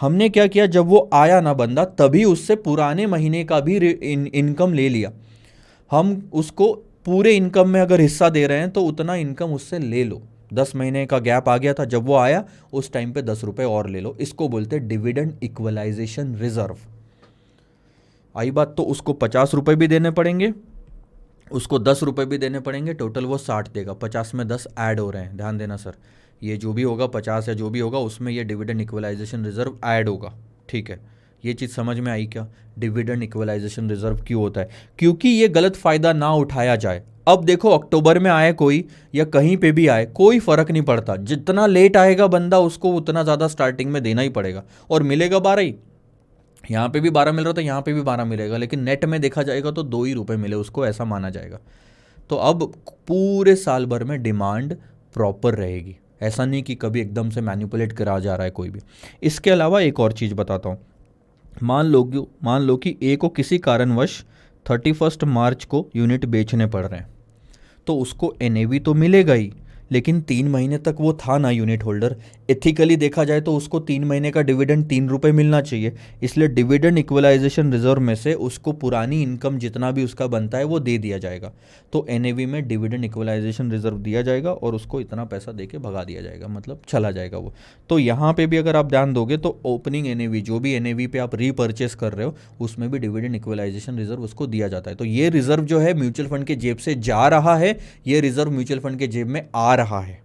हमने क्या किया, जब वो आया ना बंदा, तभी उससे पुराने महीने का भी इनकम ले लिया। हम उसको पूरे इनकम में अगर हिस्सा दे रहे हैं तो उतना इनकम उससे ले लो। 10 महीने का गैप आ गया था, जब वो आया उस टाइम पे 10 रुपये और ले लो। इसको बोलते हैं डिविडेंड इक्वलाइजेशन रिजर्व। आई बात, तो उसको 50 रुपये भी देने पड़ेंगे, उसको 10 रुपये भी देने पड़ेंगे, टोटल वो 60 देगा। 50 में 10 ऐड हो रहे हैं, ध्यान देना सर, ये जो भी होगा 50 या जो भी होगा उसमें ये डिविडेंड इक्वलाइजेशन रिजर्व ऐड होगा, ठीक है। ये चीज़ समझ में आई क्या? डिविडेंड इक्वलाइजेशन रिजर्व क्यों होता है? क्योंकि ये गलत फ़ायदा ना उठाया जाए। अब देखो अक्टूबर में आए कोई या कहीं पे भी आए, कोई फ़र्क नहीं पड़ता, जितना लेट आएगा बंदा उसको उतना ज़्यादा स्टार्टिंग में देना ही पड़ेगा, और मिलेगा 12 ही। यहाँ पे भी 12 मिल रहा था, यहाँ पे भी 12 मिलेगा, लेकिन नेट में देखा जाएगा तो 2 ही रुपये मिले उसको, ऐसा माना जाएगा। तो अब पूरे साल भर में डिमांड प्रॉपर रहेगी, ऐसा नहीं कि कभी एकदम से मैनिपुलेट करा जा रहा है कोई भी। इसके अलावा एक और चीज़ बताता हूँ। मान लो कि ए को किसी कारणवश 31 मार्च को यूनिट बेचने पड़ रहे हैं, तो उसको एनएवी तो मिलेगा ही, लेकिन 3 महीने तक वो था ना यूनिट होल्डर। एथिकली देखा जाए तो उसको 3 महीने का डिविडेंड 3 रुपये मिलना चाहिए, इसलिए डिविडेंड इक्वलाइजेशन रिजर्व में से उसको पुरानी इनकम जितना भी उसका बनता है वो दे दिया जाएगा। तो एनएवी में डिविडेंड इक्वलाइजेशन रिजर्व दिया जाएगा और उसको इतना पैसा दे के भगा दिया जाएगा, मतलब चला जाएगा वो। तो यहाँ पे भी अगर आप ध्यान दोगे तो ओपनिंग एनएवी, जो भी एनएवी पे आप रीपर्चेस कर रहे हो, उसमें भी डिविडेंड इक्वलाइजेशन रिजर्व उसको दिया जाता है। तो ये रिजर्व जो है म्यूचुअल फंड के जेब से जा रहा है, ये रिजर्व म्यूचुअल फंड के जेब में आ रहा है।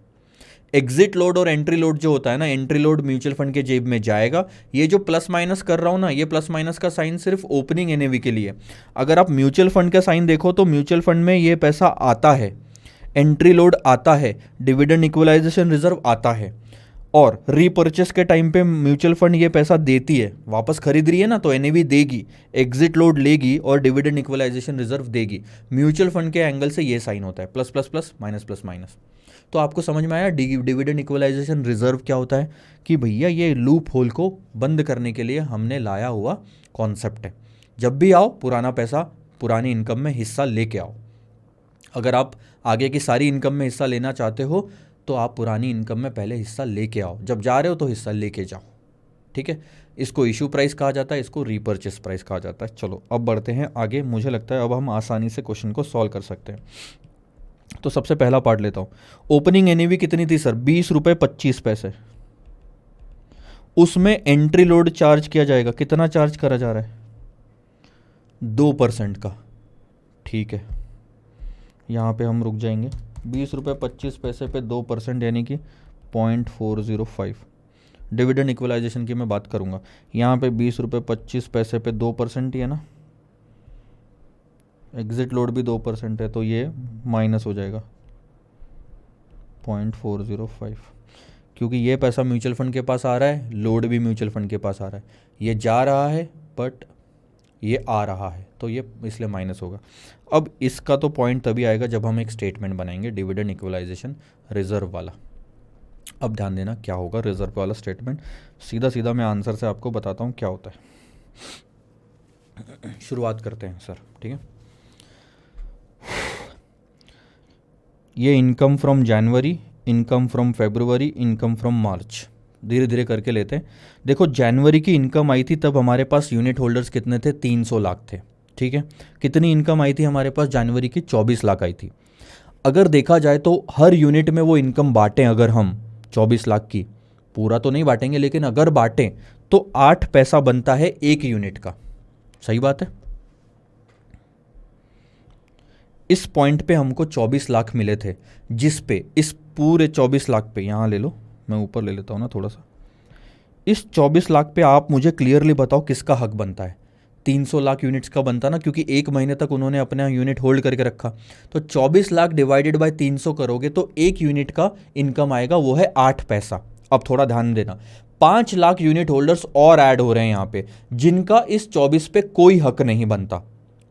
एग्जिट लोड और एंट्री लोड जो होता है ना, एंट्री लोड म्यूचुअल फंड के जेब में जाएगा। ये जो प्लस माइनस कर रहा हूं ना, ये प्लस माइनस का साइन सिर्फ ओपनिंग एनएवी के लिए। अगर आप म्यूचुअल फंड का साइन देखो तो म्यूचुअल फंड में ये पैसा आता है, एंट्री लोड आता है, डिविडेंड इक्वलाइजेशन रिजर्व आता है, और रीपर्चेस के टाइम पे म्यूचुअल फंड ये पैसा देती है, वापस खरीद रही है ना तो एनएवी देगी, एग्जिट लोड लेगी और डिविडेंड इक्वलाइजेशन रिजर्व देगी। म्यूचुअल फंड के एंगल से ये साइन होता है, plus plus plus minus plus minus. तो आपको समझ में आया डिविडेंड इक्वलाइजेशन रिजर्व क्या होता है? कि भैया ये लूप होल को बंद करने के लिए हमने लाया हुआ कॉन्सेप्ट है। जब भी आओ पुराना पैसा, पुरानी इनकम में हिस्सा लेके आओ। अगर आप आगे की सारी इनकम में हिस्सा लेना चाहते हो तो आप पुरानी इनकम में पहले हिस्सा लेके आओ, जब जा रहे हो तो हिस्सा लेके जाओ, ठीक है। इसको इशू प्राइस कहा जाता है, इसको रीपर्चेस प्राइस कहा जाता है। चलो अब बढ़ते हैं आगे, मुझे लगता है अब हम आसानी से क्वेश्चन को सॉल्व कर सकते हैं। तो सबसे पहला पार्ट लेता हूँ। ओपनिंग एनएवी कितनी थी सर? 20 रुपये 25 पैसे। उसमें एंट्री लोड चार्ज किया जाएगा, कितना चार्ज करा जा रहा है? 2% का, ठीक है। यहाँ पे हम रुक जाएंगे। 20 रुपये 25 पैसे पे 2% यानी कि 0.405। डिविडेंड इक्वलाइजेशन की मैं बात करूँगा। यहाँ पे 20 रुपये 25 पैसे पे 2% ही है ना, एग्जिट लोड भी 2% है, तो ये माइनस हो जाएगा 0.405, क्योंकि ये पैसा म्यूचुअल फंड के पास आ रहा है, लोड भी म्यूचुअल फंड के पास आ रहा है, ये जा रहा है बट ये आ रहा है, तो ये इसलिए माइनस होगा। अब इसका तो पॉइंट तभी आएगा जब हम एक स्टेटमेंट बनाएंगे डिविडेंड इक्वलाइजेशन रिजर्व वाला। अब ध्यान देना क्या होगा रिजर्व वाला स्टेटमेंट। सीधा सीधा मैं आंसर से आपको बताता हूँ क्या होता है। शुरुआत करते हैं सर, ठीक है। ये income from January, income from February, income from March, धीरे धीरे करके लेते हैं। देखो जनवरी की इनकम आई थी तब हमारे पास यूनिट होल्डर्स कितने थे? 300 लाख थे, ठीक है। कितनी इनकम आई थी हमारे पास जनवरी की? 24 लाख आई थी। अगर देखा जाए तो हर यूनिट में वो इनकम बांटें, अगर हम 24 लाख की, पूरा तो नहीं बांटेंगे लेकिन अगर बांटें तो 8 पैसा बनता है एक यूनिट का। सही बात है। इस पॉइंट पे हमको 24 लाख मिले थे, जिस पे इस पूरे 24 लाख पे, यहाँ ले लो, मैं ऊपर ले लेता हूँ ना थोड़ा सा, इस 24 लाख पे आप मुझे क्लियरली बताओ किसका हक बनता है? 300 लाख यूनिट्स का बनता ना, क्योंकि 1 महीने तक उन्होंने अपना यूनिट होल्ड करके रखा। तो 24 लाख डिवाइडेड बाय 300 करोगे तो एक यूनिट का इनकम आएगा, वो है 8 पैसा। अब थोड़ा ध्यान देना, 5 लाख यूनिट होल्डर्स और ऐड हो रहे हैं यहाँ पे, जिनका इस 24 पे कोई हक नहीं बनता।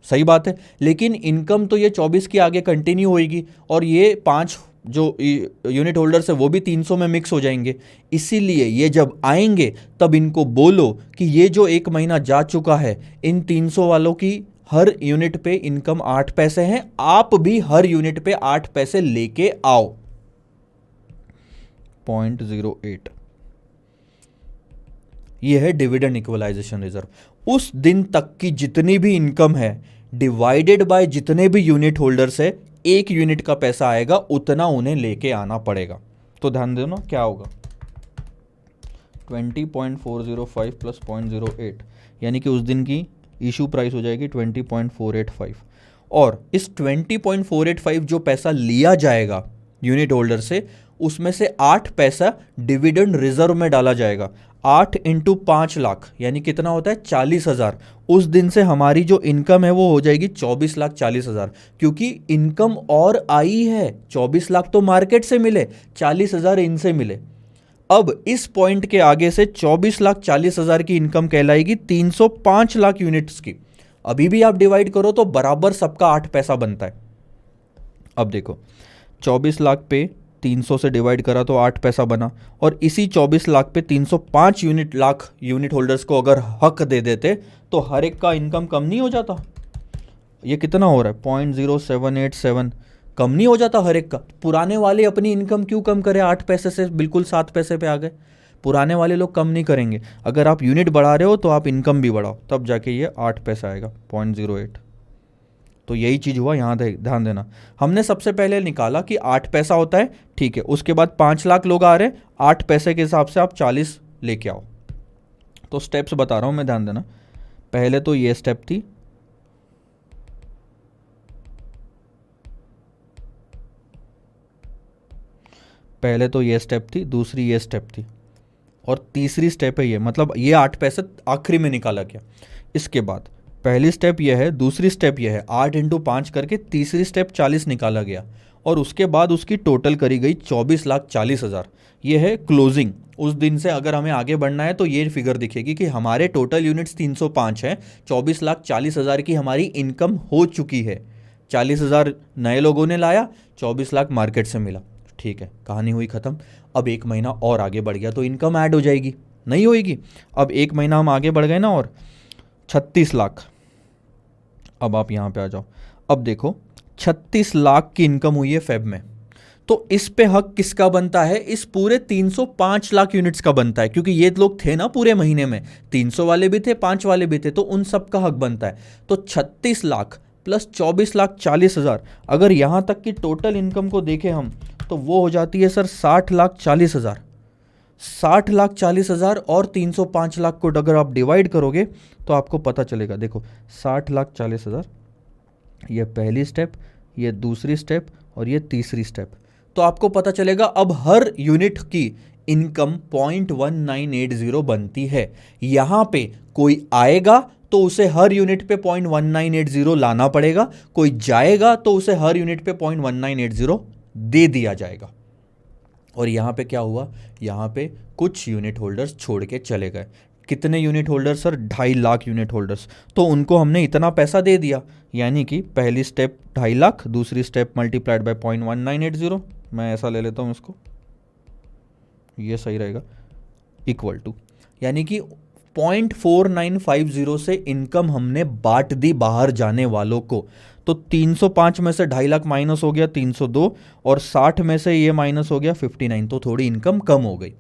सही बात है, लेकिन इनकम तो ये 24 की आगे कंटिन्यू होएगी और ये 5 जो यूनिट होल्डर्स है वो भी 300 में मिक्स हो जाएंगे। इसीलिए ये जब आएंगे तब इनको बोलो कि ये जो 1 महीना जा चुका है, इन 300 वालों की हर यूनिट पे इनकम 8 पैसे हैं, आप भी हर यूनिट पे 8 पैसे लेके आओ। 0.08, ये है डिविडेंड इक्वलाइजेशन रिजर्व। उस दिन तक की जितनी भी इनकम है डिवाइडेड बाय जितने भी यूनिट होल्डर्स है, एक यूनिट का पैसा आएगा, उतना उन्हें लेके आना पड़ेगा। तो ध्यान देना क्या होगा, 20.405 प्लस 0.08, यानी कि उस दिन की इशू प्राइस हो जाएगी 20.485। और इस 20.485 जो पैसा लिया जाएगा यूनिट होल्डर से, उसमें से 8 पैसा डिविडेंड रिजर्व में डाला जाएगा। 8 इंटू 5 लाख यानी कितना होता है 40,000। उस दिन से हमारी जो इनकम है वो हो जाएगी 24,40,000, क्योंकि इनकम और आई है। 24 लाख तो मार्केट से मिले, 40,000 इनसे मिले। अब इस पॉइंट के आगे से 24,40,000 की इनकम कहलाएगी 305 लाख यूनिट्स की। अभी भी आप डिवाइड करो तो बराबर सबका 8 पैसा बनता है। अब देखो 24 लाख पे 300 से डिवाइड करा तो 8 पैसा बना, और इसी 24 लाख पे 305 लाख यूनिट होल्डर्स को अगर हक दे देते तो हर एक का इनकम कम नहीं हो जाता? ये कितना हो रहा है 0.0787, कम नहीं हो जाता हर एक का? पुराने वाले अपनी इनकम क्यों कम करें? 8 पैसे से बिल्कुल 7 पैसे पे आ गए। पुराने वाले लोग कम नहीं करेंगे। अगर आप यूनिट बढ़ा रहे हो तो आप इनकम भी बढ़ाओ, तब जाके ये 8 पैसा आएगा 0.08। तो यही चीज़ हुआ यहाँ, ध्यान देना। हमने सबसे पहले निकाला कि 8 पैसा होता है, ठीक है। उसके बाद 5 लाख लोग आ रहे हैं, 8 पैसे के हिसाब से आप 40 लेके आओ। तो स्टेप्स बता रहा हूँ मैं, ध्यान देना। पहले तो ये स्टेप थी, दूसरी ये स्टेप थी, और तीसरी स्टेप है ये। मतलब ये 8 पैसे आखिरी में निकाला गया। इसके बाद पहली स्टेप यह है, दूसरी स्टेप यह है, 8 इंटू 5 करके तीसरी स्टेप 40 निकाला गया, और उसके बाद उसकी टोटल करी गई 24,40,000। ये है क्लोजिंग। उस दिन से अगर हमें आगे बढ़ना है तो ये फिगर दिखेगी कि हमारे टोटल यूनिट्स 305 हैं, 24,40,000 की हमारी इनकम हो चुकी है। 40,000 नए लोगों ने लाया, 24 लाख मार्केट से मिला, ठीक है, कहानी हुई ख़त्म। अब एक महीना और आगे बढ़ गया तो इनकम ऐड हो जाएगी, नहीं होएगी? अब एक महीना हम आगे बढ़ गए ना, और 36 लाख। अब आप यहाँ पे आ जाओ। अब देखो 36 लाख की इनकम हुई है फेब में, तो इस पे हक किसका बनता है? इस पूरे 305 लाख यूनिट्स का बनता है, क्योंकि ये लोग थे ना पूरे महीने में, 300 वाले भी थे, 5 वाले भी थे, तो उन सब का हक बनता है। तो 36 लाख प्लस 24,40,000, अगर यहाँ तक की टोटल इनकम को देखें हम, तो वो हो जाती है सर 60,40,000। 60,40,000 और 305 लाख को अगर आप डिवाइड करोगे तो आपको पता चलेगा। देखो 60,40,000, ये पहली स्टेप, ये दूसरी स्टेप, और ये तीसरी स्टेप। तो आपको पता चलेगा अब हर यूनिट की इनकम 0.1980 बनती है। यहां पे कोई आएगा तो उसे हर यूनिट पे 0.1980 लाना पड़ेगा, कोई जाएगा तो उसे हर यूनिट पे 0.1980 दे दिया जाएगा। और यहाँ पे क्या हुआ? यहाँ पे कुछ यूनिट होल्डर्स छोड़ के चले गए। कितने unit holders sir? 2.5 lakh unit holders. तो उनको हमने इतना पैसा दे दिया, यानी कि पहली स्टेप 2.5 लाख, दूसरी स्टेप मल्टीप्लाइड बाय 0.1980, मैं ऐसा ले लेता हूँ इसको, ये सही रहेगा, इक्वल टू, यानी कि 0.4950 से इनकम हमने बांट दी बाहर जाने वालों को। तो 305 में से 2.5 लाख माइनस हो गया 302, और 60 में से ये माइनस हो गया 59, तो थोड़ी इनकम कम हो गई।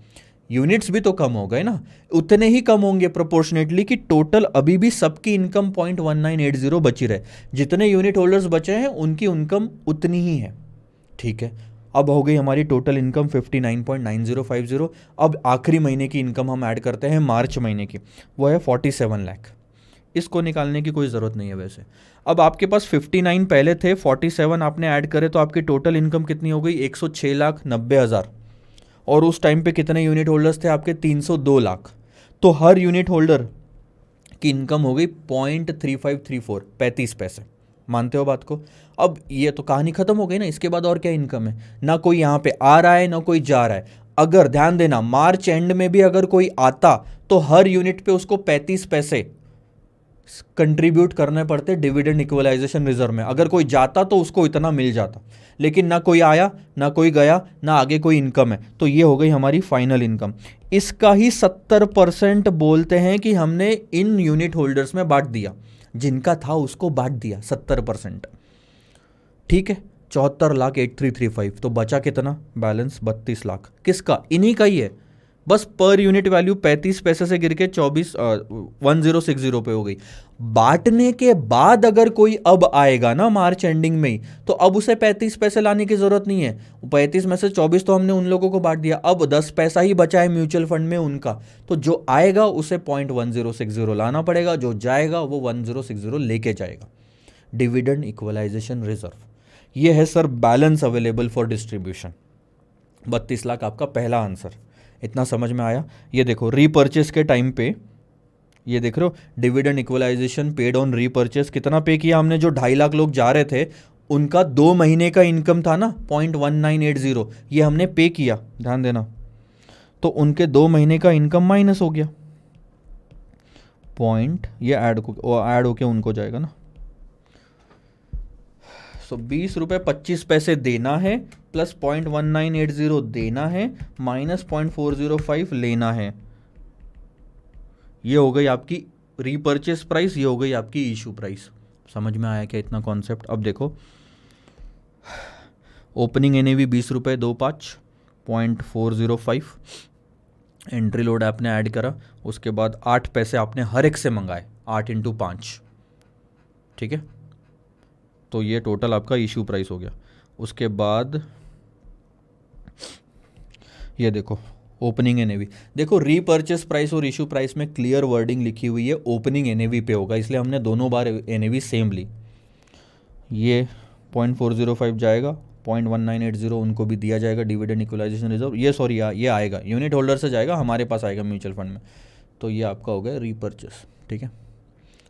यूनिट्स भी तो कम हो गए ना, उतने ही कम होंगे प्रोपोर्शनेटली कि टोटल अभी भी सबकी इनकम 0.1980 बची रहे। जितने यूनिट होल्डर्स बचे हैं उनकी इनकम उतनी ही है, ठीक है। अब हो गई हमारी टोटल इनकम 59.9050। अब आखिरी महीने की इनकम हम ऐड करते हैं मार्च महीने की, वो है 47 लाख। इसको निकालने की कोई ज़रूरत नहीं है वैसे। अब आपके पास 59 पहले थे, 47 आपने ऐड करे तो आपकी टोटल इनकम कितनी हो गई? 106,90,000। और उस टाइम पे कितने यूनिट होल्डर्स थे आपके? 302 लाख। तो हर यूनिट होल्डर की इनकम हो गई 0.3534, 35 पैसे। मानते हो बात को? अब ये तो कहानी खत्म हो गई ना, इसके बाद और क्या इनकम है? ना कोई यहाँ पे आ रहा है ना कोई जा रहा है। अगर ध्यान देना, मार्च एंड में भी अगर कोई आता तो हर यूनिट पे उसको 35 पैसे कंट्रीब्यूट करने पड़ते डिविडेंड इक्वलाइजेशन रिजर्व में। अगर कोई जाता तो उसको इतना मिल जाता, लेकिन ना कोई आया ना कोई गया, ना आगे कोई इनकम है। तो ये हो गई हमारी फाइनल इनकम। इसका ही 70% बोलते हैं कि हमने इन यूनिट होल्डर्स में बांट दिया, जिनका था उसको बांट दिया 70%, ठीक है। 74,8335। तो बचा कितना बैलेंस? 32 लाख। किसका? इन्हीं का ही है। बस पर यूनिट वैल्यू 35 पैसे से गिर के 1060 पे हो गई। बांटने के बाद अगर कोई अब आएगा ना मार्च एंडिंग में ही, तो अब उसे 35 पैसे लाने की जरूरत नहीं है। 35 में से 24 तो हमने उन लोगों को बांट दिया, अब 10 पैसा ही बचा है म्यूचुअल फंड में उनका। तो जो आएगा उसे 0.1060 लाना पड़ेगा, जो जाएगा वो 1060 लेके जाएगा। डिविडेंड इक्वलाइजेशन रिजर्व, ये है sir balance available for distribution. 32 lakh आपका पहला आंसर। इतना समझ में आया? ये देखो रीपर्चेस के टाइम पे, ये देख रहे हो dividend equalisation paid on repurchase, कितना पे किया हमने? जो 2.5 लाख लोग जा रहे थे उनका 2 महीने का इनकम था ना 0.1980, ये हमने पे किया, ध्यान देना। तो उनके 2 महीने का इनकम माइनस हो गया, पॉइंट ये ऐड होके उनको जाएगा ना। सो 20 रुपये 25 पैसे देना है, प्लस 0.1980 देना है, माइनस 0.405 लेना है। ये हो गई आपकी रीपर्चेस प्राइस, ये हो गई आपकी इशू प्राइस। समझ में आया क्या इतना कॉन्सेप्ट? अब देखो ओपनिंग एनएवी 20 रुपये 25, 0.405, एंट्री लोड आपने ऐड करा, उसके बाद 8 पैसे आपने हर एक से मंगाए, 8 इंटू 5, ठीक है। तो ये टोटल आपका इशू प्राइस हो गया। उसके बाद ये देखो ओपनिंग एनएवी, देखो रीपर्चेस प्राइस और इशू प्राइस में क्लियर वर्डिंग लिखी हुई है, ओपनिंग एनएवी पे होगा, इसलिए हमने दोनों बार एनएवी सेम ली। ये 0.405 जाएगा, 0.1980 उनको भी दिया जाएगा डिविडेंड इक्वलाइजेशन रिजर्व, ये सॉरी ये आएगा यूनिट होल्डर से जाएगा, हमारे पास आएगा म्यूचुअल फंड में। तो ये आपका हो गया रीपर्चेस, ठीक है,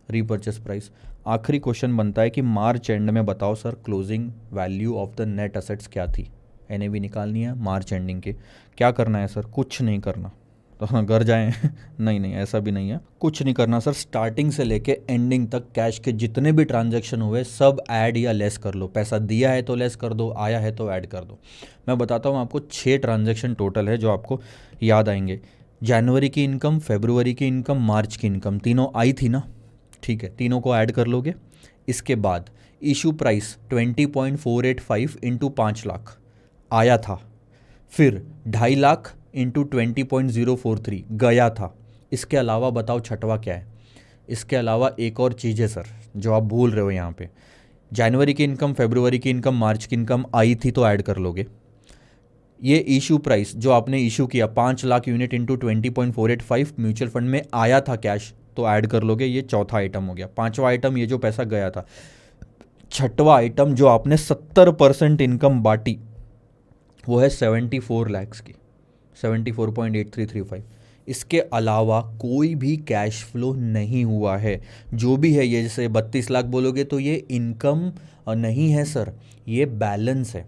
रीपर्चेस प्राइस। आखिरी क्वेश्चन बनता है कि मार्च एंड में बताओ sir closing value of the net assets क्या थी? एनएवी निकालनी है मार्च एंडिंग के। क्या करना है सर? कुछ नहीं करना, तो हाँ घर जाएं नहीं नहीं ऐसा भी नहीं है, कुछ नहीं करना सर। स्टार्टिंग से लेके एंडिंग तक कैश के जितने भी ट्रांजैक्शन हुए सब ऐड या लेस कर लो। पैसा दिया है तो लेस कर दो, आया है तो ऐड कर दो। मैं बताता हूँ आपको, 6 ट्रांजैक्शन टोटल है जो आपको याद आएंगे। जनवरी की इनकम, फरवरी की इनकम, मार्च की इनकम, तीनों आई थी ना, ठीक है, तीनों को ऐड कर लोगे। इसके बाद इशू प्राइस 20.485 इंटू 5 लाख आया था, फिर 2.5 लाख इंटू 20.043 गया था। इसके अलावा बताओ छठवा क्या है? इसके अलावा एक और चीज़ है सर जो आप भूल रहे हो यहाँ पे। जनवरी की इनकम, फरवरी की इनकम, मार्च की इनकम आई थी तो ऐड कर लोगे। ये इशू प्राइस जो आपने इशू किया 5 lakh unit into 20.485 mutual fund में आया था कैश, तो ऐड कर लोगे। ये चौथा आइटम हो गया। पांचवा आइटम ये जो पैसा गया था। छठवा आइटम जो आपने 70% इनकम बांटी वो है 74 लैक्स की, 74.8335। इसके अलावा कोई भी कैश फ्लो नहीं हुआ है। जो भी है ये, जैसे 32 लाख बोलोगे तो ये इनकम नहीं है सर, ये बैलेंस है।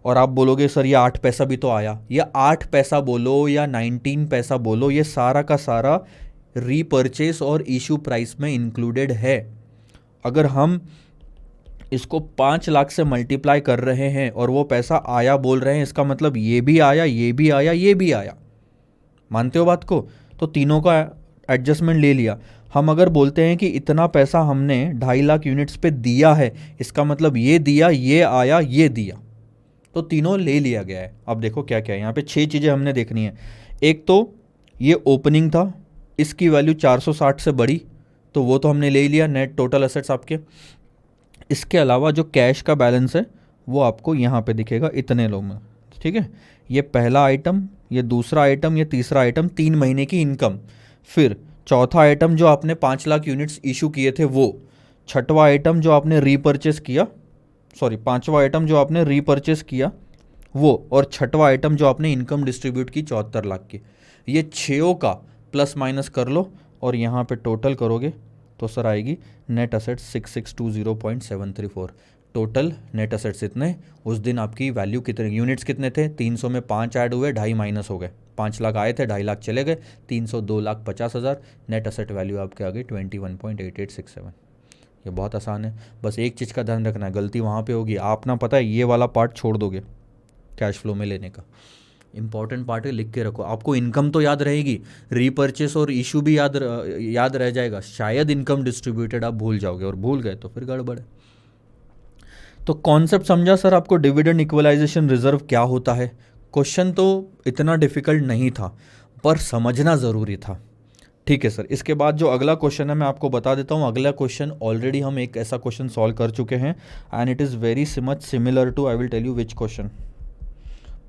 और आप बोलोगे सर ये 8 पैसा भी तो आया, ये 8 पैसा बोलो या 19 पैसा बोलो, ये सारा का सारा रीपर्चेस और इशू प्राइस में इंक्लूडेड है। अगर हम इसको 5 लाख से मल्टीप्लाई कर रहे हैं और वो पैसा आया बोल रहे हैं, इसका मतलब ये भी आया, ये भी आया, ये भी आया। मानते हो बात को? तो तीनों का एडजस्टमेंट ले लिया। हम अगर बोलते हैं कि इतना पैसा हमने 2.5 लाख यूनिट्स पे दिया है, इसका मतलब ये दिया, ये आया, ये दिया, तो तीनों ले लिया गया है। अब देखो क्या क्या है यहाँ पे, 6 चीज़ें हमने देखनी है। एक तो ये ओपनिंग था, इसकी वैल्यू 460 से बड़ी, तो वो तो हमने ले लिया, नेट टोटल एसेट्स आपके। इसके अलावा जो कैश का बैलेंस है वो आपको यहाँ पे दिखेगा इतने लोग में, ठीक है। ये पहला आइटम, ये दूसरा आइटम, ये तीसरा आइटम, 3 महीने की इनकम। फिर चौथा आइटम जो आपने 5 लाख यूनिट्स इशू किए थे वो। छठवा आइटम जो आपने रीपर्चेस किया, सॉरी पांचवा आइटम जो आपने रीपर्चेस किया वो, और छठवा आइटम जो आपने इनकम डिस्ट्रीब्यूट की 74 लाख की। ये 6 का प्लस माइनस कर लो और यहाँ पे टोटल करोगे तो सर आएगी net assets 6620.734। Total net assets इतने, उस दिन आपकी वैल्यू कितने, यूनिट्स कितने थे? 300 में 5 ऐड हुए, 2.5 माइनस हो गए। 5 लाख आए थे, 2.5 लाख चले गए, 302,50,000। नेट असेट वैल्यू आपके आ गई 21.8867। ये बहुत आसान है। बस एक चीज़ का ध्यान रखना है, गलती वहाँ पे होगी, आप ना पता है ये वाला पार्ट छोड़ दोगे कैश फ्लो में लेने का। इंपॉर्टेंट पार्ट है, लिख के रखो। आपको इनकम तो याद रहेगी, रीपर्चेस और इशू भी याद रह जाएगा, शायद इनकम डिस्ट्रीब्यूटेड आप भूल जाओगे, और भूल गए तो फिर गड़बड़ है। तो कॉन्सेप्ट समझा सर आपको? डिविडेंड इक्वलाइजेशन रिजर्व क्या होता है? क्वेश्चन तो इतना डिफिकल्ट नहीं था पर समझना ज़रूरी था, ठीक है सर। इसके बाद जो अगला क्वेश्चन है मैं आपको बता देता हूँ। अगला क्वेश्चन ऑलरेडी हम एक ऐसा क्वेश्चन सॉल्व कर चुके हैं and it is very much similar to, I will tell you which question,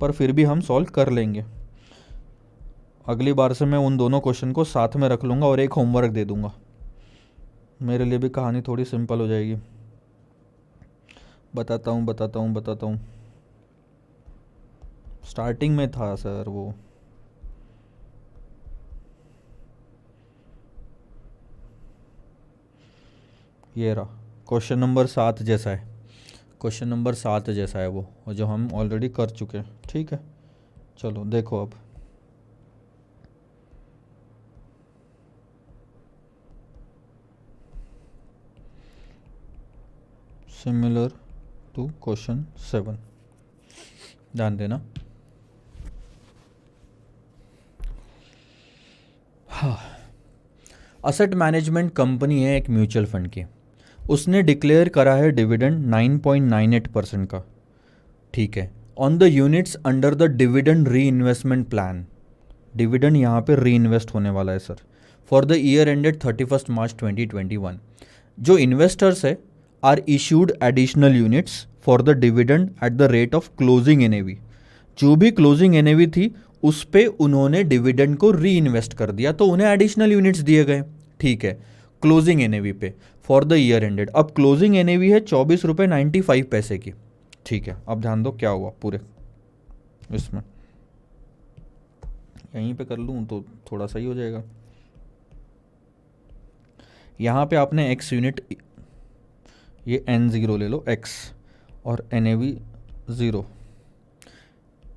पर फिर भी हम सॉल्व कर लेंगे। अगली बार से मैं उन दोनों क्वेश्चन को साथ में रख लूँगा और एक होमवर्क दे दूँगा, मेरे लिए भी कहानी थोड़ी सिंपल हो जाएगी। बताता हूँ स्टार्टिंग में था सर वो, ये रहा, क्वेश्चन नंबर 7 जैसा है, क्वेश्चन नंबर 7 जैसा है वो, जो हम ऑलरेडी कर चुके हैं। ठीक है, चलो देखो अब। सिमिलर टू क्वेश्चन 7, ध्यान देना। हाँ, असेट मैनेजमेंट कंपनी है एक म्यूचुअल फंड की, उसने डिक्लेयर करा है डिविडेंड 9.98% का। ठीक है, on the units under the dividend reinvestment plan. Dividend यहाँ पे री इन्वेस्ट होने वाला है sir, for the year ended 31 March 2021। जो इन्वेस्टर्स है are issued additional units for the dividend at the rate of closing NAV. जो भी क्लोजिंग एनएवी थी उस पे उन्होंने डिविडेंड को री इन्वेस्ट कर दिया, तो उन्हें एडिशनल यूनिट्स दिए गए। ठीक है, क्लोजिंग एनएवी पे फॉर द ईयर एंडेड। अब क्लोजिंग एनएवी है 24.95 की। ठीक है, अब ध्यान दो क्या हुआ पूरे इसमें, यहीं पे कर लूँ तो थोड़ा सही हो जाएगा। यहाँ पे आपने एक्स यूनिट, ये N0 ले लो x, और NAV 0,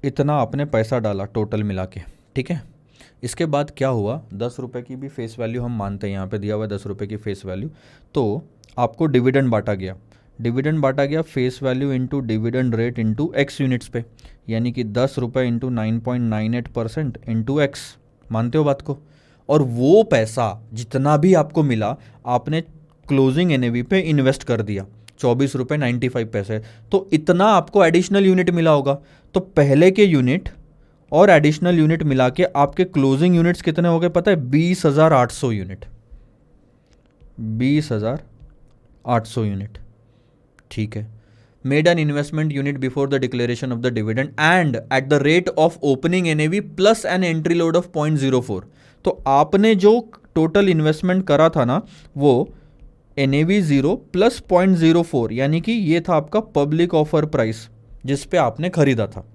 इतना आपने पैसा डाला टोटल मिला के। ठीक है, इसके बाद क्या हुआ, 10 रुपये की भी फेस वैल्यू हम मानते हैं, यहाँ पे दिया हुआ है 10 रुपये की फेस वैल्यू, तो आपको डिविडेंड बांटा गया। डिविडेंड बांटा गया face value into dividend rate into x units पे, यानी कि 10 रुपये इंटू 9.98% इंटू एक्स। मानते हो बात को? और वो पैसा जितना भी आपको मिला आपने क्लोजिंग एनएवी पे इन्वेस्ट कर दिया, 24.95 रुपये। तो इतना आपको एडिशनल यूनिट मिला होगा। तो पहले के यूनिट और एडिशनल यूनिट मिला के आपके क्लोजिंग यूनिट्स कितने हो गए पता है? 20,800 यूनिट, 20,800 यूनिट। ठीक है, made an investment unit before the declaration of the dividend and eight the rate of opening NAV plus an entry load of 0.04। तो आपने जो टोटल इन्वेस्टमेंट करा था ना, वो NAV 0 प्लस 0.04, यानी कि ये था आपका पब्लिक ऑफर प्राइस जिस पे आपने खरीदा था।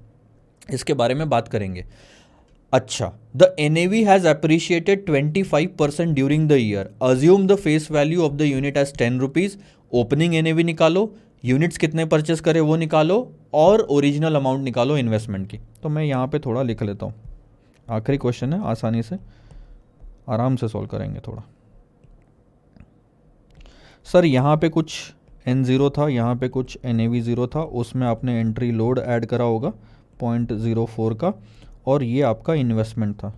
इसके बारे में बात करेंगे। अच्छा, the NAV has appreciated 25% during the year. Assume the face value of the unit as 10 rupees. Opening NAV निकालो, यूनिट्स कितने परचेस करे वो निकालो, और ओरिजिनल अमाउंट निकालो इन्वेस्टमेंट की। तो मैं यहाँ पे थोड़ा लिख लेता हूँ, आखिरी क्वेश्चन है, आसानी से आराम से सॉल्व करेंगे थोड़ा। सर यहाँ पे कुछ N0 था, यहाँ पे कुछ NAV 0 था, उसमें आपने एंट्री लोड ऐड करा होगा 0.04 का, और ये आपका इन्वेस्टमेंट था,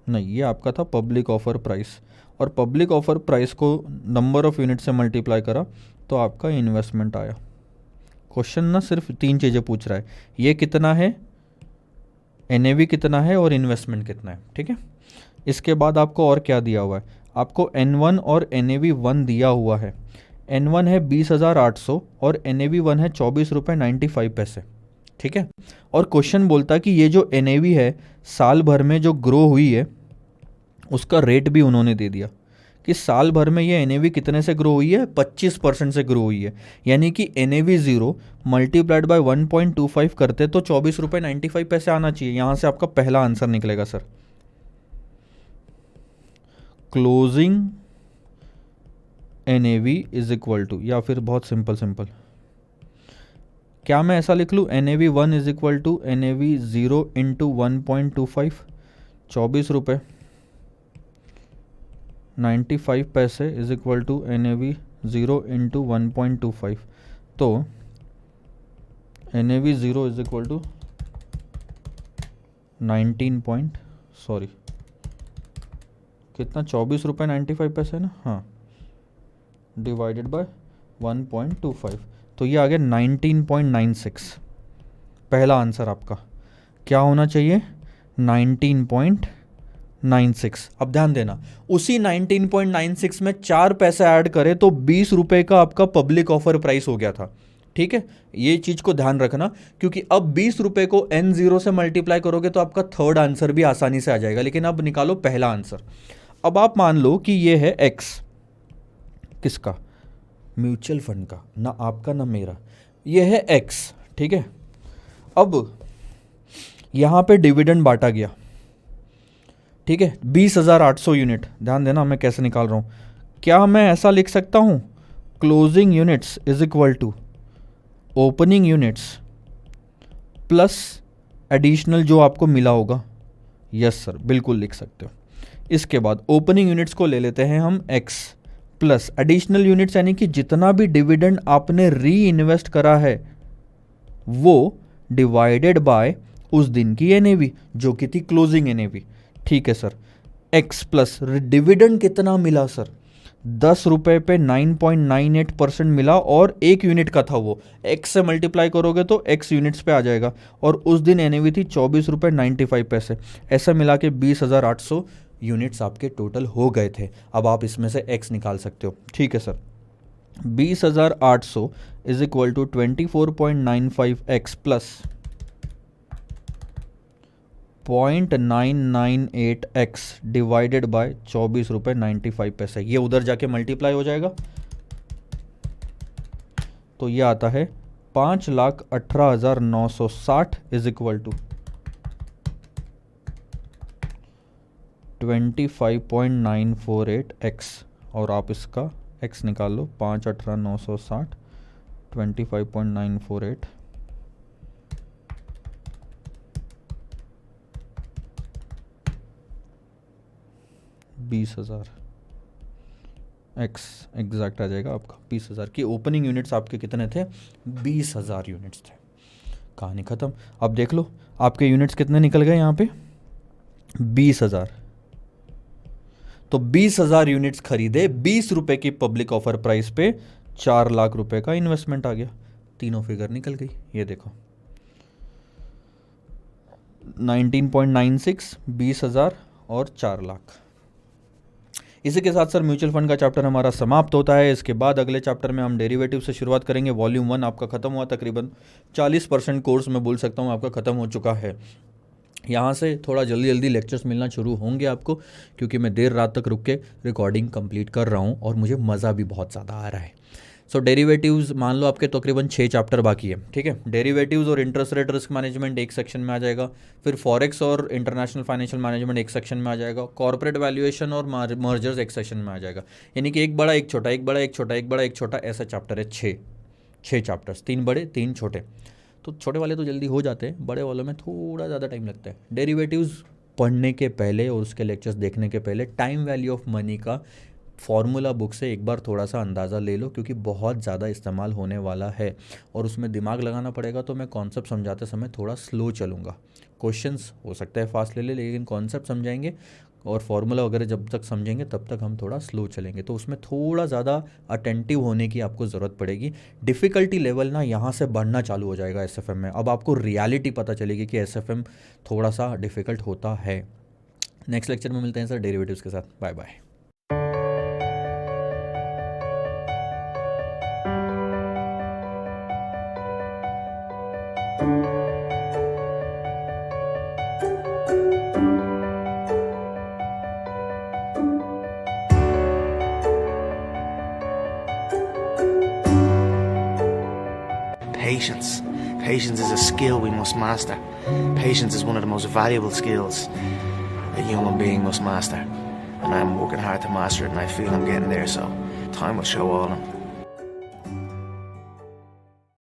नहीं ये आपका था पब्लिक ऑफर प्राइस, और पब्लिक ऑफर प्राइस को नंबर ऑफ़ यूनिट से मल्टीप्लाई करा तो आपका इन्वेस्टमेंट आया। क्वेश्चन ना सिर्फ 3 चीज़ें पूछ रहा है, ये कितना है, NAV कितना है, और इन्वेस्टमेंट कितना है। ठीक है, इसके बाद आपको और क्या दिया हुआ है, आपको N1 और NAV 1 दिया हुआ है। N1 है 20,800 और NAV 1 है 24.95। ठीक है, और क्वेश्चन बोलता है कि ये जो NAV है साल भर में जो ग्रो हुई है उसका रेट भी उन्होंने दे दिया कि साल भर में ये NAV कितने से ग्रो हुई है, 25% से ग्रो हुई है। यानी कि NAV 0 मल्टीप्लाइड बाय 1.25 करते तो 24.95 आना चाहिए। यहाँ से आपका पहला आंसर निकलेगा sir, closing NAV is equal to, या फिर बहुत सिंपल क्या मैं ऐसा लिख लूँ, NAV 1 is equal to NAV 0 into 1.25, 24 रुपये 95 पैसे is equal to NAV 0 into 1.25। तो NAV 0 इज इक्वल टू 24.95 ना, हाँ, डिवाइडेड बाय 1.25, तो ये आ गया 19.96। पहला आंसर आपका क्या होना चाहिए, 19.96। अब ध्यान देना, उसी 19.96 में 4 पैसे ऐड करें तो 20 रुपये का आपका पब्लिक ऑफर प्राइस हो गया था। ठीक है, ये चीज को ध्यान रखना, क्योंकि अब 20 रुपये को N0 से मल्टीप्लाई करोगे तो आपका थर्ड आंसर भी आसानी से आ जाएगा। लेकिन अब निकालो पहला आंसर। अब आप मान लो कि ये है X, किसका, म्यूचुअल फंड का, ना आपका ना मेरा, ये है X। ठीक है, अब यहां पे डिविडेंड बांटा गया। ठीक है, 20,800 यूनिट, ध्यान देना मैं कैसे निकाल रहा हूं, क्या मैं ऐसा लिख सकता हूँ, closing units is equal to opening units plus additional जो आपको मिला होगा? यस सर, बिल्कुल लिख सकते हो। इसके बाद ओपनिंग यूनिट्स को ले लेते हैं हम x प्लस एडिशनल यूनिट्स, यानी कि जितना भी डिविडेंड आपने री इन्वेस्ट करा है वो डिवाइडेड बाय उस दिन की एनएवी जो कि थी क्लोजिंग एनएवी। ठीक है सर, x प्लस डिविडेंड कितना मिला सर? 10 रुपए पे 9.98% मिला और 1 यूनिट का था वो, x से मल्टीप्लाई करोगे तो x यूनिट्स पे आ जाएगा और उस दिन एनएवी थी 24 रुपए 95 पैसे। ऐसा मिला के 20,800 यूनिट्स आपके टोटल हो गए थे। अब आप इसमें से x निकाल सकते हो। ठीक है sir, 20,800 is equal to 24.95x plus 0.998x divided by 24 रुपए 95 पैसे। ये उधर जाके मल्टीप्लाई हो जाएगा तो ये आता है 5,18,960 इज इक्वल टू 25.948x और आप इसका x निकाल लो। 5,18,960 25.948 20,000 x एग्जैक्ट आ जाएगा आपका 20,000 की। ओपनिंग यूनिट्स आपके कितने थे? 20,000 यूनिट्स थे। कहानी ख़त्म। अब देख लो आपके यूनिट्स कितने निकल गए यहाँ पे, 20,000। तो 20,000 यूनिट्स खरीदे 20 रुपए की पब्लिक ऑफर प्राइस पे, 4 लाख रुपए का इन्वेस्टमेंट आ गया। तीनों फिगर निकल गई। ये देखो 19.96, 20,000 और 4 लाख। इसी के साथ सर म्यूचुअल फंड का चैप्टर हमारा समाप्त होता है। इसके बाद अगले चैप्टर में हम डेरिवेटिव से शुरुआत करेंगे। वॉल्यूम 1 आपका खत्म हुआ, तकरीबन 40% कोर्स मैं बोल सकता हूँ आपका ख़त्म हो चुका है। यहाँ से थोड़ा जल्दी जल्दी लेक्चर्स मिलना शुरू होंगे आपको, क्योंकि मैं देर रात तक रुक के रिकॉर्डिंग कंप्लीट कर रहा हूँ और मुझे मज़ा भी बहुत ज़्यादा आ रहा है। सो डेरिवेटिव्स मान लो आपके तकरीबन 6 चैप्टर बाकी है। ठीक है, डेरिवेटिव्स और इंटरेस्ट रेट रिस्क मैनेजमेंट एक सेक्शन में आ जाएगा, फिर फॉरेक्स और इंटरनेशनल फाइनेंशियल मैनेजमेंट एक सेक्शन में आ जाएगा, कॉर्पोरेट वैल्यूएशन और मर्जर्स एक सेक्शन में आ जाएगा। यानी कि एक बड़ा एक छोटा, एक बड़ा एक छोटा, एक बड़ा एक छोटा, ऐसा चैप्टर है। 6 चैप्टर्स, 3 बड़े 3 छोटे। तो छोटे वाले तो जल्दी हो जाते हैं, बड़े वालों में थोड़ा ज़्यादा टाइम लगता है। डेरिवेटिव्स पढ़ने के पहले और उसके लेक्चर्स देखने के पहले टाइम वैल्यू ऑफ मनी का फॉर्मूला बुक से एक बार थोड़ा सा अंदाज़ा ले लो, क्योंकि बहुत ज़्यादा इस्तेमाल होने वाला है और उसमें दिमाग लगाना पड़ेगा। तो मैं कॉन्सेप्ट समझाते समय थोड़ा स्लो चलूँगा। क्वेश्चंस हो सकता है फास्ट ले ले, लेकिन कॉन्सेप्ट समझाएंगे और फार्मूला वगैरह जब तक समझेंगे तब तक हम थोड़ा स्लो चलेंगे। तो उसमें थोड़ा ज़्यादा अटेंटिव होने की आपको ज़रूरत पड़ेगी। डिफ़िकल्टी लेवल ना यहाँ से बढ़ना चालू हो जाएगा एसएफएम में। अब आपको रियलिटी पता चलेगी कि एसएफएम थोड़ा सा डिफ़िकल्ट होता है। नेक्स्ट लेक्चर में मिलते हैं सर डेरिवेटिव्स के साथ। Bye bye. Patience. Patience is a skill we must master. Patience is one of the most valuable skills a human being must master. And I'm working hard to master it, and I feel I'm getting there, so time will show all of them.